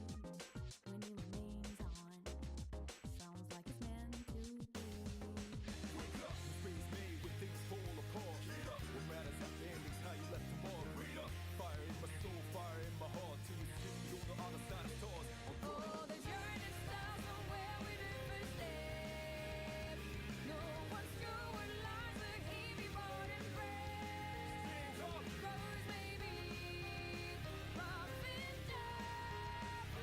When it remains on, sounds like it's meant to be. Wake up, mistakes made when things fall apart. Get up. What matters at the end is how you left tomorrow. Read up. Fire in my soul, fire in my heart. Till you see me on the other side of stars. Oh, the journey starts from where we did first step. No one's sure what lies but keep you born and bred. Roads may be rough and tough,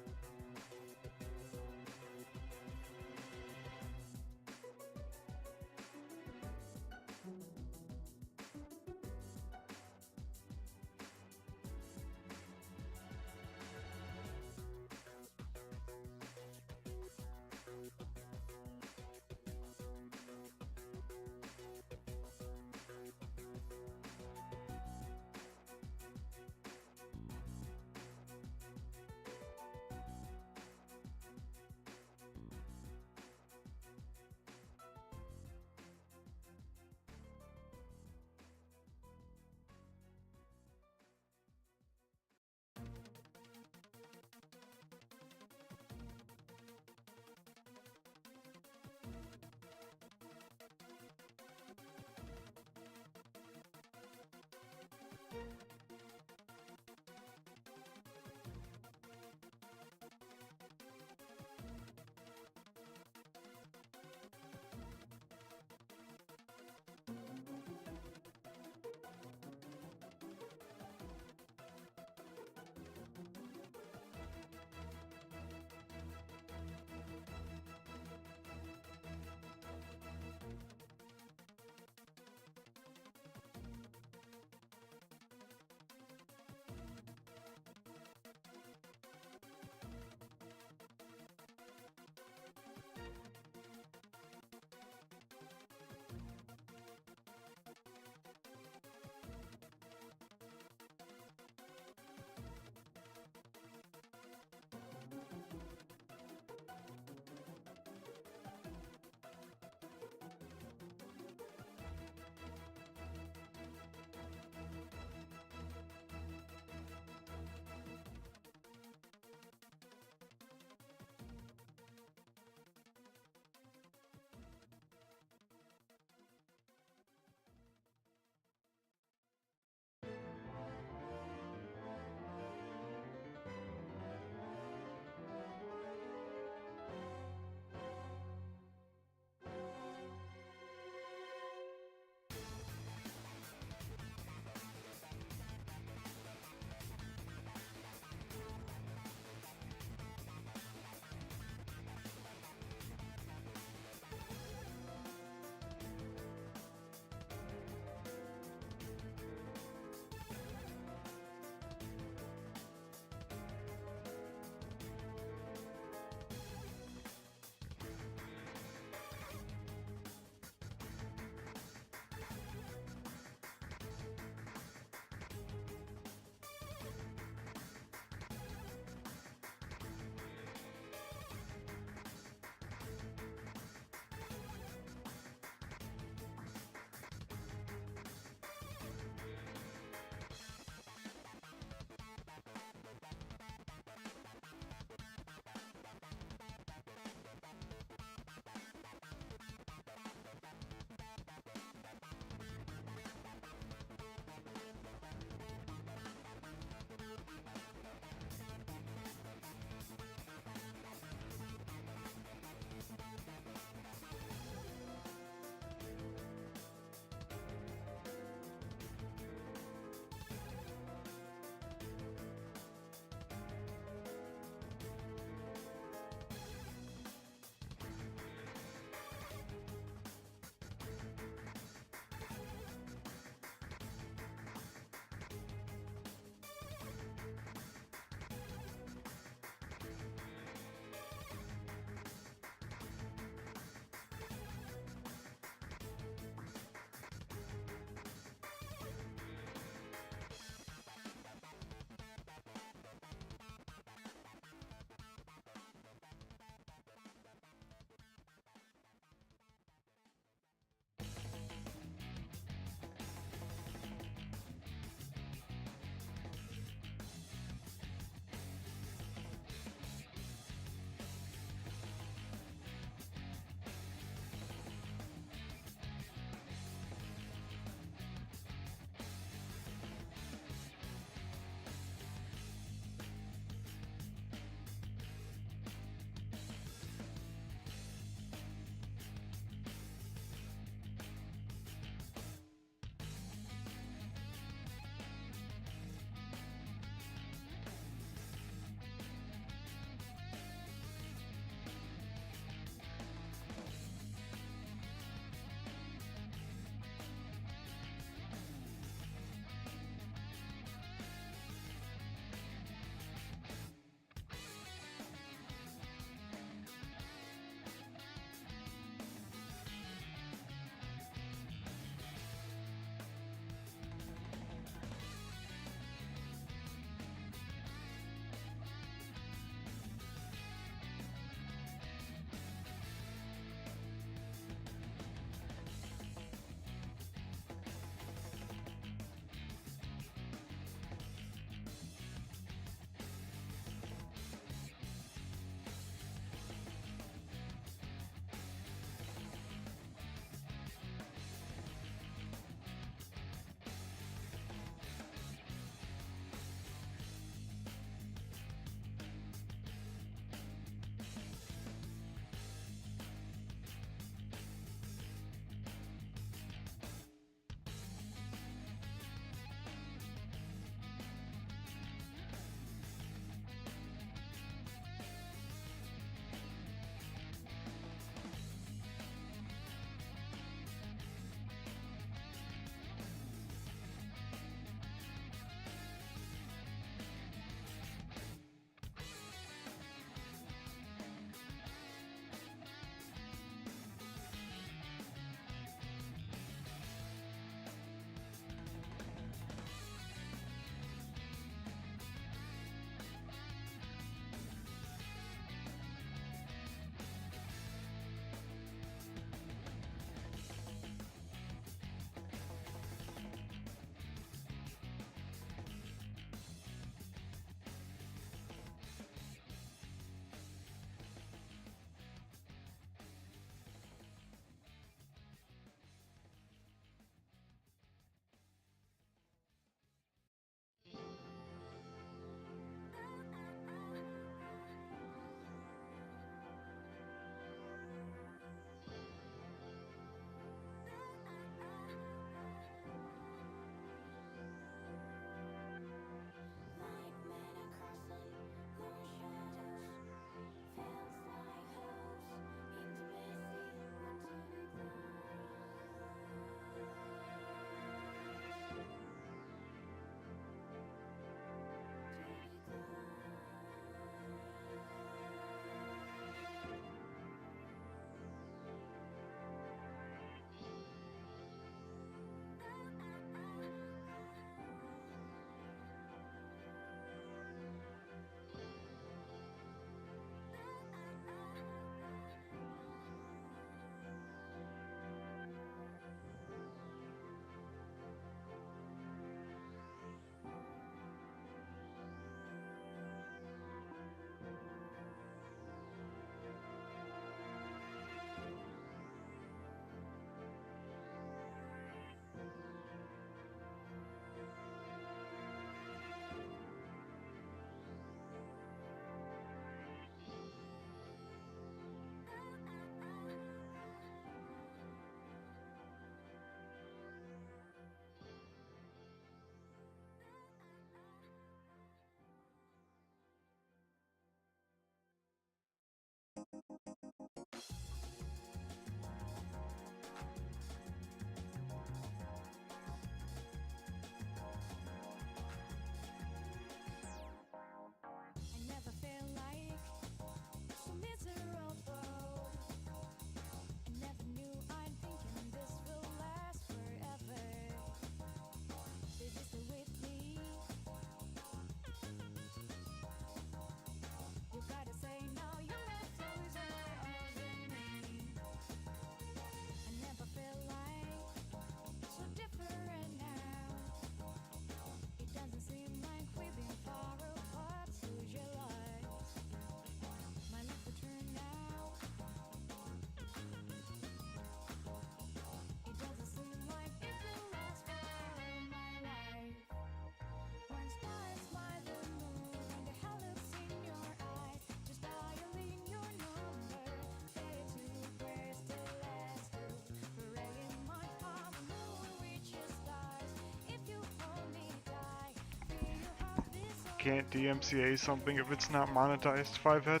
can't DMCA something if it's not monetized, Fivehead?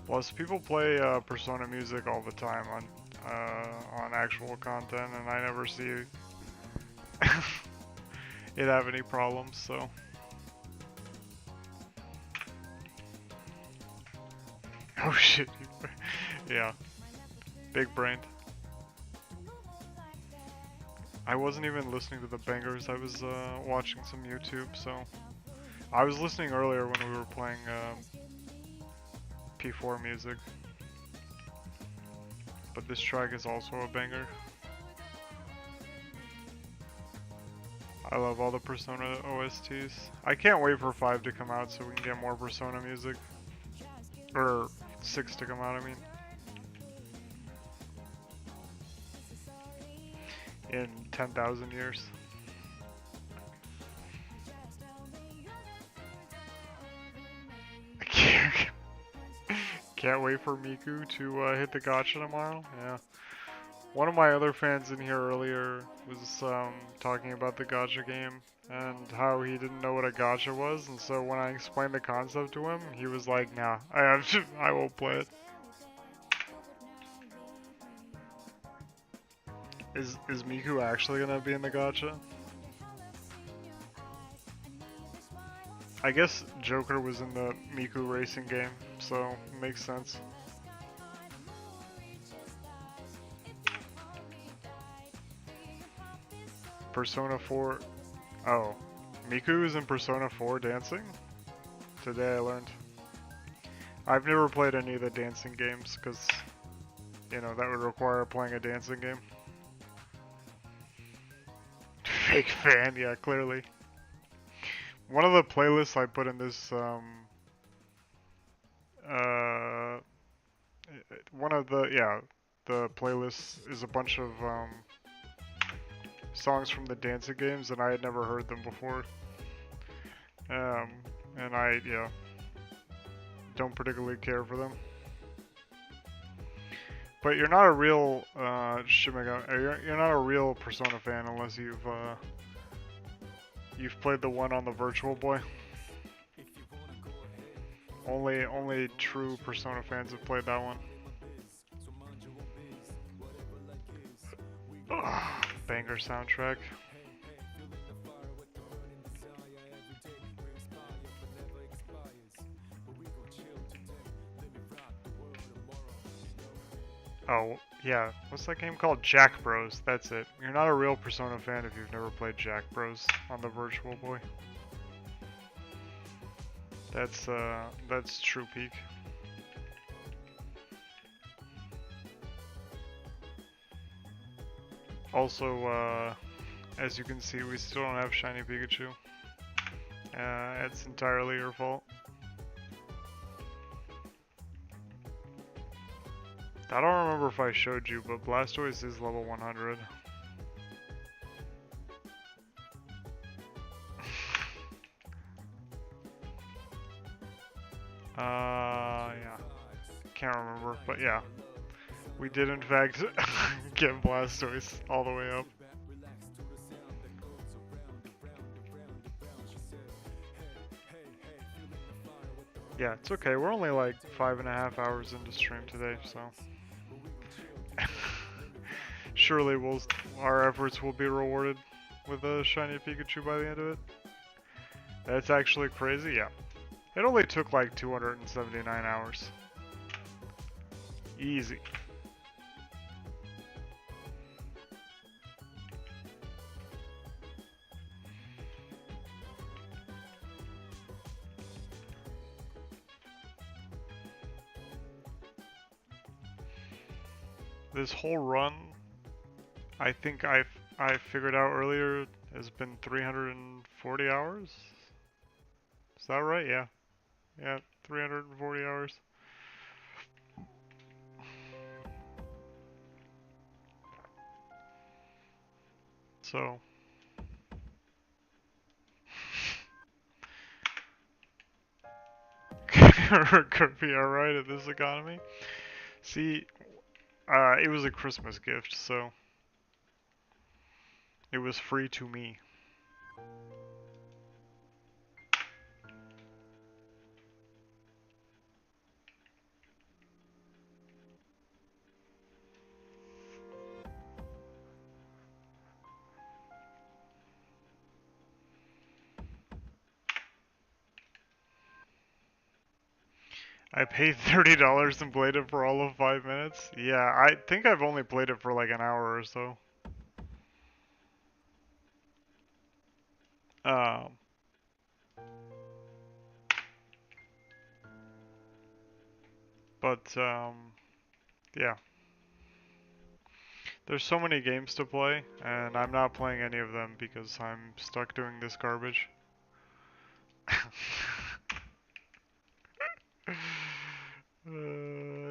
Plus, people play Persona music all the time on actual content, and I never see it have any problems. So, oh shit, yeah, big brained. I wasn't even listening to the bangers. I was watching some YouTube. So, I was listening earlier when we were playing P4 music, but this track is also a banger. I love all the Persona OSTs. I can't wait for 5 to come out so we can get more Persona music. Or 6 to come out, I mean. In 10,000 years. Can't wait for Miku to hit the gacha tomorrow. Yeah. One of my other fans in here earlier was talking about the gacha game and how he didn't know what a gacha was, and so when I explained the concept to him, he was like, "Nah, I won't play it." Is Miku actually gonna be in the gacha? I guess Joker was in the Miku racing game, so it makes sense. Persona 4. Oh, Miku is in Persona 4 dancing? Today I learned. I've never played any of the dancing games because, you know, that would require playing a dancing game. Fake fan, yeah, clearly. One of the playlists I put in this, one of the playlists is a bunch of, songs from the dancing games, and I had never heard them before. And I, yeah, don't particularly care for them. But you're not a real, you're not a real Persona fan unless you've played the one on the Virtual Boy. Only true Persona fans have played that one. Ugh, banger soundtrack. Oh, yeah. What's that game called? Jack Bros. That's it. You're not a real Persona fan if you've never played Jack Bros on the Virtual Boy. That's true peak. Also, as you can see, we still don't have Shiny Pikachu. It's entirely your fault. I don't remember if I showed you, but Blastoise is level 100. Yeah. Can't remember, but yeah. We did in fact get Blastoise all the way up. Yeah, it's okay. We're only like 5.5 hours into stream today, so surely our efforts will be rewarded with a shiny Pikachu by the end of it. That's actually crazy, yeah. It only took like 279 hours. Easy. This whole run, I think I figured out earlier, has been 340 hours? Is that right? Yeah. Yeah, 340 hours. So. Could be alright at this economy. See, it was a Christmas gift, so It was free to me. I paid $30 and played it for all of 5 minutes. Yeah, I think I've only played it for like an hour or so. Um, but yeah. There's so many games to play, and I'm not playing any of them because I'm stuck doing this garbage.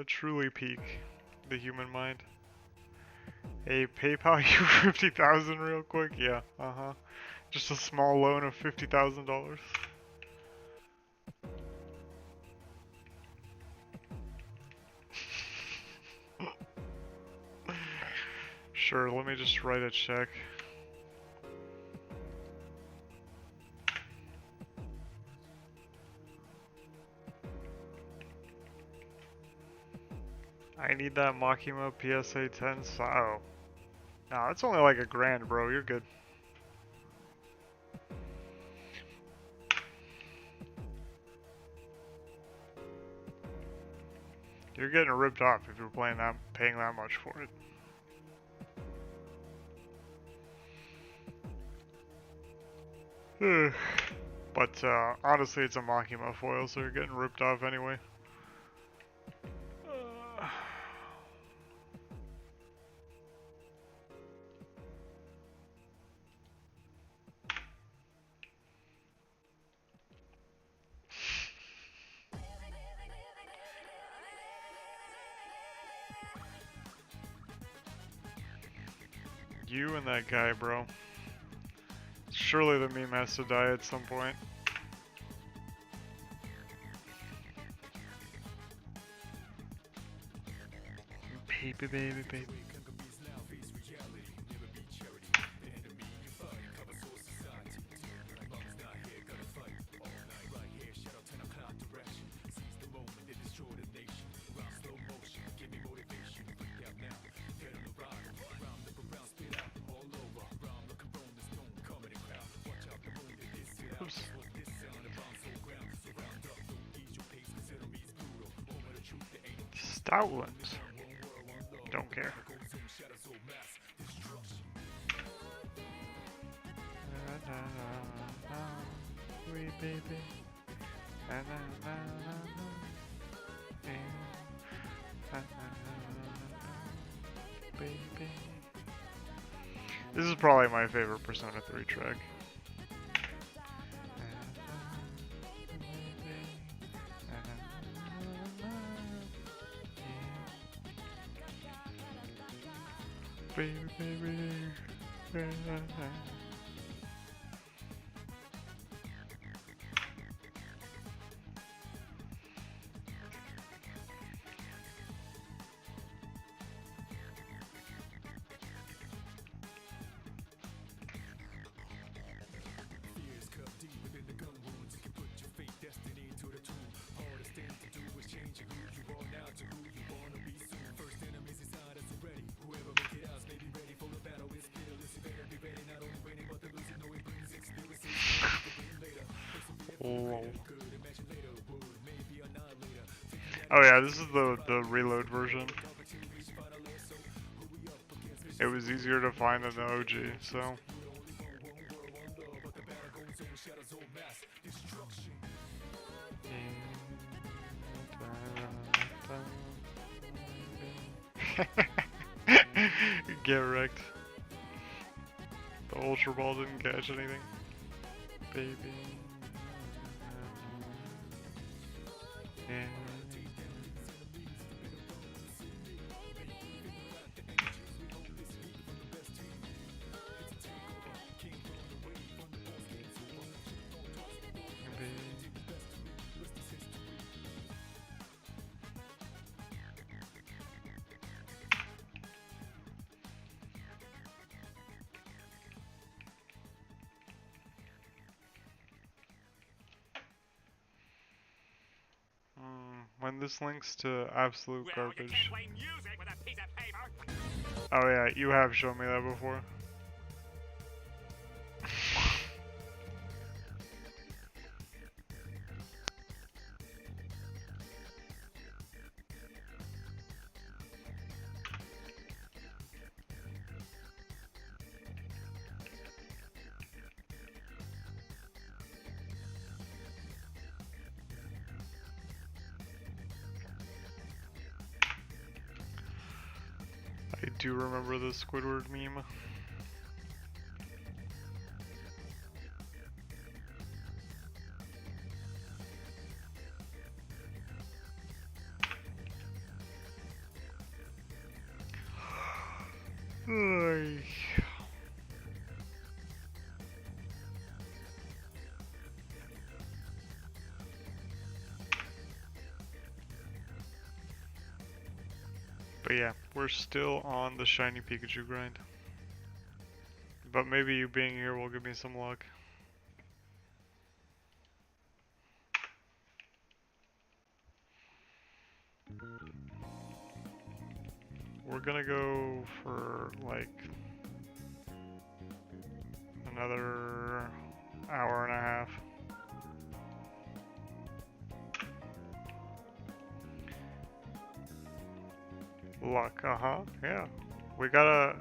Truly peak the human mind. Hey, PayPal you 50,000 real quick? Yeah, uh-huh. Just a small loan of $50,000. Sure, let me just write a check. I need that Makima PSA 10 SAO. Nah, it's only like $1,000, bro. You're good. You're getting ripped off if you're paying that much for it. But honestly, it's a Makima foil, so you're getting ripped off anyway. You and that guy, bro. Surely the meme has to die at some point. Baby, baby, baby. Oops. Stoutlands. Don't care. Wee baby. Baby. This is probably my favorite Persona 3 track. Baby, baby. Lol. Oh yeah, this is the reload version. It was easier to find than the OG, so. Get wrecked. The Ultra Ball didn't catch anything. Baby. Yeah. when this links to absolute Well, you garbage. can't play music with a piece of paper. Oh yeah, you have shown me that before. I do remember the Squidward meme. Ay. But yeah, we're still on the shiny Pikachu grind. But maybe you being here will give me some luck. We're gonna go for like another hour and a half. Luck, yeah. We gotta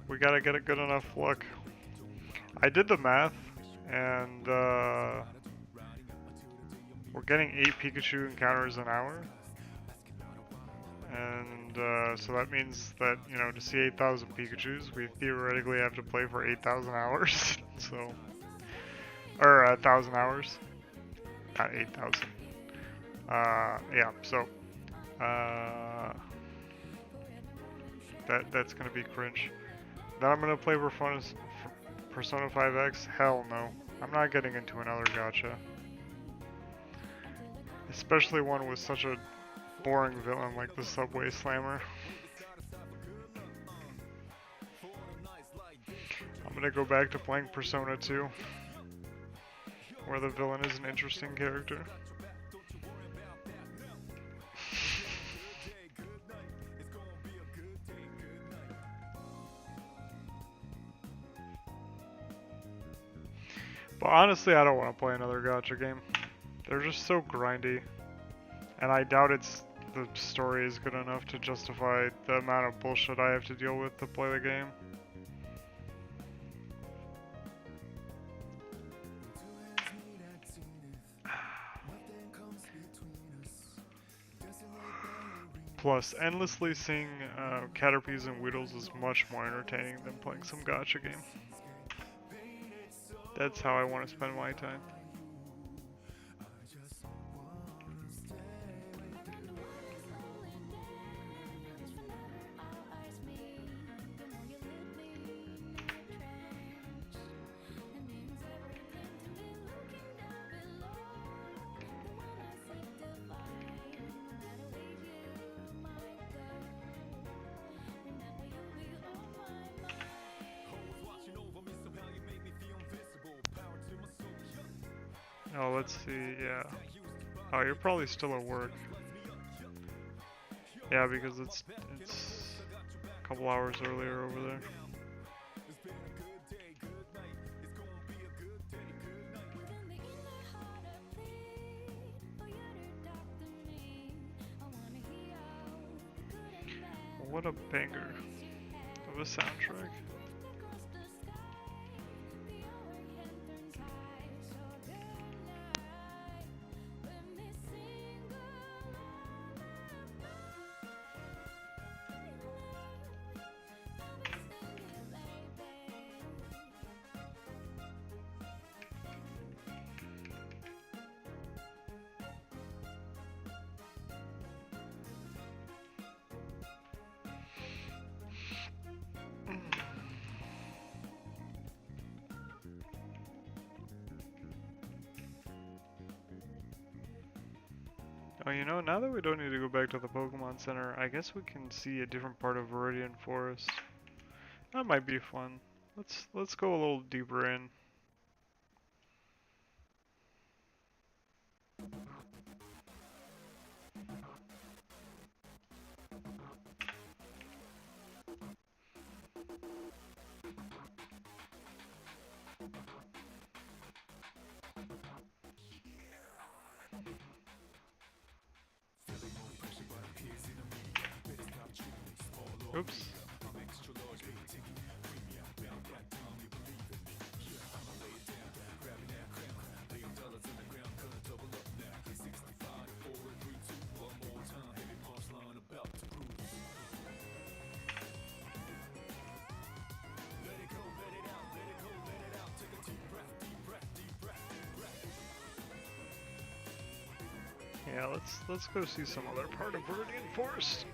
we gotta get a good enough luck. I did the math, and we're getting 8 Pikachu encounters an hour. And so that means that, you know, to see 8,000 Pikachus, we theoretically have to play for 8,000 hours. So, or 1,000 hours, not 8,000. Yeah, so uh, that's gonna be cringe. Then I'm gonna play Persona 5X. Hell no, I'm not getting into another gacha, especially one with such a boring villain like the Subway Slammer. I'm gonna go back to playing Persona 2, where the villain is an interesting character. But honestly, I don't want to play another gacha game. They're just so grindy, and I doubt the story is good enough to justify the amount of bullshit I have to deal with to play the game. Plus, endlessly seeing Caterpies and Weedles is much more entertaining than playing some gacha game. That's how I want to spend my time. Oh, let's see, yeah. Oh, you're probably still at work. Yeah, because it's a couple hours earlier over there. What a banger of a soundtrack. Oh, you know, now that we don't need to go back to the Pokemon Center, I guess we can see a different part of Viridian Forest. That might be fun. Let's go a little deeper in. Oops. Yeah, let's go see some other part of Viridian Forest.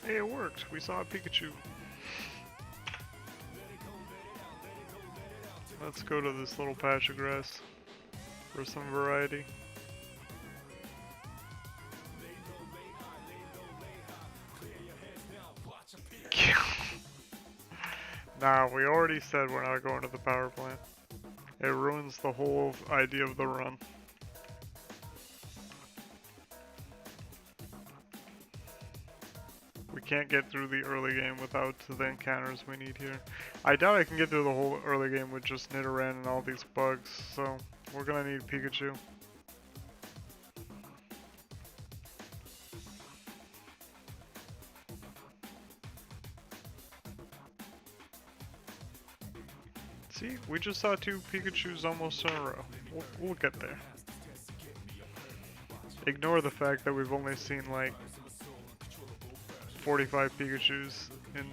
Hey, it worked. We saw a Pikachu. Let's go to this little patch of grass for some variety. Nah, we already said we're not going to the power plant. It ruins the whole idea of the run. We can't get through the early game without the encounters we need here. I doubt I can get through the whole early game with just Nidoran and all these bugs, so we're gonna need Pikachu. See, we just saw 2 Pikachus almost in a row. We'll get there. Ignore the fact that we've only seen like 45 Pikachus in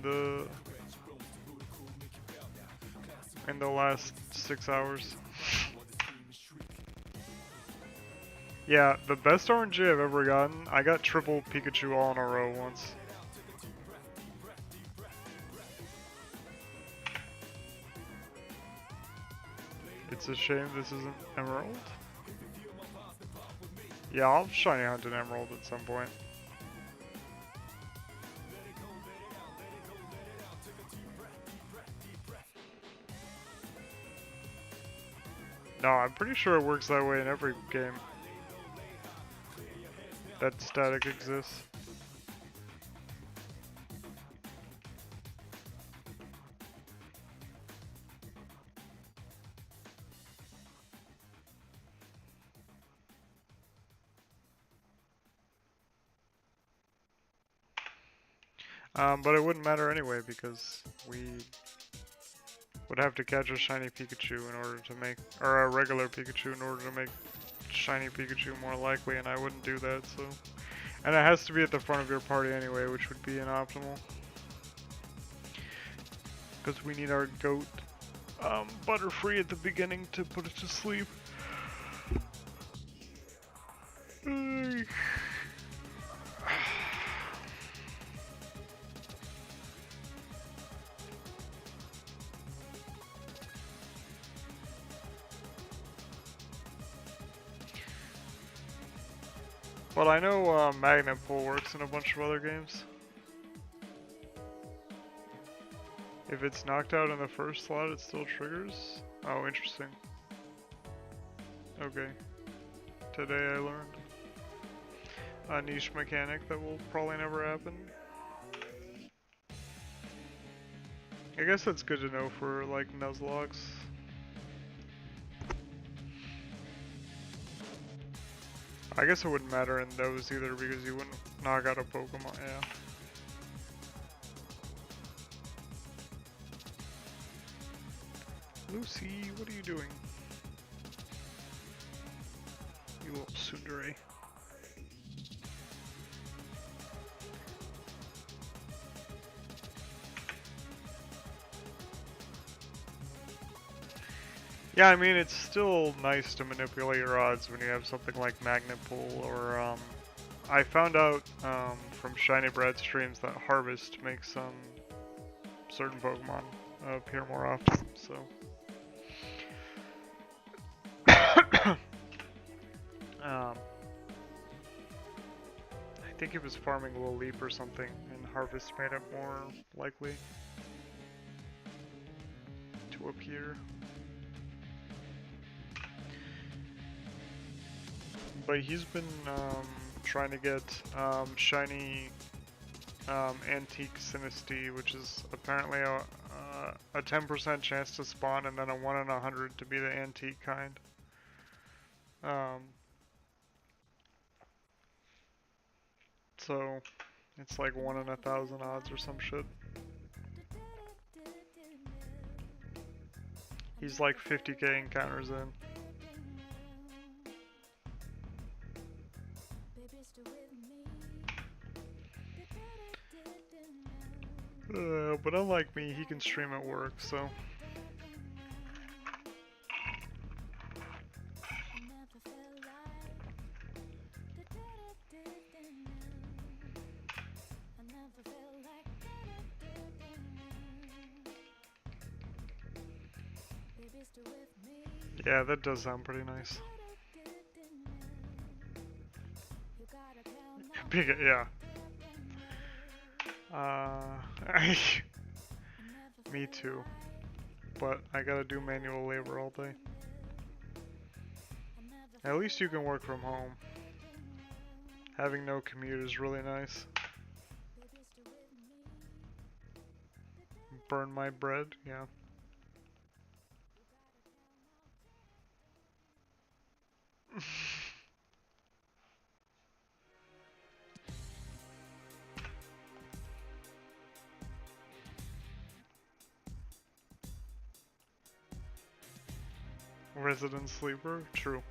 the last 6 hours. Yeah, the best RNG I've ever gotten, I got triple Pikachu all in a row once. It's a shame this isn't Emerald. Yeah, I'll shiny hunt an Emerald at some point. No, I'm pretty sure it works that way in every game that static exists. But it wouldn't matter anyway because we would have to catch a shiny Pikachu in order to make, or a regular Pikachu in order to make shiny Pikachu more likely, and I wouldn't do that, so. And it has to be at the front of your party anyway, which would be inoptimal. Because we need our goat Butterfree at the beginning to put it to sleep. But I know Magnet Pull works in a bunch of other games. If it's knocked out in the first slot, it still triggers? Oh, interesting. Okay. Today I learned a niche mechanic that will probably never happen. I guess that's good to know for, like, Nuzlockes. I guess it wouldn't matter in those either because you wouldn't knock out a Pokemon, yeah. Lucy, what are you doing? You little tsundere. Yeah, I mean, it's still nice to manipulate your odds when you have something like Magnet Pull, or, I found out, from Shiny Brad streams that Harvest makes, certain Pokemon appear more often, so. I think it was farming Lil Leap or something, and Harvest made it more likely to appear. but he's been trying to get shiny antique Sinistea, which is apparently a 10% chance to spawn and then a 1 in 100 to be the antique kind. So it's like 1 in 1,000 odds or some shit. He's like 50k encounters in. But unlike me, he can stream at work, so. Yeah, that does sound pretty nice. Yeah. Me too. But I gotta do manual labor all day. At least you can work from home. Having no commute is really nice. Burn my bread, yeah. Resident sleeper, true.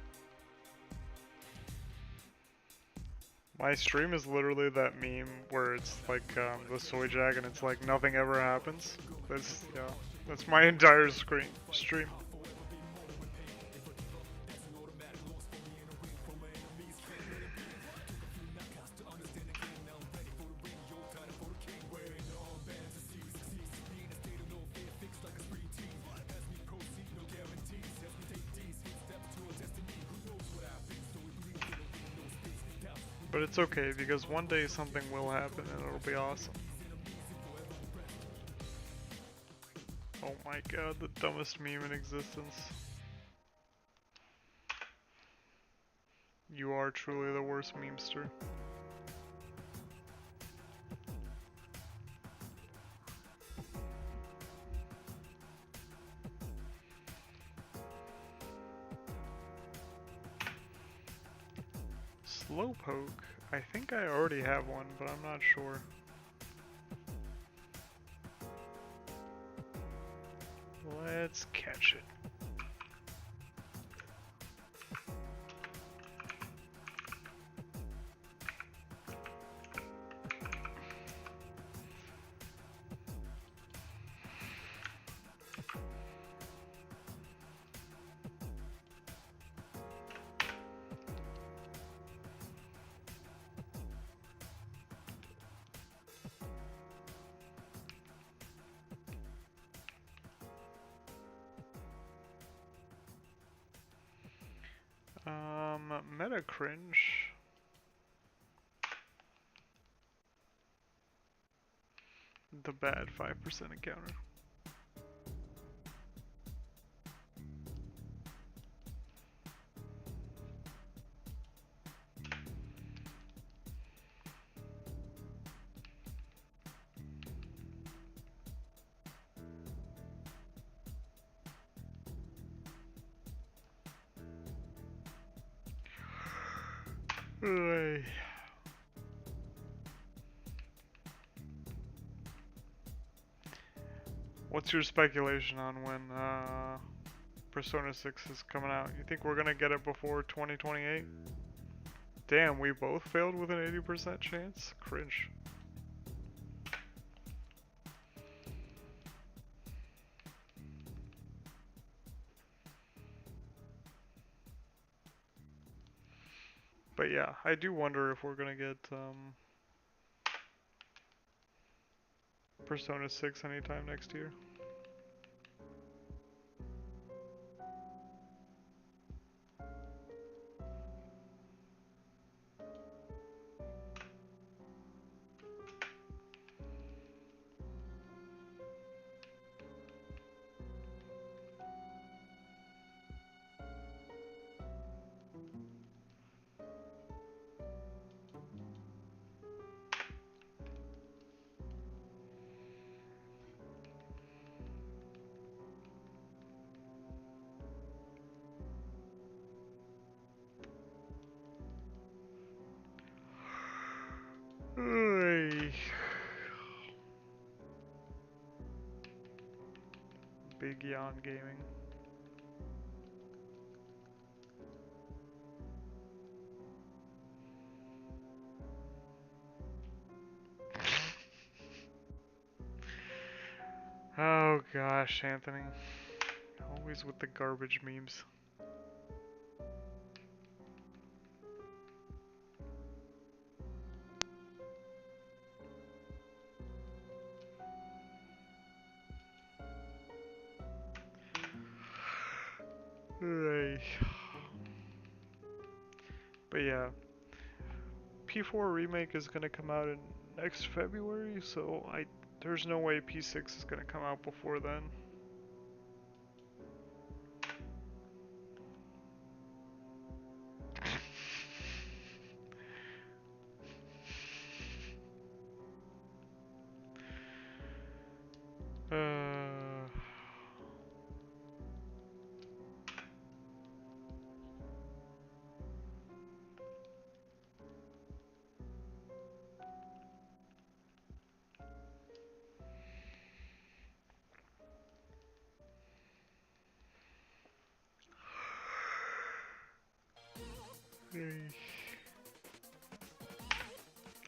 My stream is literally that meme where it's like the soy jag and it's like nothing ever happens. That's yeah, that's my entire stream. But it's okay because one day something will happen and it'll be awesome. Oh my god, the dumbest meme in existence. You are truly the worst memester. Slowpoke? I think I already have one, but I'm not sure. Let's catch it. Meta cringe. The bad 5% encounter. Hey. What's your speculation on when Persona 6 is coming out? You think we're gonna get it before 2028? Damn, we both failed with an 80% chance? Cringe. But yeah, I do wonder if we're gonna get Persona 6 anytime next year. Ay. Big Yawn Gaming. Oh gosh, Anthony. Always with the garbage memes. Ay. But yeah, P4 remake is gonna come out in next February, so there's no way P6 is gonna come out before then. Uh,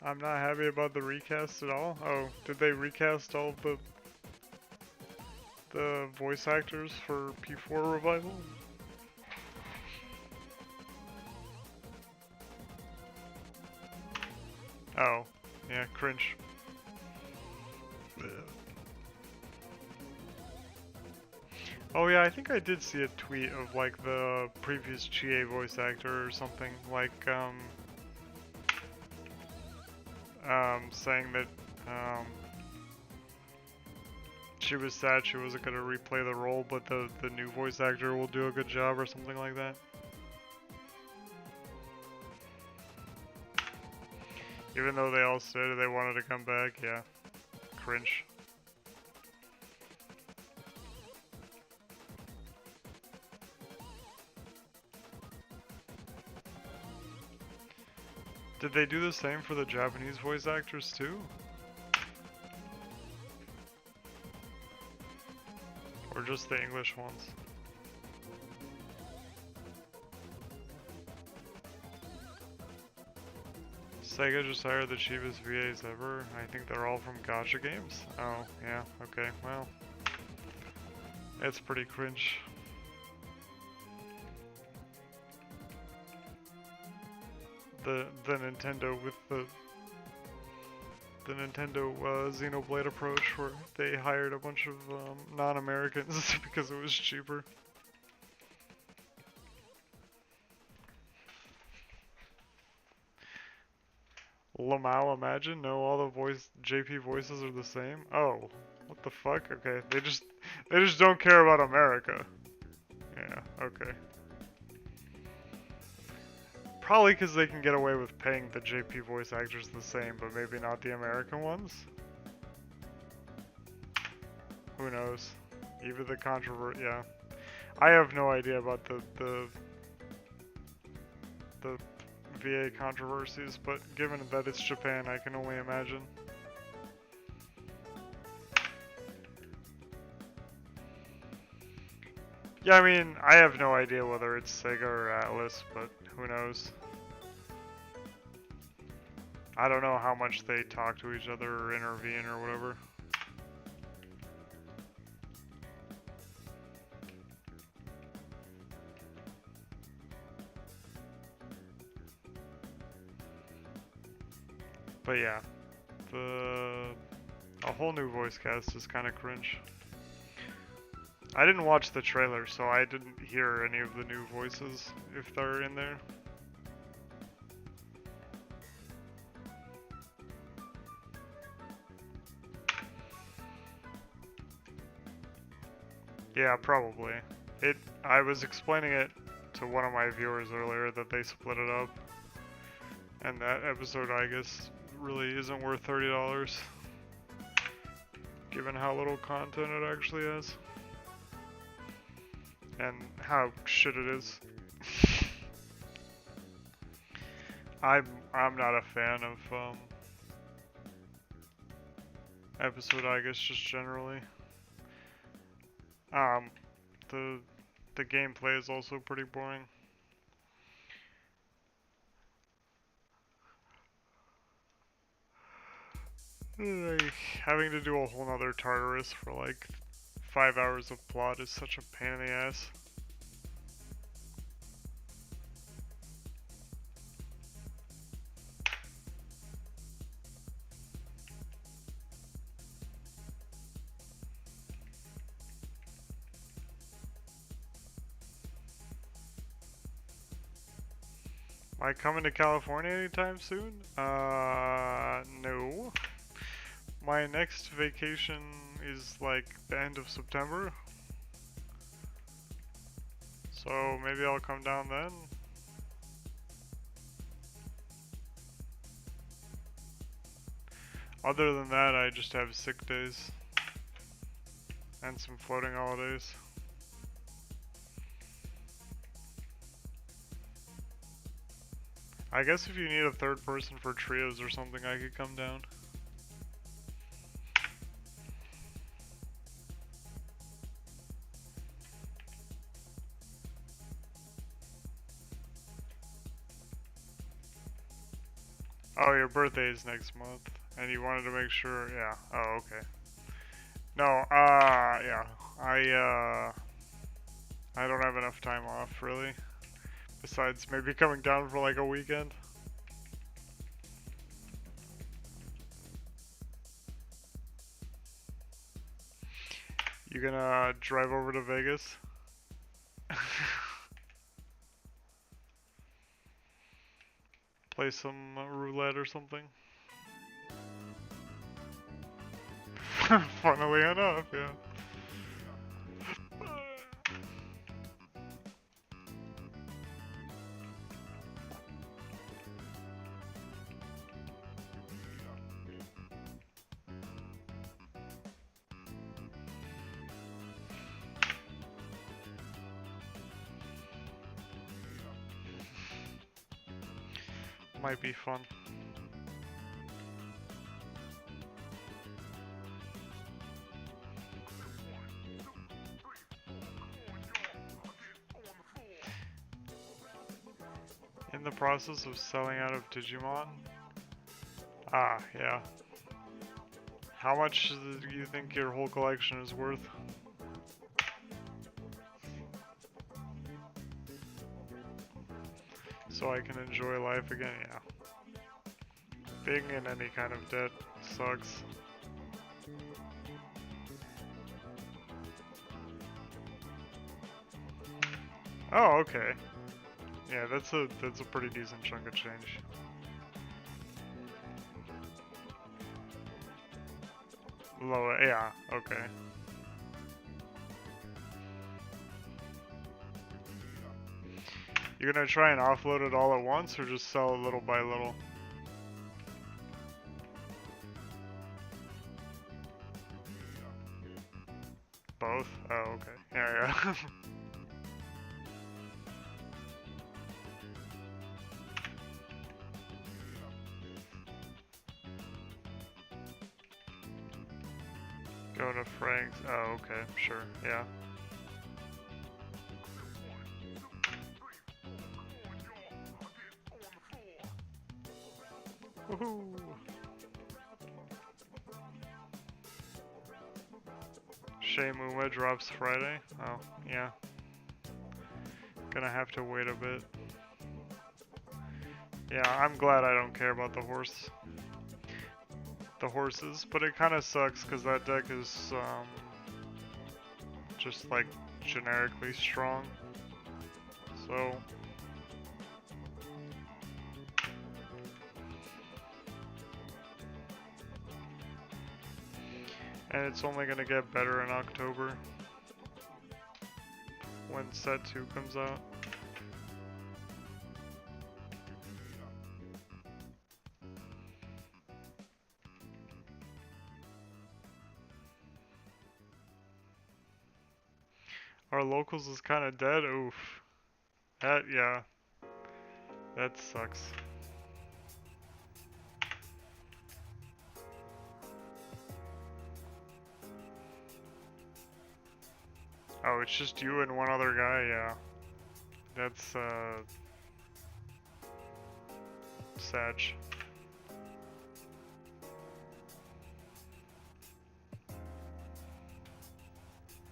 I'm not happy about the recast at all. Oh, did they recast all of the voice actors for P4 Revival? Oh, yeah, cringe. Oh yeah, I think I did see a tweet of like the previous GA voice actor or something, like saying that she was sad she wasn't gonna replay the role, but the new voice actor will do a good job or something like that. Even though they all said they wanted to come back, yeah, cringe. Did they do the same for the Japanese voice actors too? Or just the English ones? Sega just hired the cheapest VAs ever. I think they're all from Gacha games. Oh, yeah, okay, well. It's pretty cringe. The Nintendo with the Nintendo Xenoblade approach, where they hired a bunch of non-Americans because it was cheaper. Lamau, imagine? No, all the JP voices are the same. Oh, what the fuck? Okay, they just don't care about America. Yeah, okay. Probably because they can get away with paying the JP voice actors the same, but maybe not the American ones. Who knows? Even the yeah. I have no idea about the VA controversies, but given that it's Japan, I can only imagine. Yeah, I mean, I have no idea whether it's Sega or Atlas, but who knows? I don't know how much they talk to each other or intervene or whatever. But yeah, a whole new voice cast is kind of cringe. I didn't watch the trailer, so I didn't hear any of the new voices, if they're in there. Yeah, probably. I was explaining it to one of my viewers earlier that they split it up. And that episode, I guess, really isn't worth $30. Given how little content it actually has. And how shit it is. I'm not a fan of episode, I guess, just generally. Um, the the gameplay is also pretty boring. Like, having to do a whole nother Tartarus for like 5 hours of plot is such a pain in the ass. Am I coming to California anytime soon? No. My next vacation is like the end of September. So maybe I'll come down then. Other than that, I just have sick days and some floating holidays. I guess if you need a third person for trios or something, I could come down. Oh, your birthday is next month, and you wanted to make sure, yeah. Oh, okay. No, yeah. I don't have enough time off, really. Besides maybe coming down for like a weekend. You gonna drive over to Vegas? Play some roulette or something? Funnily enough, yeah. Might be fun. In the process of selling out of Digimon? Ah, yeah. How much do you think your whole collection is worth? So I can enjoy life again, yeah. Being in any kind of debt sucks. Oh, okay. Yeah, that's a pretty decent chunk of change. Low, yeah, okay. You're gonna try and offload it all at once, or just sell it little by little? Both? Oh, okay. Yeah, yeah. Go to Frank's. Oh, okay. Sure. Yeah. Woohoo! Shenmue drops Friday. Oh, yeah. Gonna have to wait a bit. Yeah, I'm glad I don't care about the horses, but it kind of sucks because that deck is just like generically strong. So and it's only gonna get better in October when set 2 comes out. Our locals is kind of dead. Oof. That, yeah. That sucks. Oh, it's just you and one other guy, yeah. That's, Sag.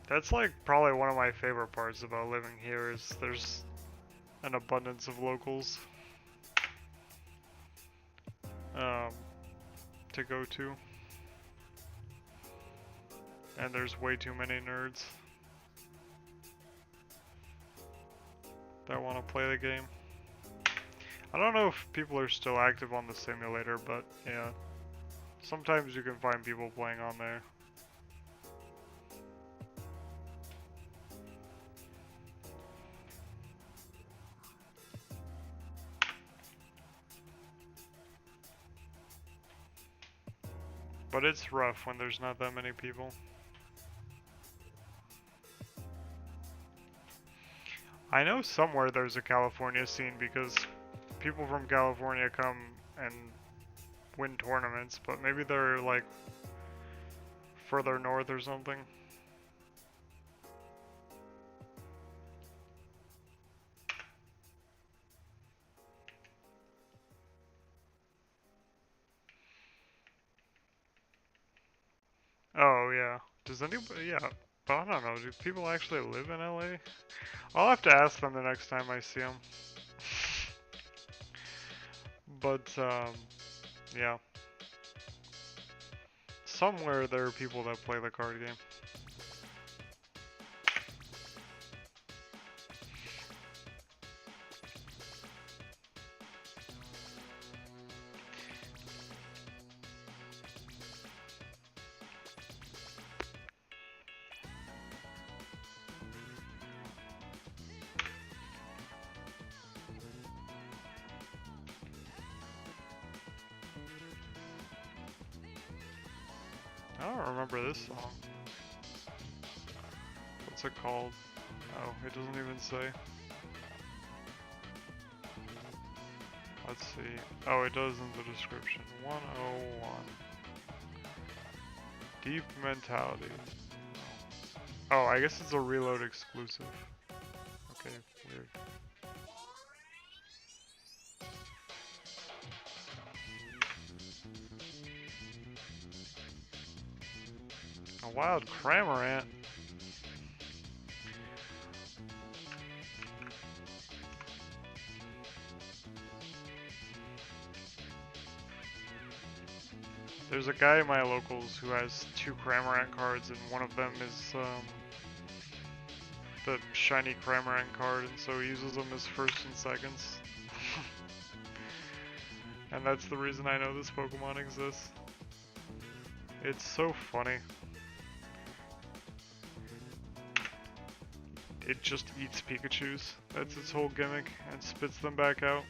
That's like probably one of my favorite parts about living here is there's an abundance of locals um, to go to, and there's way too many nerds that want to play the game. I don't know if people are still active on the simulator, but yeah, sometimes you can find people playing on there. But it's rough when there's not that many people. I know somewhere there's a California scene because people from California come and win tournaments, but maybe they're like further north or something. Oh yeah. Does anybody? Yeah. But I don't know. Do people actually live in LA? I'll have to ask them the next time I see them. But yeah. Somewhere there are people that play the card game. I don't remember this song. What's it called? Oh, it doesn't even say. Let's see. Oh, it does in the description. 101. Deep Mentality. Oh, I guess it's a Reload exclusive. Okay, weird. A wild Cramorant. There's a guy in my locals who has 2 Cramorant cards, and one of them is the shiny Cramorant card, and so he uses them as first and seconds. And that's the reason I know this Pokemon exists. It's so funny. It just eats Pikachus. That's its whole gimmick, and spits them back out.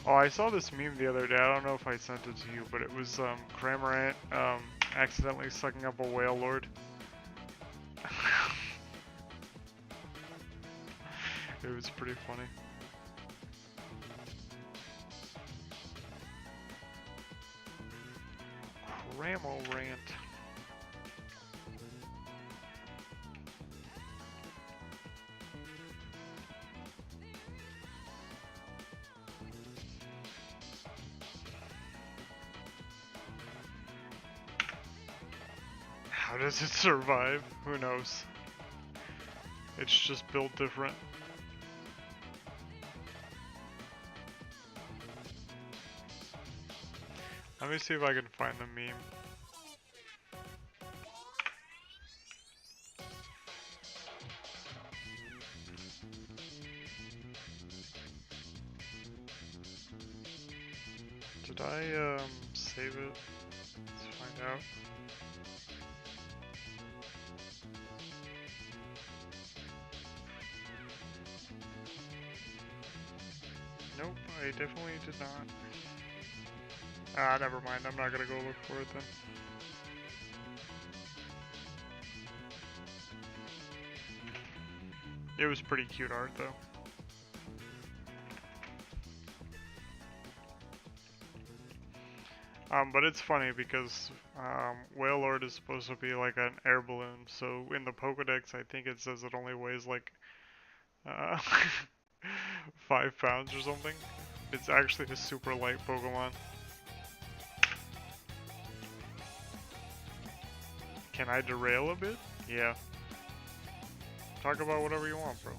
Oh, I saw this meme the other day. I don't know if I sent it to you, but it was Cramorant accidentally sucking up a whale lord. It was pretty funny. Cramorant. How does it survive? Who knows? It's just built different. Let me see if I can find the meme. Did I save it? Let's find out. Nope, I definitely did not. Ah, never mind. I'm not gonna go look for it then. It was pretty cute art though. But it's funny because Whale Lord is supposed to be like an air balloon, so in the Pokedex, I think it says it only weighs like uh, 5 pounds or something. It's actually a super light Pokemon. Can I derail a bit? Yeah. Talk about whatever you want, bro.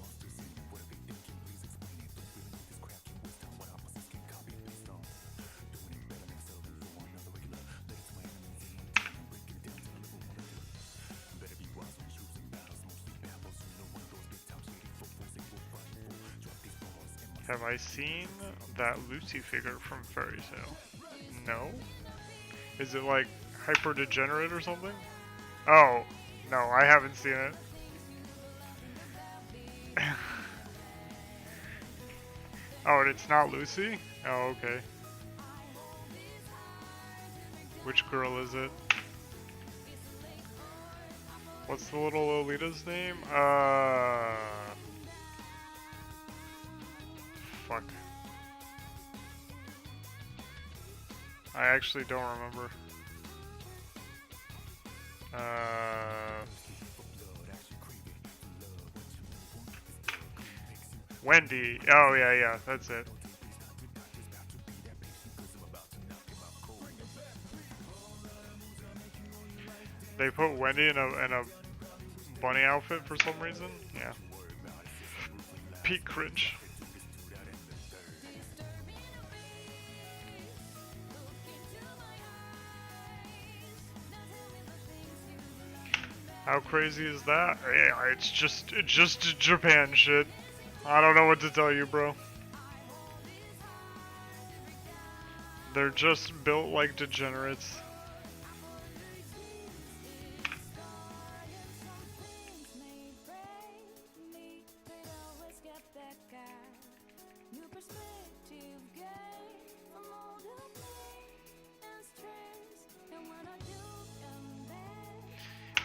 Have I seen that Lucy figure from Fairy Tail? No? Is it like hyper degenerate or something? Oh, no, I haven't seen it. Oh, and it's not Lucy? Oh, okay. Which girl is it? What's the little Lolita's name? Fuck. I actually don't remember. Wendy. Oh, yeah, yeah, that's it. They put Wendy in a bunny outfit for some reason. Yeah. Peak cringe. How crazy is that? Yeah, it's just Japan shit. I don't know what to tell you, bro. They're just built like degenerates.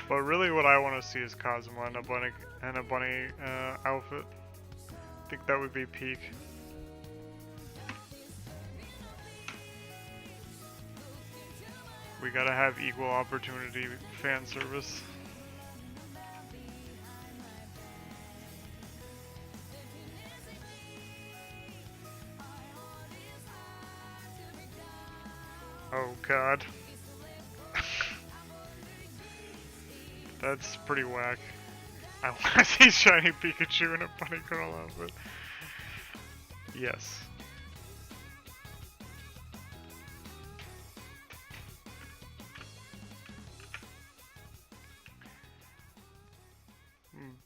But really, what I want to see is Kazuma in a bunny outfit. I think that would be peak. We gotta have equal opportunity fan service. Oh god. That's pretty whack. I want to see shiny Pikachu in a bunny girl outfit. Yes.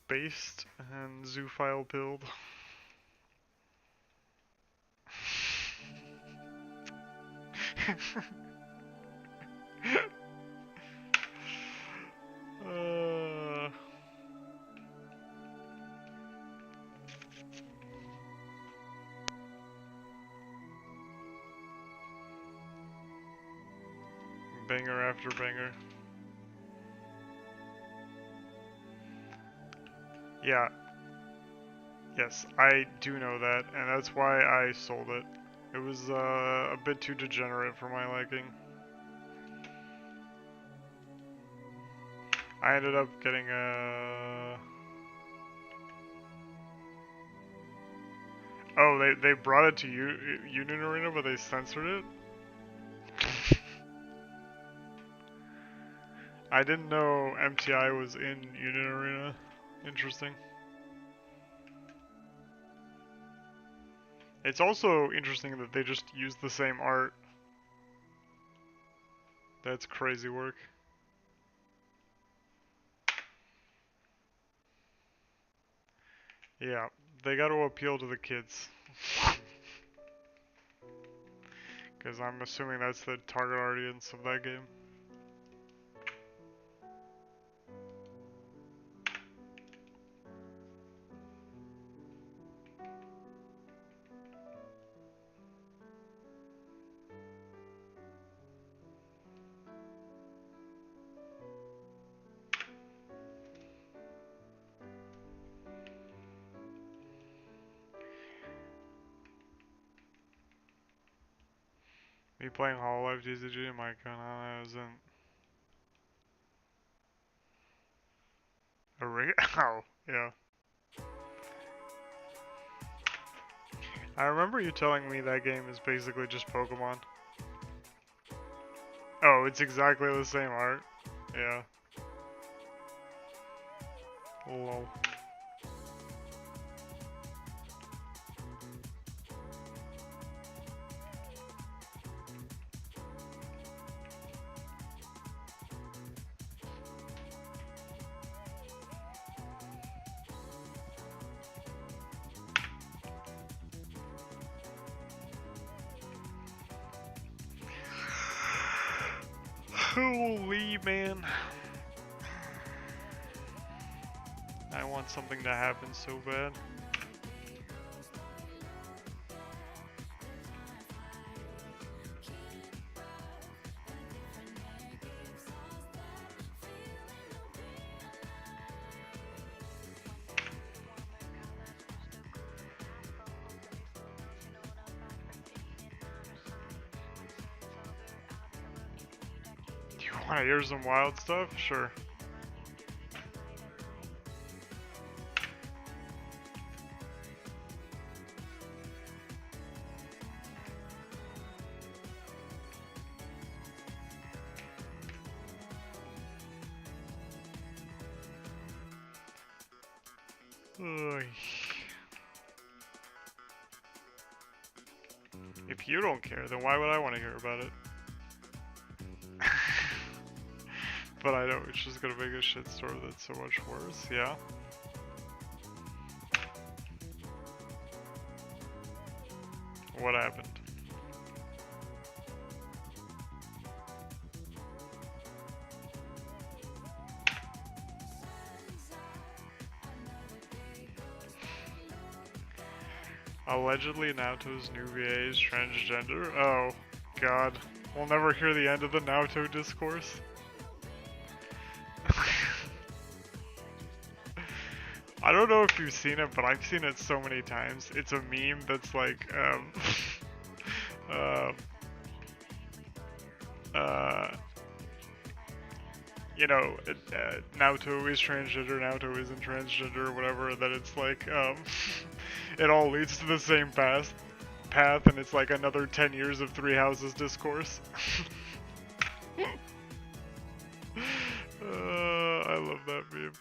Based and zoophile build. uh, banger after banger. Yeah. Yes, I do know that, and that's why I sold it. It was a bit too degenerate for my liking. I ended up getting a... Oh, they brought it to Union Arena, but they censored it? I didn't know MTI was in Union Arena. Interesting. It's also interesting that they just used the same art. That's crazy work. Yeah, they got to appeal to the kids. Because I'm assuming that's the target audience of that game. Me playing Hololive TCG and my Kanana isn't a oh, yeah. I remember you telling me that game is basically just Pokemon. Oh, it's exactly the same art. Yeah. Lol. Holy man. I want something to happen so bad. Do you want to hear some wild stuff? Sure. Ugh. If you don't care, then why would I want to hear about it? But I know it's just gonna make a shitstorm that's so much worse, yeah? What happened? Allegedly, Naoto's new VA is transgender? Oh, god. We'll never hear the end of the Naoto discourse. I don't know if you've seen it, but I've seen it so many times. It's a meme that's like, um, you know, Naoto is transgender, Naoto isn't transgender, or whatever, that it's like, it all leads to the same path, and it's like another 10 years of Three Houses discourse. I love that meme.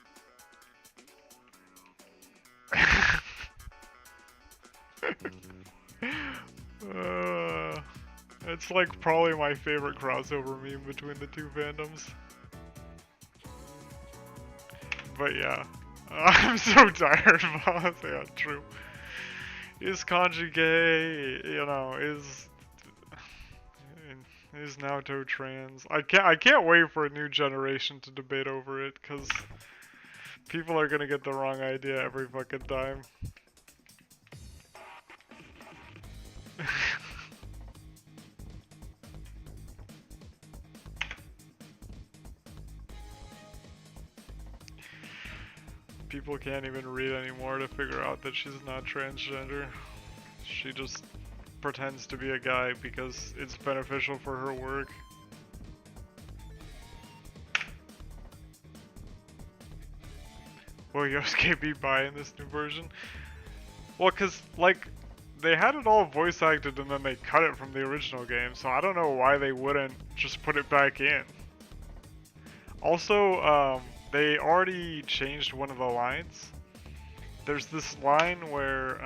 It's like probably my favorite crossover meme between the two fandoms. But yeah, I'm so tired of honestly, yeah, true. Is kanji gay? You know, is Naoto trans? I can't wait for a new generation to debate over it, because people are gonna get the wrong idea every fucking time. People can't even read anymore to figure out that she's not transgender. She just pretends to be a guy because it's beneficial for her work. Will Yosuke be bi in this new version? Well, cause like they had it all voice acted and then they cut it from the original game, so I don't know why they wouldn't just put it back in. Also, they already changed one of the lines. There's this line where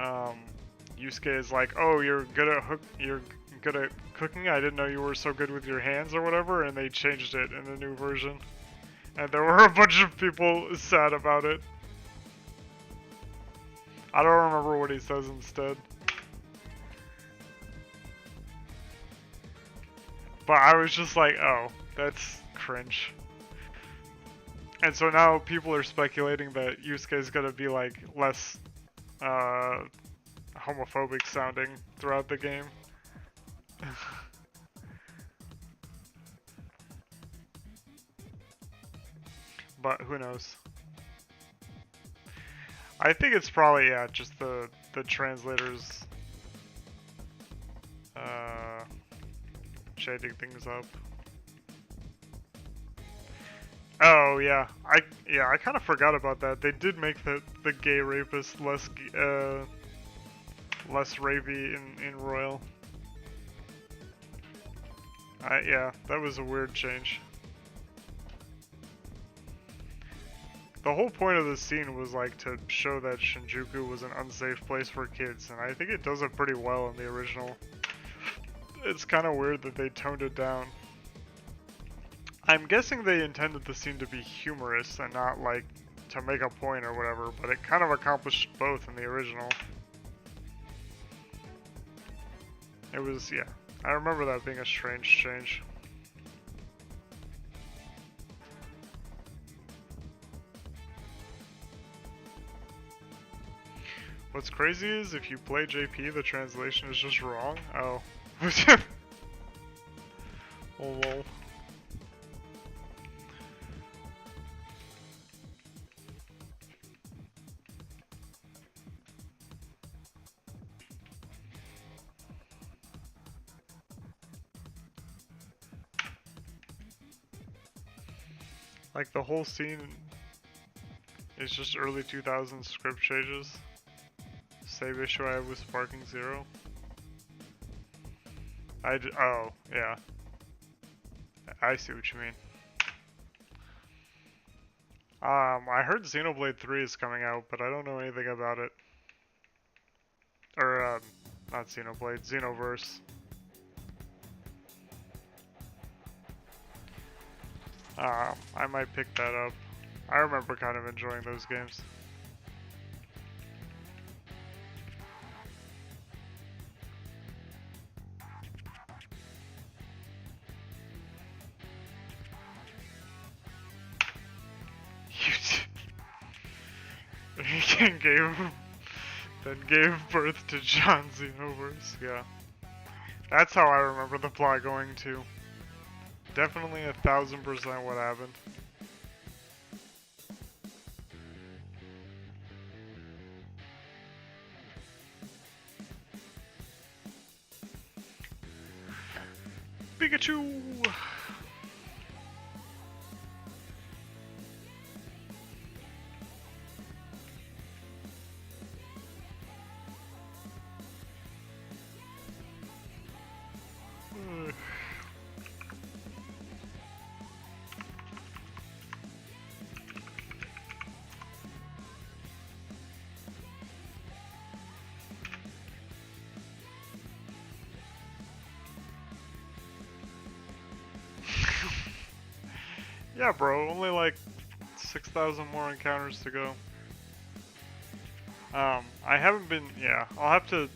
Yusuke is like, "Oh, you're good at cooking. I didn't know you were so good with your hands or whatever," and they changed it in the new version. And there were a bunch of people sad about it. I don't remember what he says instead. But I was just like, oh, that's cringe. And so now people are speculating that Yusuke is gonna be like less homophobic sounding throughout the game. But who knows? I think it's probably, yeah, just the translators shading things up. Oh yeah, I kind of forgot about that. They did make the gay rapist less rapey in Royal. Yeah, that was a weird change. The whole point of the scene was like to show that Shinjuku was an unsafe place for kids, and I think it does it pretty well in the original. It's kind of weird that they toned it down. I'm guessing they intended the scene to be humorous and not like to make a point or whatever, but it kind of accomplished both in the original. It was, yeah, I remember that being a strange change. What's crazy is if you play JP, the translation is just wrong. Oh. Oh, lol. Like the whole scene is just early 2000s script changes. Save issue I was sparking 0. Oh, yeah. I see what you mean. I heard Xenoblade 3 is coming out, but I don't know anything about it. Or, not Xenoblade, Xenoverse. I might pick that up. I remember kind of enjoying those games. He gave birth to John Xenoverse, yeah. That's how I remember the plot going too. Definitely 1000% what happened. Pikachu! Yeah, bro, only like 6,000 more encounters to go. I haven't been, yeah, I'll have to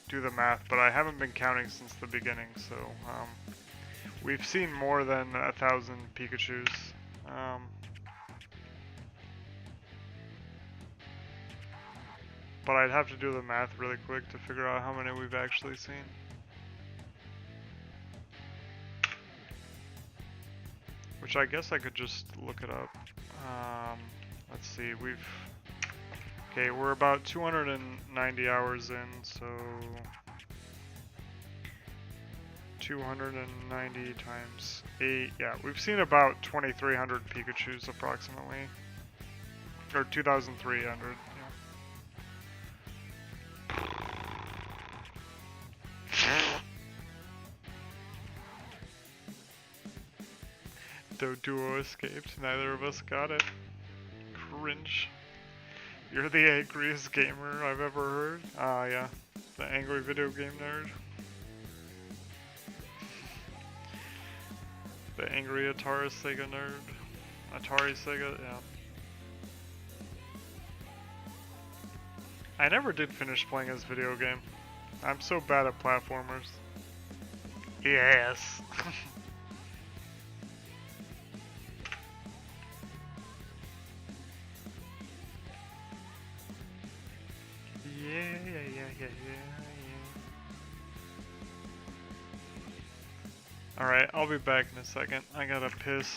do the math, but I haven't been counting since the beginning, so, we've seen more than 1,000 Pikachus. But I'd have to do the math really quick to figure out how many we've actually seen. Which I guess I could just look it up. Let's see, okay, we're about 290 hours in, so 290 times 8, yeah, we've seen about 2,300 Pikachus approximately. Or 2,300, yeah. The duo escaped, neither of us got it. Cringe. You're the angriest gamer I've ever heard. Ah, yeah. The angry video game nerd. The angry Atari Sega nerd. Atari Sega, yeah. I never did finish playing this video game. I'm so bad at platformers. Yes. Alright, I'll be back in a second. I gotta piss.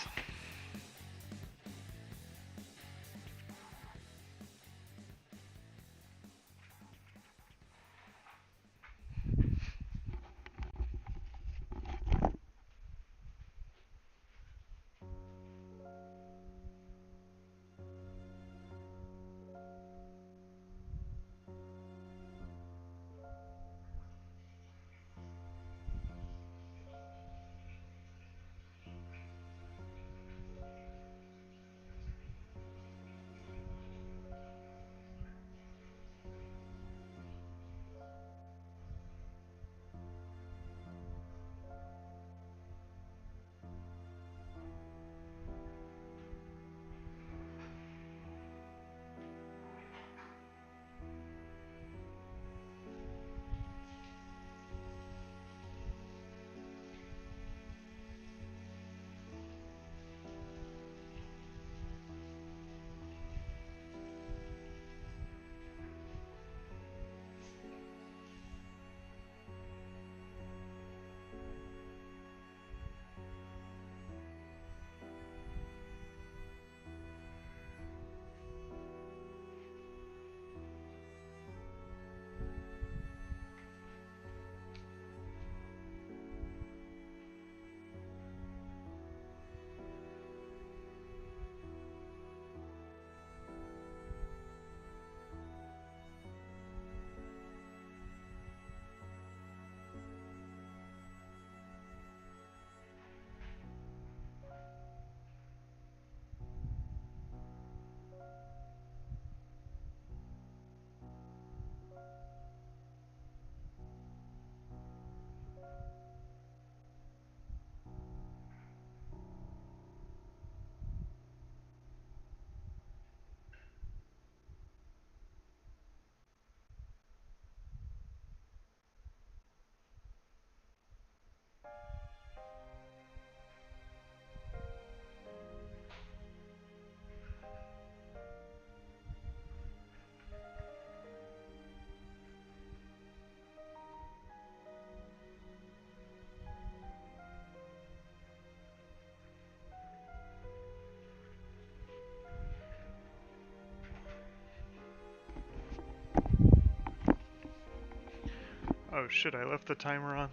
Oh shit, I left the timer on.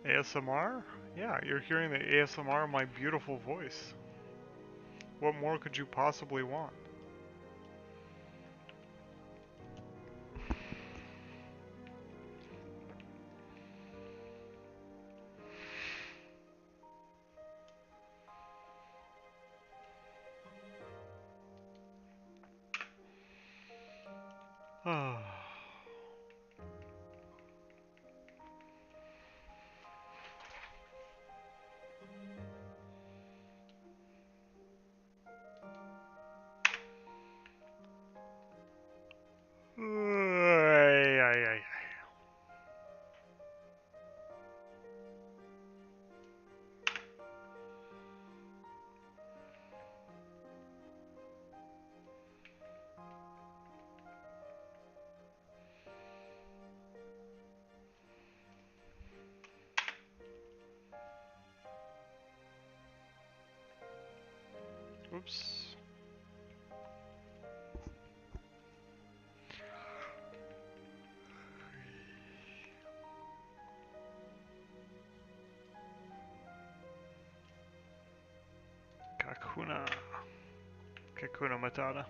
ASMR? Yeah, you're hearing the ASMR of my beautiful voice. What more could you possibly want? Ah. Ay, ay, ay. Oops. Kakuna. Kakuna Matata.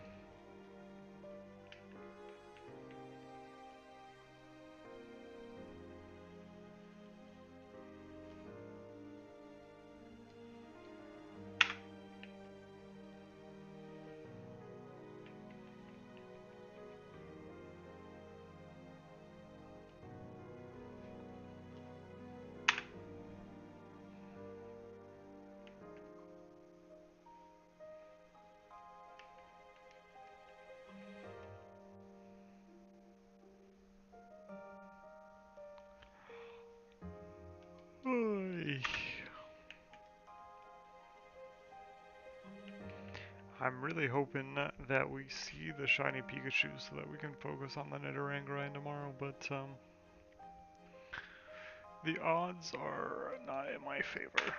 Ay. I'm really hoping that we see the shiny Pikachu so that we can focus on the Nidoran grind tomorrow, but the odds are not in my favor.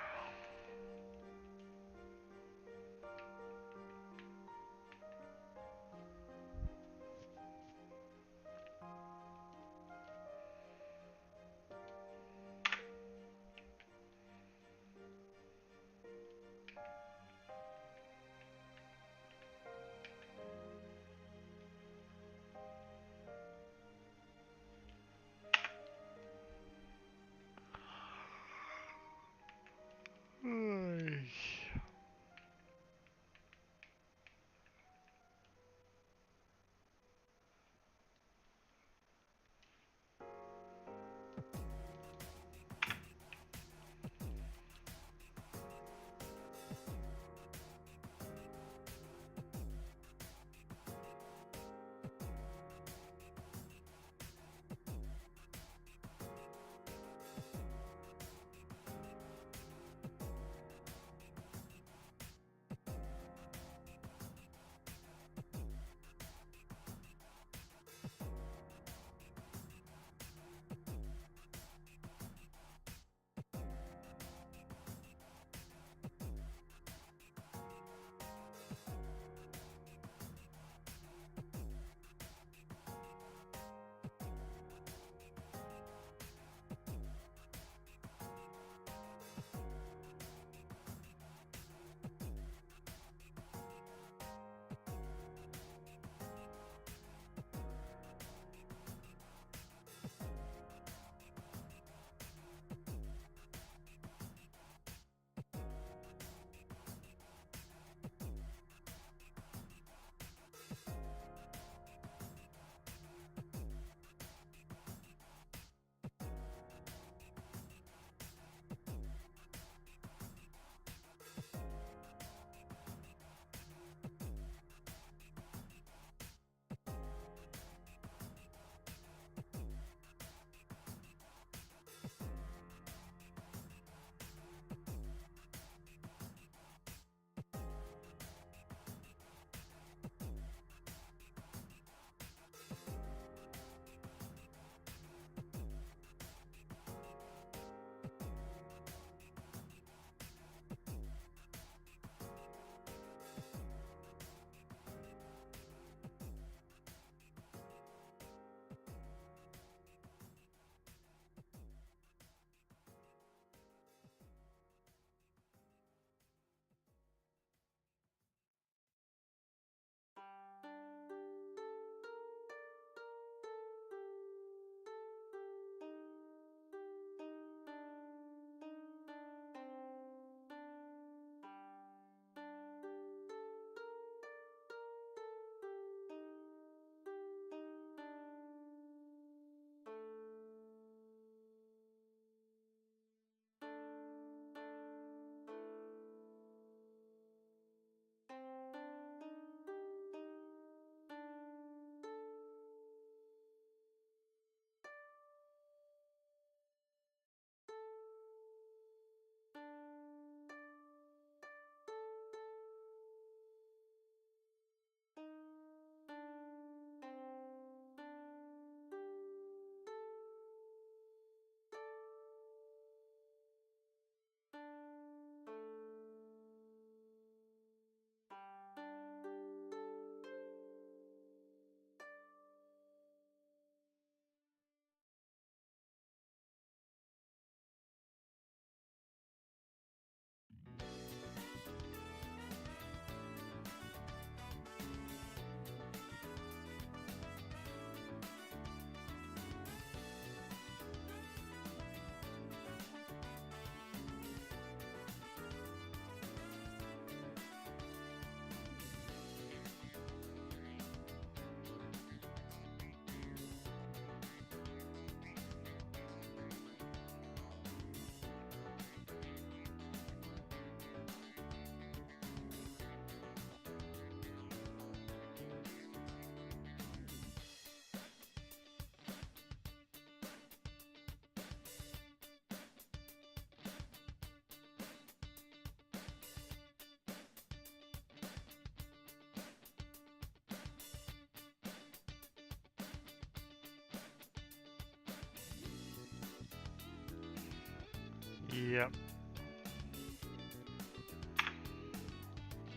Yep.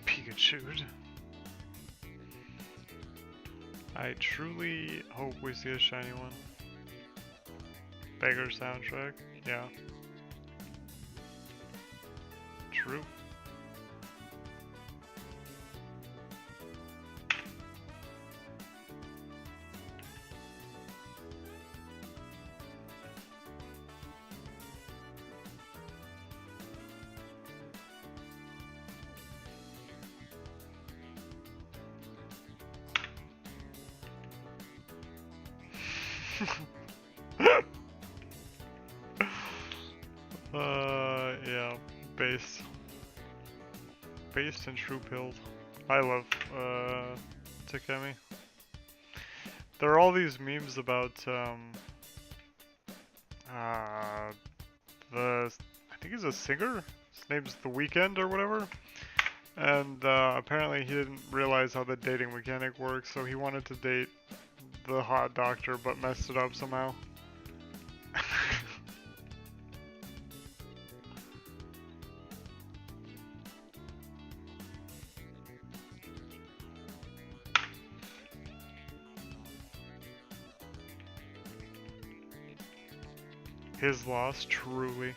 Pikachu. I truly hope we see a shiny one. Beggar soundtrack, yeah. True. Yeah, based. Based and true pilled. I love, Takemi. There are all these memes about, uh, I think he's a singer? His name's The Weeknd or whatever. And, apparently he didn't realize how the dating mechanic works, so he wanted to date the hot doctor but messed it up somehow. His loss, truly.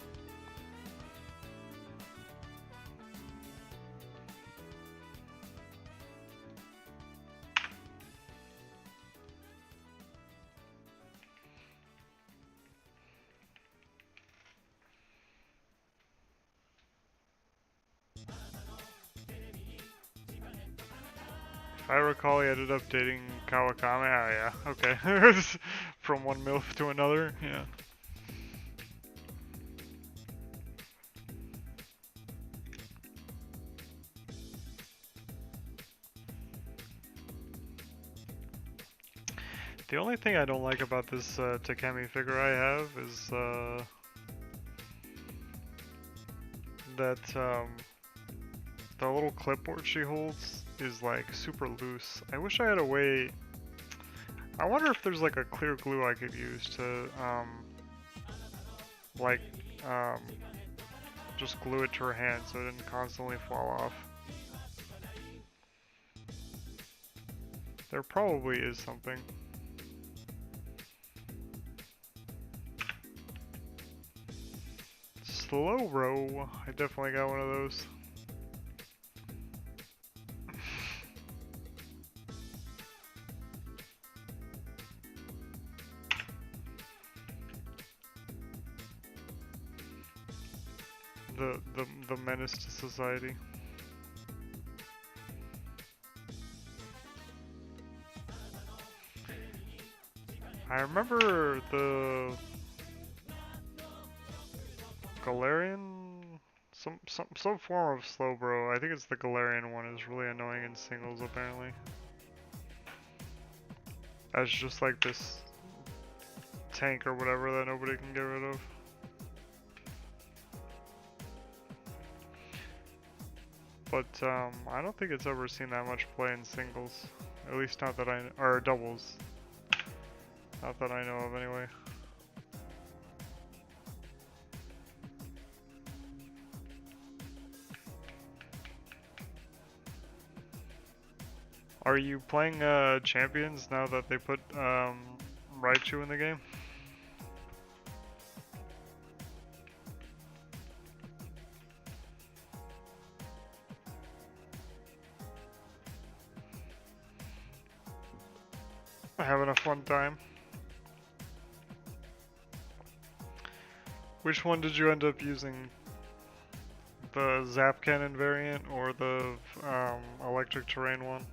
If I recall, he ended up dating Kawakami. Oh yeah, okay. From one MILF to another, yeah. The only thing I don't like about this Takemi figure I have is that the little clipboard she holds is like super loose. I wish I had a way. I wonder if there's like a clear glue I could use to like just glue it to her hand so it didn't constantly fall off. There probably is something. Slow row. I definitely got one of those. The menace to society. I remember the Galarian, some form of Slowbro. I think it's the Galarian one is really annoying in singles apparently. As just like this tank or whatever that nobody can get rid of. But I don't think it's ever seen that much play in singles. At least not that or doubles. Not that I know of anyway. Are you playing Champions now that they put Raichu in the game? Having a fun time. Which one did you end up using? The Zap Cannon variant or the Electric Terrain one?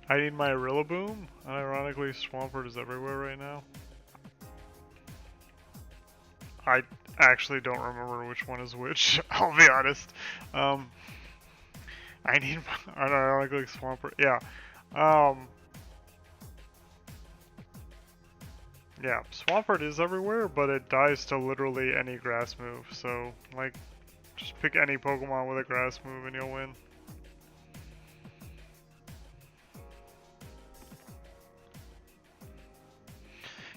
I need my Rillaboom. Ironically, Swampert is everywhere right now. I actually don't remember which one is which, I'll be honest. I need my, ironically, Swampert. Yeah. Yeah, Swampert is everywhere, but it dies to literally any grass move. So, like, just pick any Pokemon with a grass move and you'll win.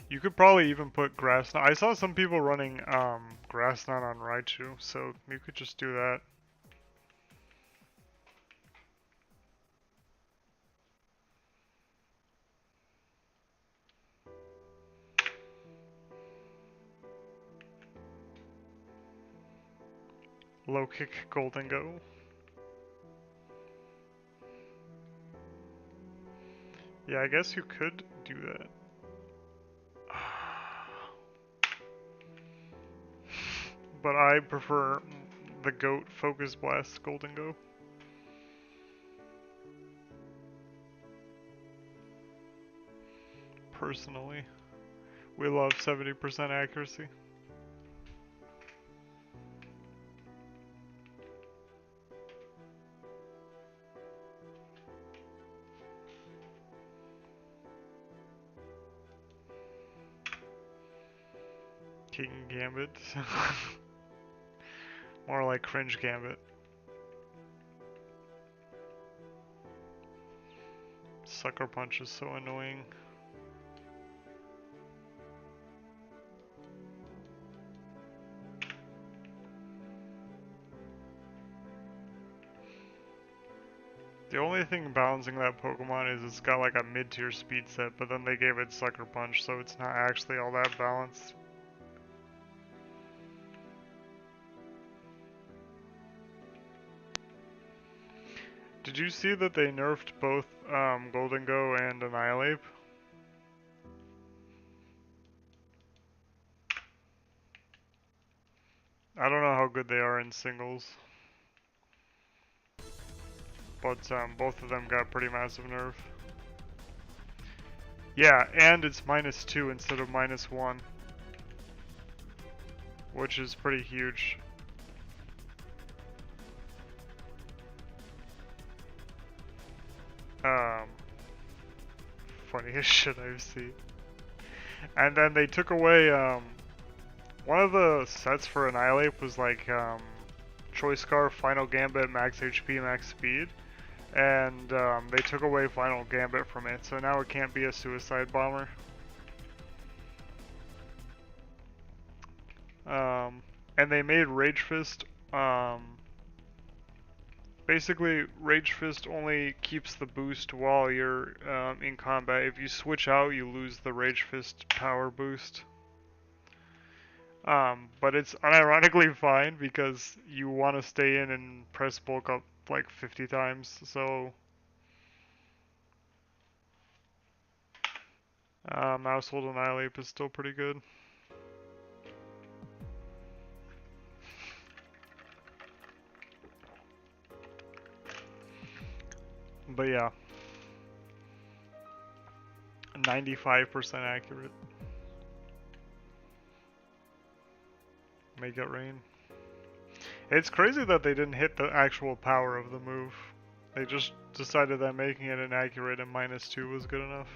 You could probably even put Grass Knot. I saw some people running Grass Knot on Raichu, so you could just do that. Low kick Golden Go. Yeah, I guess you could do that. But I prefer the Goat Focus Blast Golden Go. Personally, we love 70% accuracy. King Gambit. More like Cringe Gambit. Sucker Punch is so annoying. The only thing balancing that Pokemon is it's got like a mid-tier speed set, but then they gave it Sucker Punch, so it's not actually all that balanced. Did you see that they nerfed both Golden Go and Annihilate? I don't know how good they are in singles, but both of them got pretty massive nerf. Yeah, and it's -2 instead of -1, which is pretty huge. Funniest shit I've seen. And then they took away one of the sets for Annihilate was like Choice Scarf, Final Gambit, Max HP, Max Speed, and they took away Final Gambit from it, so now it can't be a Suicide Bomber. And they made Rage Fist. Basically, Rage Fist only keeps the boost while you're in combat. If you switch out, you lose the Rage Fist power boost. But it's unironically fine because you want to stay in and press bulk up like 50 times, so Mousehold Annihilate is still pretty good. But yeah, 95% accurate. Make it rain. It's crazy that they didn't hit the actual power of the move. They just decided that making it inaccurate and -2 was good enough.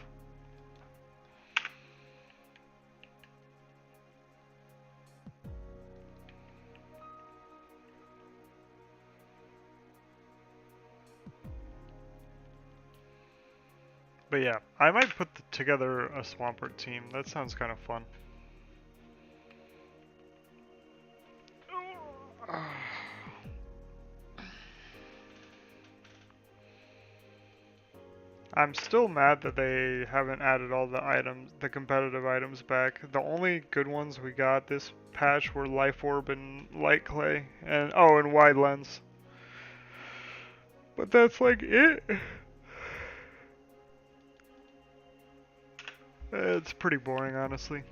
But yeah, I might put together a Swampert team. That sounds kind of fun. I'm still mad that they haven't added all the items, the competitive items back. The only good ones we got this patch were Life Orb and Light Clay, and oh, and Wide Lens. But that's like it. It's pretty boring, honestly.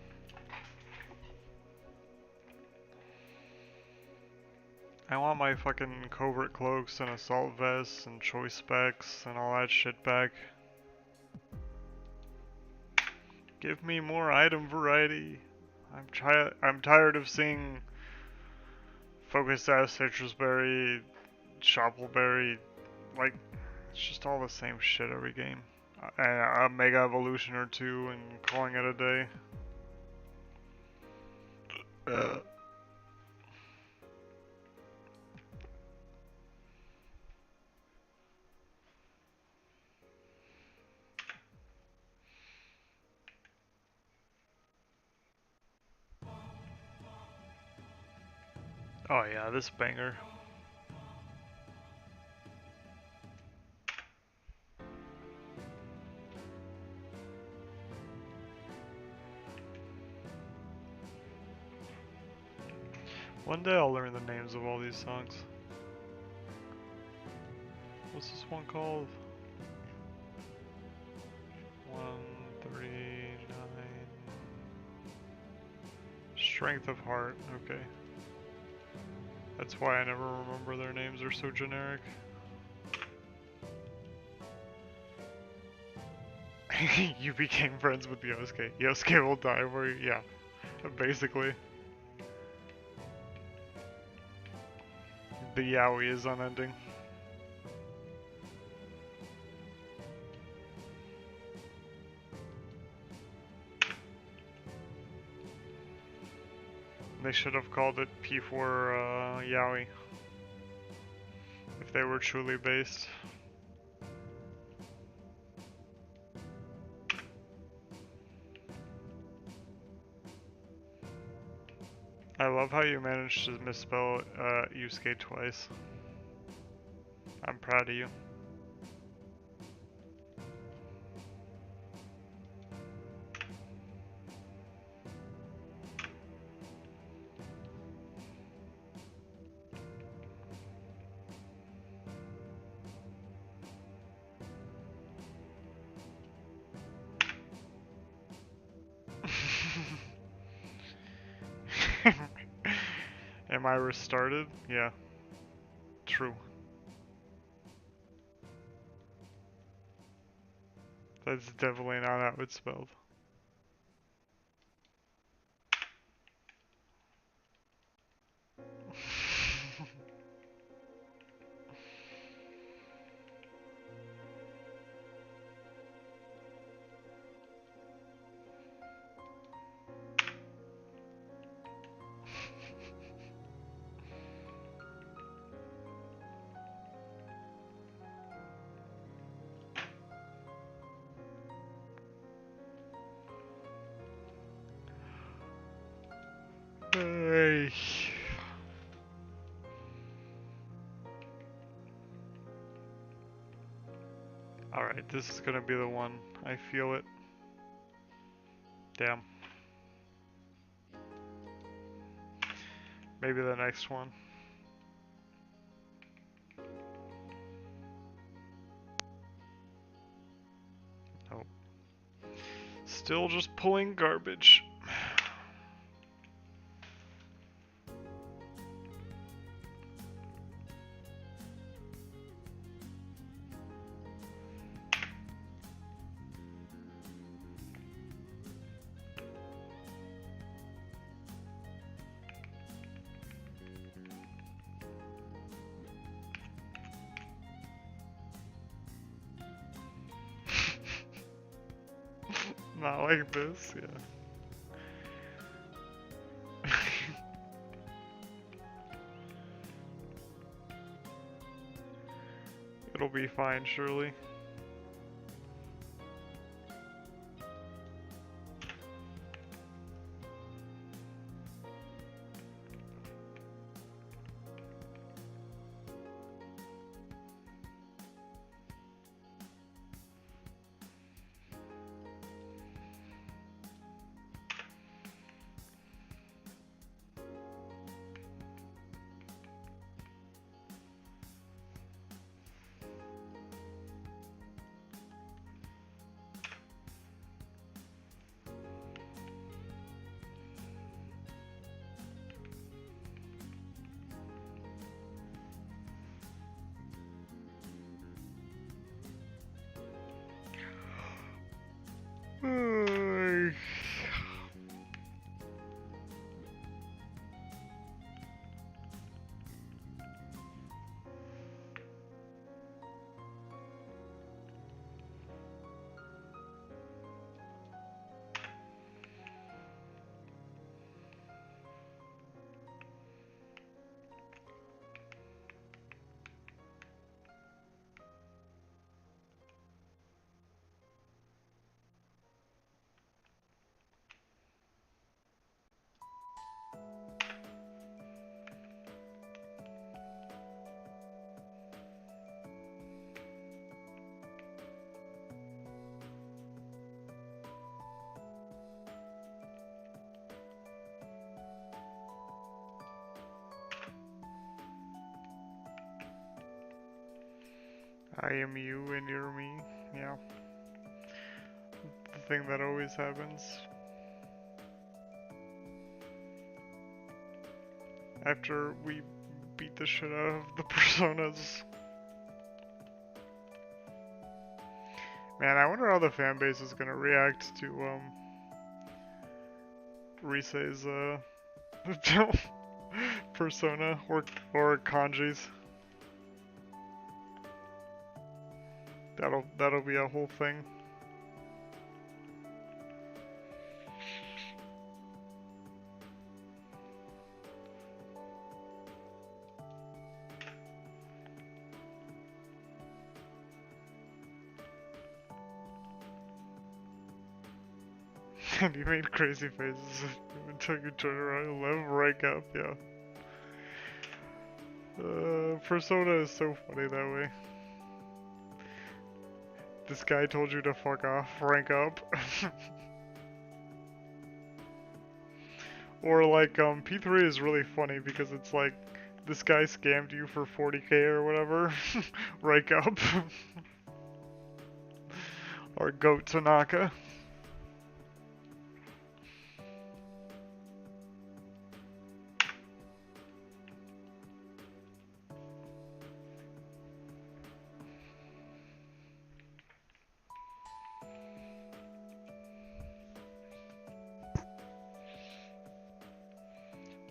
I want my fucking Covert Cloaks and Assault Vests and Choice Specs and all that shit back. Give me more item variety. I'm tired of seeing Focus Sash, Citrus Berry, Shoppleberry. Like, it's just all the same shit every game. A Mega Evolution or two and calling it a day. Uh, oh yeah, this banger. One day I'll learn the names of all these songs. What's this one called? 139. Strength of Heart, okay. That's why I never remember their names, they're so generic. You became friends with Yosuke. Yosuke will die for you, yeah. Basically. The yaoi is unending. They should have called it P4 yaoi. If they were truly based. I love how you managed to misspell Yusuke twice. I'm proud of you. Am I restarted? Yeah. True. That's definitely not how it's spelled. Hey. Alright, this is gonna be the one. I feel it. Damn. Maybe the next one. Nope. Still just pulling garbage. Not like this, yeah. It'll be fine, surely. I am you and you're me. Yeah. The thing that always happens. After we beat the shit out of the personas. Man, I wonder how the fan base is gonna react to Risei's persona or kanjis. That'll be a whole thing. And you made crazy faces until you turn around and left rank up, yeah. Persona is so funny that way. This guy told you to fuck off, rank up. Or like, P3 is really funny because it's like, this guy scammed you for 40k or whatever, rank up. Or Goat Tanaka.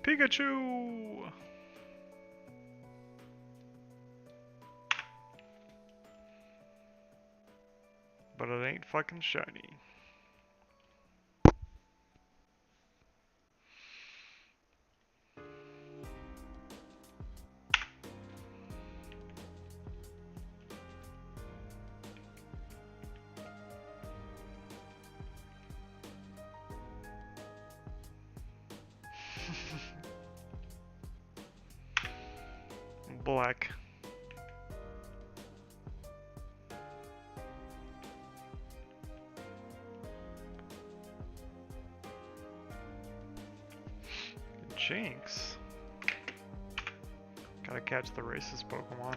Pikachu! But it ain't fucking shiny. Black. Jinx. Gotta catch the racist Pokemon.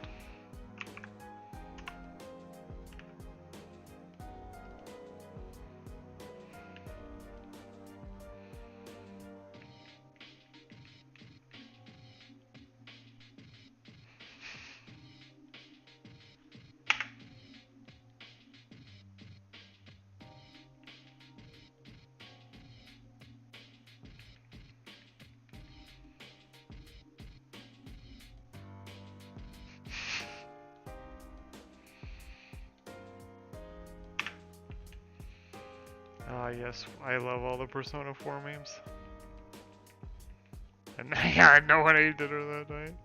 Ah, yes, I love all the Persona 4 memes. And yeah, no one ate dinner that night.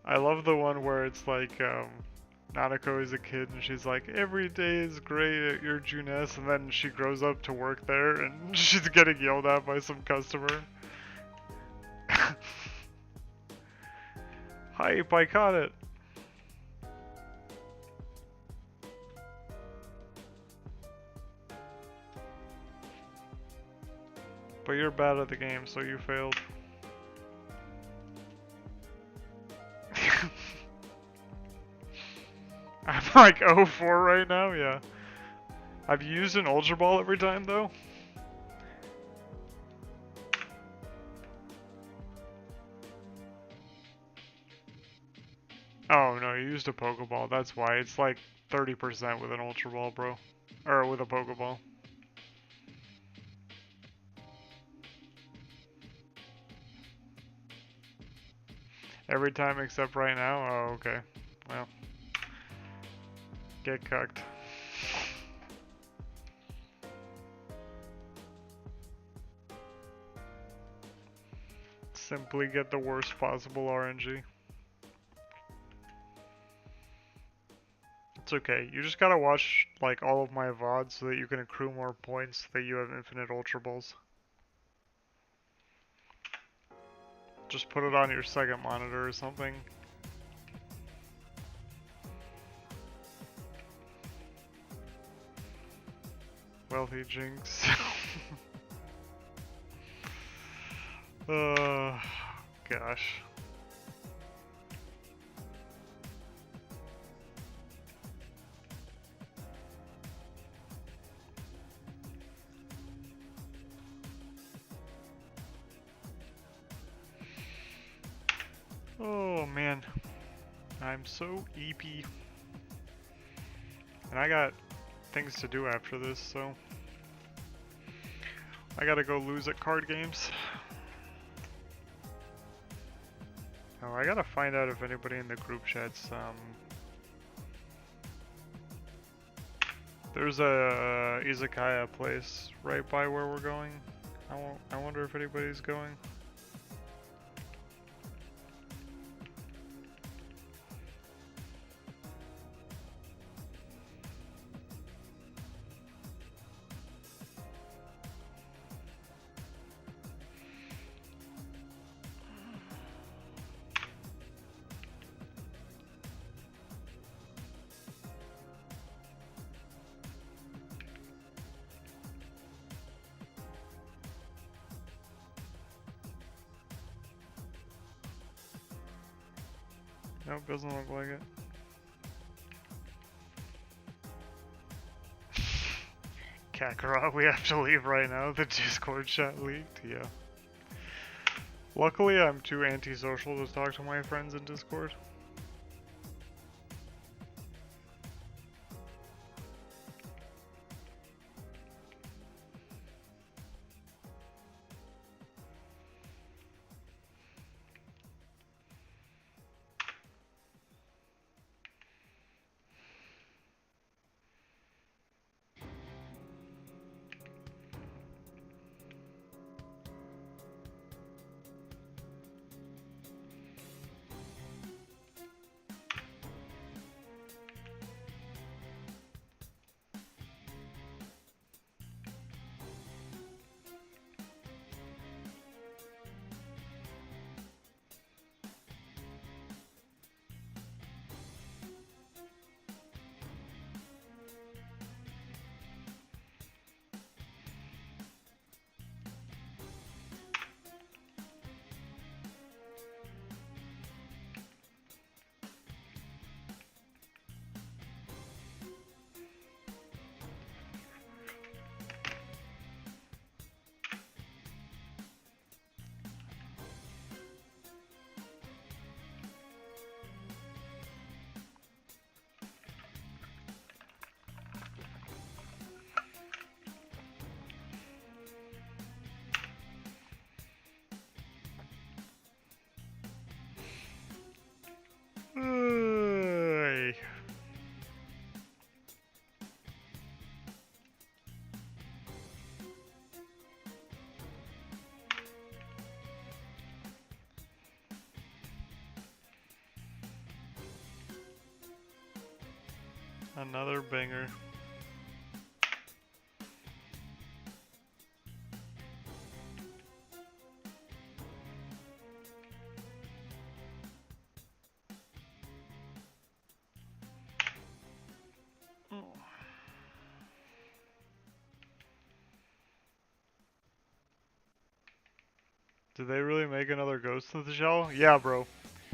I love the one where it's like, Nanako is a kid and she's like, every day is great at your Juness, and then she grows up to work there and she's getting yelled at by some customer. Hype, I caught it! But you're bad at the game, so you failed. I'm like 0-4 right now, yeah. I've used an Ultra Ball every time, though. Oh, no, you used a Pokeball, that's why. It's like 30% with an Ultra Ball, bro. Or with a Pokeball. Every time except right now? Oh, okay. Well. Get cucked. Simply get the worst possible RNG. It's okay. You just gotta watch like all of my VODs so that you can accrue more points so that you have infinite Ultra Balls. Just put it on your second monitor or something. Wealthy Jinx. Gosh. Oh man, I'm so EP. And I got things to do after this, so I gotta go lose at card games. Oh, I gotta find out if anybody in the group chats, there's a izakaya place right by where we're going. I wonder if anybody's going. Nope, doesn't look like it. Kakarot, we have to leave right now. The Discord chat leaked, yeah. Luckily, I'm too antisocial to talk to my friends in Discord. Ay. Another banger. Did they really make another Ghost in the Shell? Yeah, bro.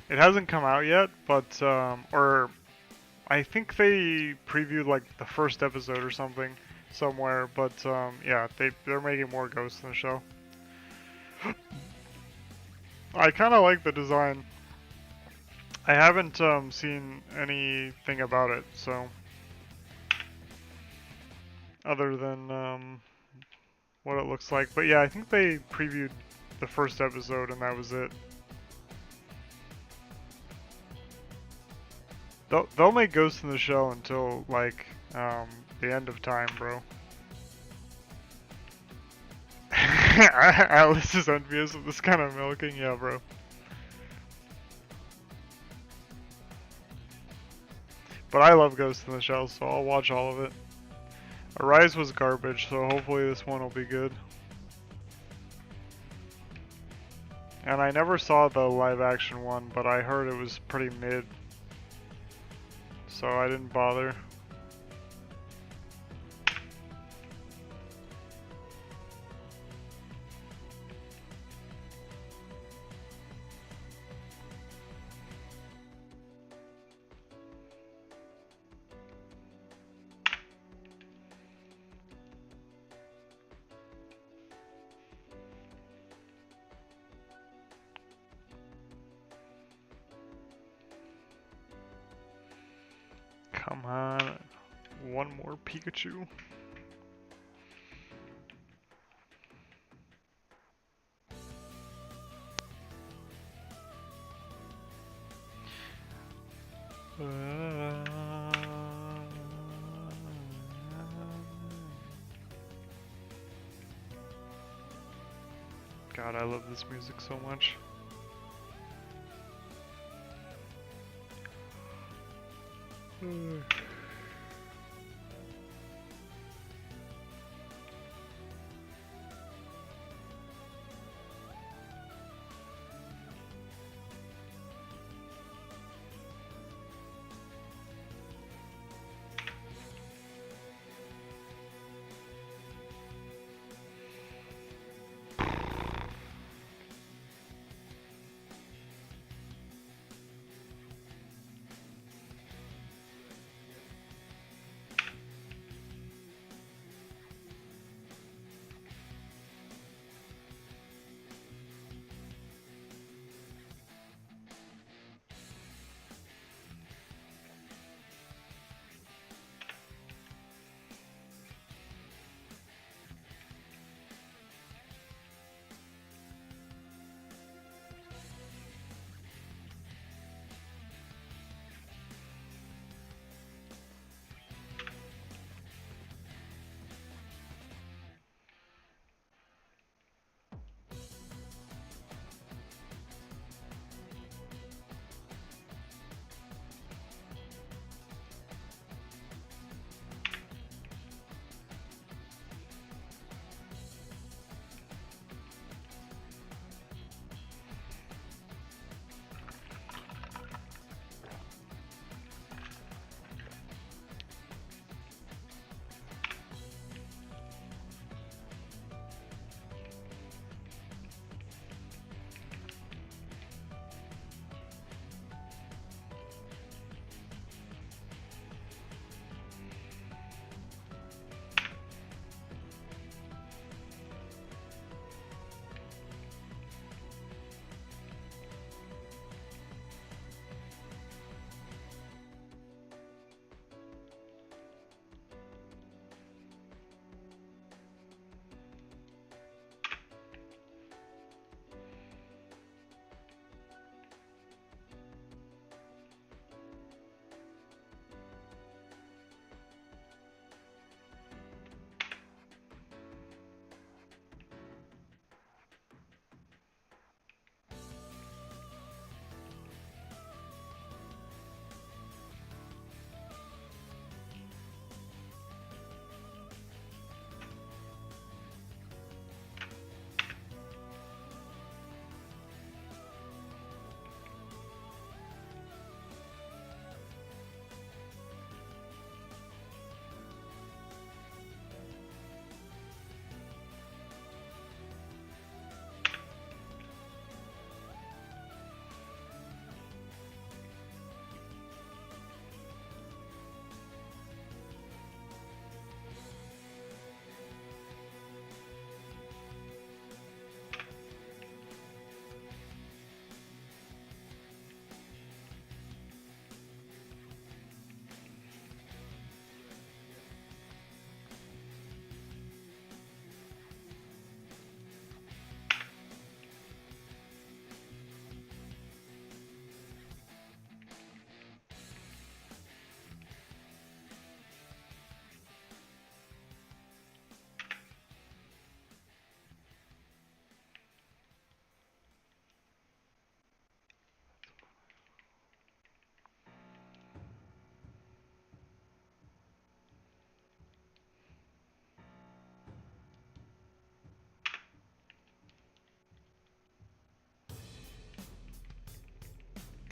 It hasn't come out yet, but, or I think they previewed like the first episode or something somewhere, but, yeah, they're making more Ghost in the Shell. I kind of like the design. I haven't, seen anything about it, so, other than, what it looks like. But yeah, I think they previewed the first episode and that was it. They'll make Ghost in the Shell until like the end of time, bro. Alice is envious of this kind of milking, yeah, bro. But I love Ghost in the Shell, so I'll watch all of it. Arise was garbage, so hopefully this one will be good. And I never saw the live action one, but I heard it was pretty mid. So I didn't bother. Come on. One more Pikachu. God, I love this music so much.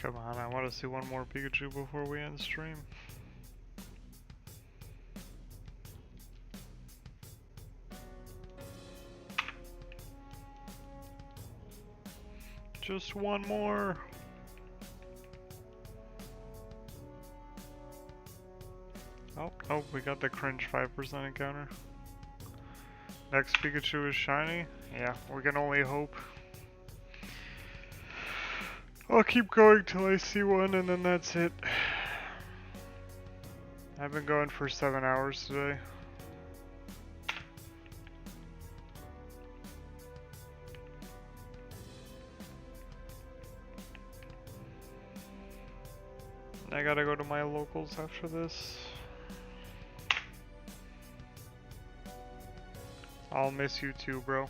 Come on, I want to see one more Pikachu before we end stream. Just one more. Oh, we got the cringe 5% encounter. Next Pikachu is shiny. Yeah, we can only hope. I'll keep going till I see one and then that's it. I've been going for 7 hours today. I gotta go to my locals after this. I'll miss you too, bro.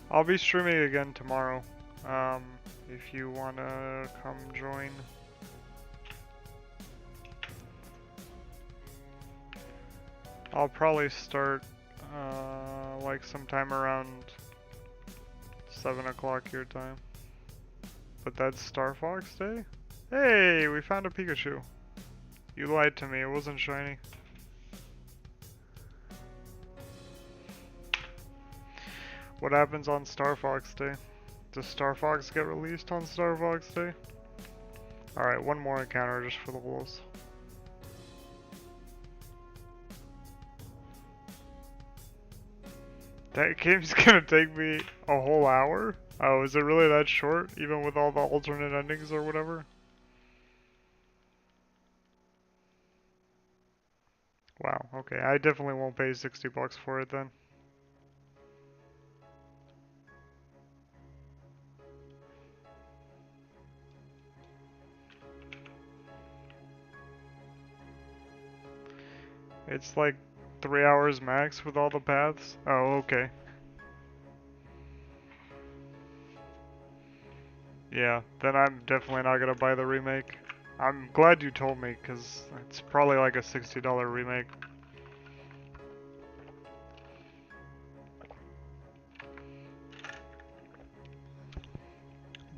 I'll be streaming again tomorrow. Um, if you wanna come join. I'll probably start like sometime around 7 o'clock your time. But that's Star Fox Day? Hey, we found a Pikachu. You lied to me, it wasn't shiny. What happens on Star Fox Day? Does Star Fox get released on Star Fox Day? Alright, one more encounter just for the wolves. That game's gonna take me a whole hour? Oh, is it really that short? Even with all the alternate endings or whatever? Wow, okay. I definitely won't pay 60 bucks for it then. It's like 3 hours max with all the paths? Oh, okay. Yeah, then I'm definitely not gonna buy the remake. I'm glad you told me, because it's probably like a $60 remake.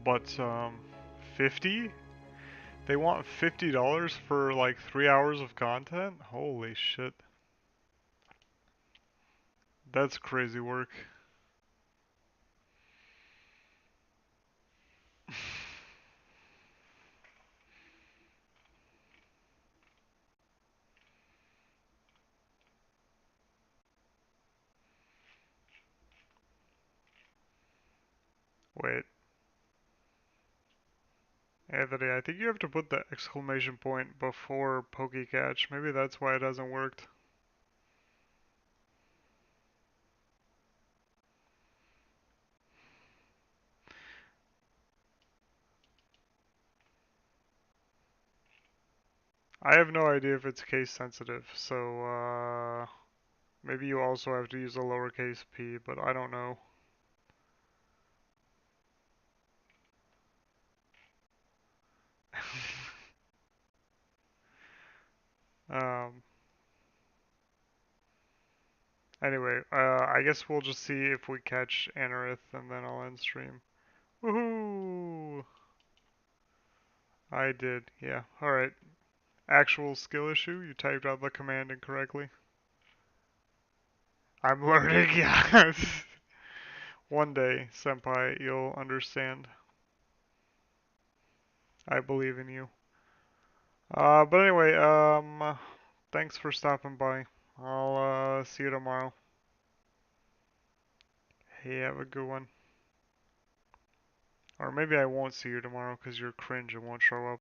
But, 50? They want $50 for like 3 hours of content? Holy shit. That's crazy work. Wait, Anthony, I think you have to put the exclamation point before Pokecatch. Maybe that's why it hasn't worked. I have no idea if it's case sensitive, so maybe you also have to use a lowercase p, but I don't know. um, anyway, I guess we'll just see if we catch Anorith and then I'll end stream. Woohoo! I did, yeah. Alright. Actual skill issue, you typed out the command incorrectly. I'm learning, yes. One day, senpai, you'll understand. I believe in you. But anyway, thanks for stopping by. I'll see you tomorrow. Hey, have a good one. Or maybe I won't see you tomorrow because you're cringe and won't show up.